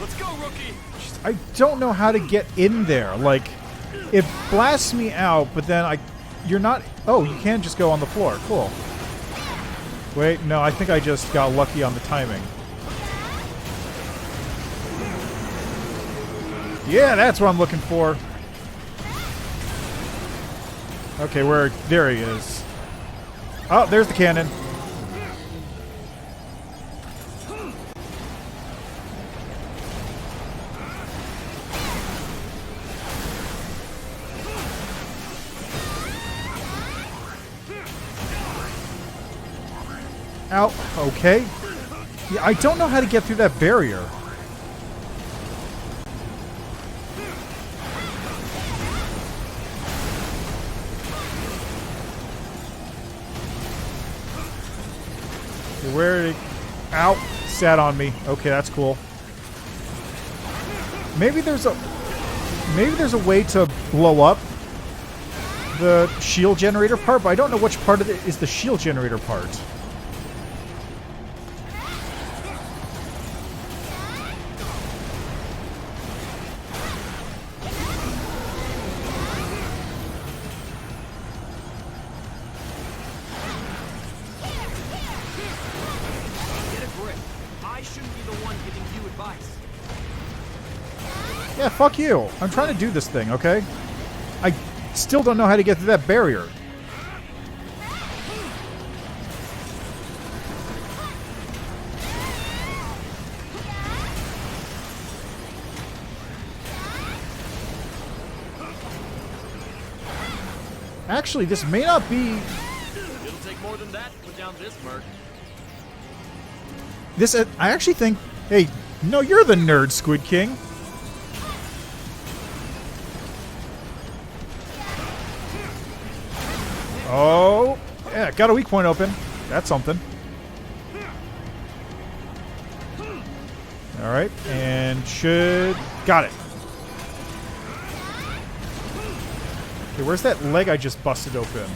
Let's go, Rookie! I don't know how to get in there. Like, it blasts me out, but then you're not... Oh, you can just go on the floor. Cool. Wait, no, I think I just got lucky on the timing. Yeah, that's what I'm looking for. Okay, there he is. Oh, there's the cannon. Ow, okay. Yeah, I don't know how to get through that barrier. Where did it... Ow! Sat on me. Okay, that's cool. Maybe there's a way to blow up the shield generator part, but I don't know which part of it is the shield generator part. Yeah, fuck you. I'm trying to do this thing, okay? I still don't know how to get through that barrier. Actually, this may not be... It'll take more than that to put down this merc. This, I actually think... Hey, no, you're the nerd, Squid King. Oh, yeah, got a weak point open. That's something. All right, and should... Got it. Okay, where's that leg I just busted open?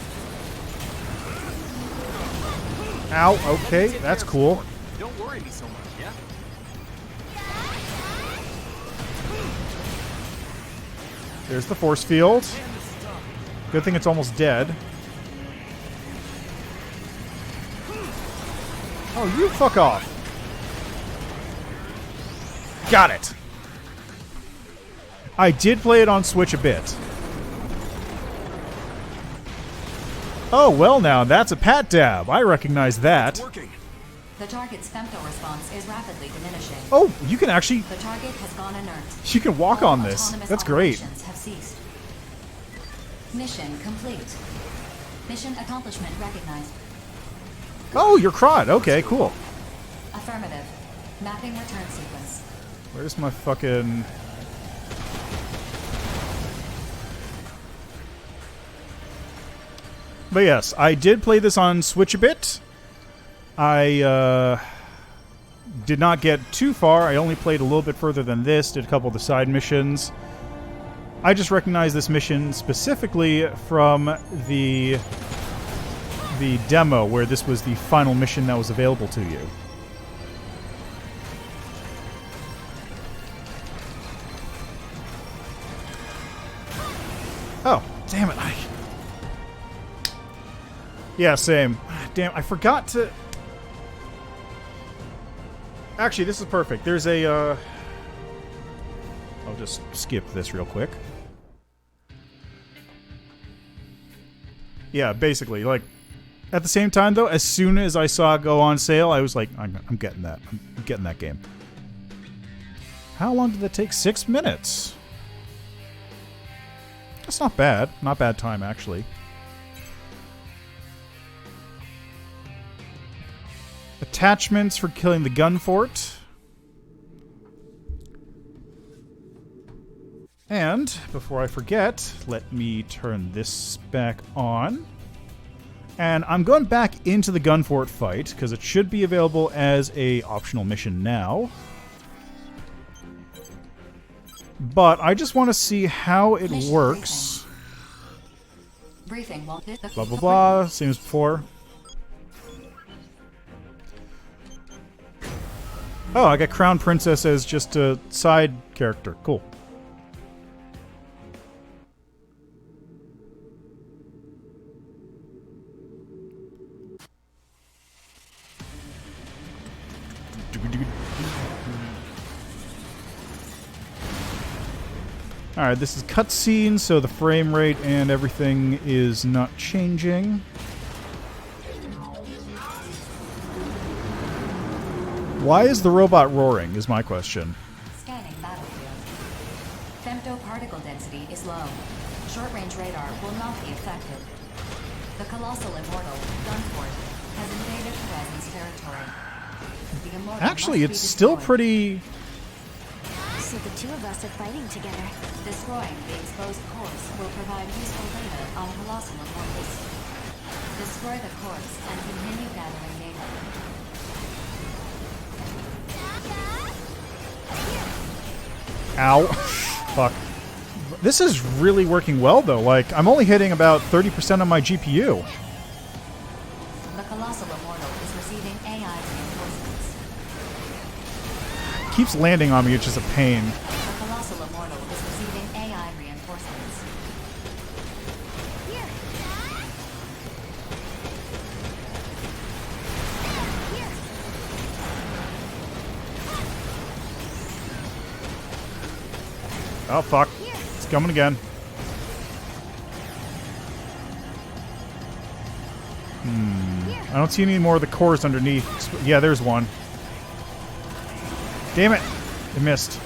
Ow, okay, that's cool. Don't worry me so much, yeah? There's the force field. Good thing it's almost dead. Oh, you fuck off. Got it. I did play it on Switch a bit. Oh, well now, that's a pat dab. I recognize that. Working. The target's femto response is rapidly diminishing. Oh, you can actually... The target has gone inert. You can walk All on this. autonomous That's great. operations have ceased. Mission complete. Mission accomplishment recognized. Oh, you're Crod. Okay, cool. Affirmative. Mapping return sequence. Where's my fucking... But yes, I did play this on Switch a bit. I did not get too far. I only played a little bit further than this, did a couple of the side missions. I just recognized this mission specifically from the demo, where this was the final mission that was available to you. Oh, damn it. Yeah, same. Damn, I forgot to... Actually, this is perfect. There's a, I'll just skip this real quick. Yeah, basically, like, at the same time, though, as soon as I saw it go on sale, I was like, I'm getting that. I'm getting that game. How long did that take? 6 minutes. That's not bad. Not bad time, actually. Attachments for killing the gun fort. And, before I forget, let me turn this back on. And I'm going back into the gun fort fight, because it should be available as a optional mission now. But I just want to see how it works. Briefing. Blah, blah, blah. Same as before. Oh, I got Crown Princess as just a side character. Cool. Alright, this is cutscene, so the frame rate and everything is not changing. Why is the robot roaring, is my question. Scanning battlefield. Femto particle density is low. Short-range radar will not be affected. The colossal immortal, Gunfort, has invaded Horizon's territory. The immortal Actually, must it's be still destroyed. pretty... So the two of us are fighting together. Destroying the exposed cores will provide useful data on colossal immortals. Destroy the cores and continue gathering data. Ow. Fuck. This is really working well, though. Like, I'm only hitting about 30% on my GPU. The colossal immortal is receiving AI reinforcements. Keeps landing on me, it's just a pain. The colossal immortal is receiving AI reinforcements. Oh, fuck. It's coming again. I don't see any more of the cores underneath. Yeah, there's one. Damn it. I missed.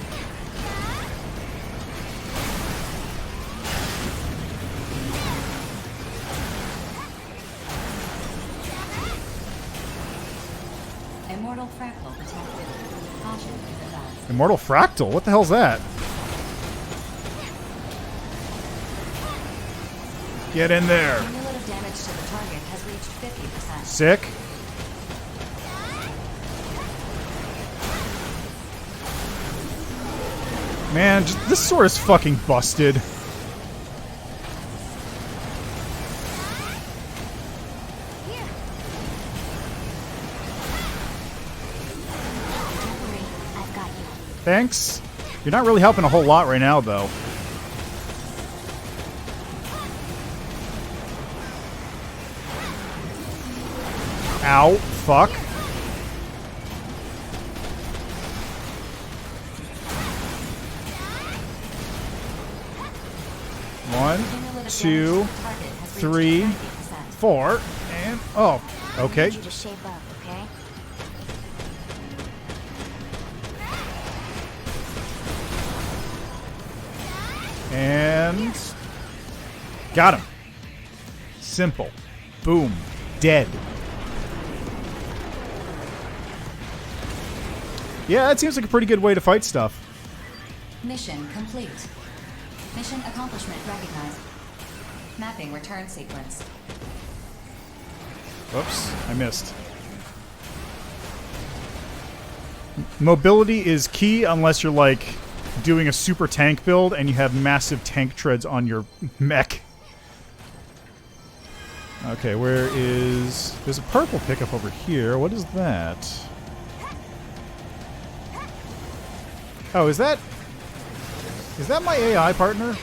Immortal fractal detected. Caution in the dots. Immortal Fractal? What the hell's that? Get in there. Cumulative damage to the target has reached 50%. Sick. Man, this sword is fucking busted. Thanks. You're not really helping a whole lot right now, though. Ow. Fuck. One, two, three, four, and... Oh, okay. I need you to shape up, okay? And got him. Simple. Boom. Dead. Yeah, that seems like a pretty good way to fight stuff. Mission complete. Mission accomplishment recognized. Mapping return sequence. Whoops, I missed. Mobility is key unless you're like doing a super tank build and you have massive tank treads on your mech. Okay, where is... There's a purple pickup over here. What is that? Oh, is that my AI partner?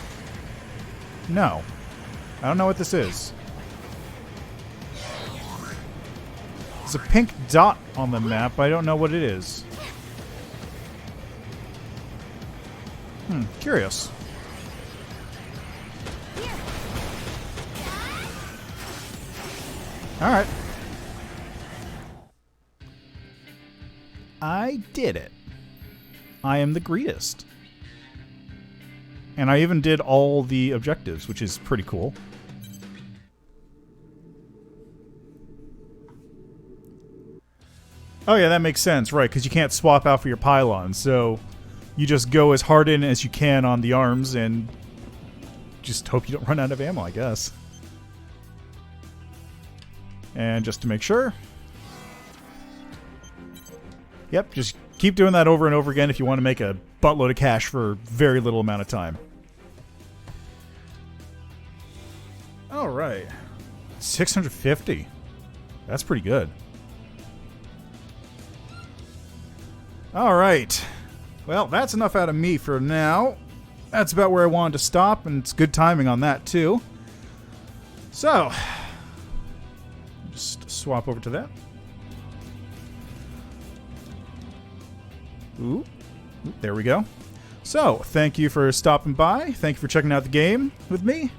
No. I don't know what this is. There's a pink dot on the map, but I don't know what it is. Curious. Alright. I did it. I am the greatest. And I even did all the objectives, which is pretty cool. Oh yeah, that makes sense, right, because you can't swap out for your pylons, so you just go as hard in as you can on the arms and just hope you don't run out of ammo, I guess. And just to make sure. Yep, just keep doing that over and over again if you want to make a buttload of cash for a very little amount of time. Alright. 650. That's pretty good. Alright. Well, that's enough out of me for now. That's about where I wanted to stop, and it's good timing on that, too. So, just swap over to that. Ooh, there we go. So, thank you for stopping by. Thank you for checking out the game with me.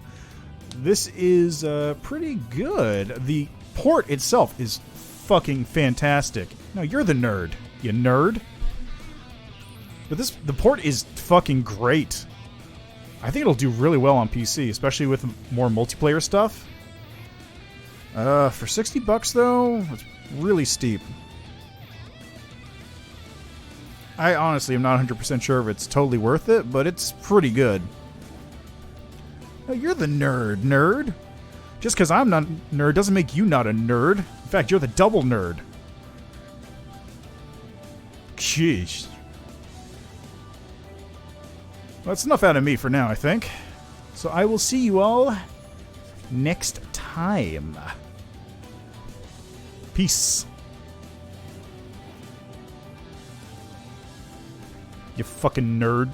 This is pretty good. The port itself is fucking fantastic. No, you're the nerd, you nerd. But the port is fucking great. I think it'll do really well on PC, especially with more multiplayer stuff. For $60 though, it's really steep. I honestly am not 100% sure if it's totally worth it, but it's pretty good. No, you're the nerd. Just because I'm not a nerd doesn't make you not a nerd. In fact, you're the double nerd. Sheesh. Well, that's enough out of me for now, I think. So I will see you all next time. Peace. You fucking nerd.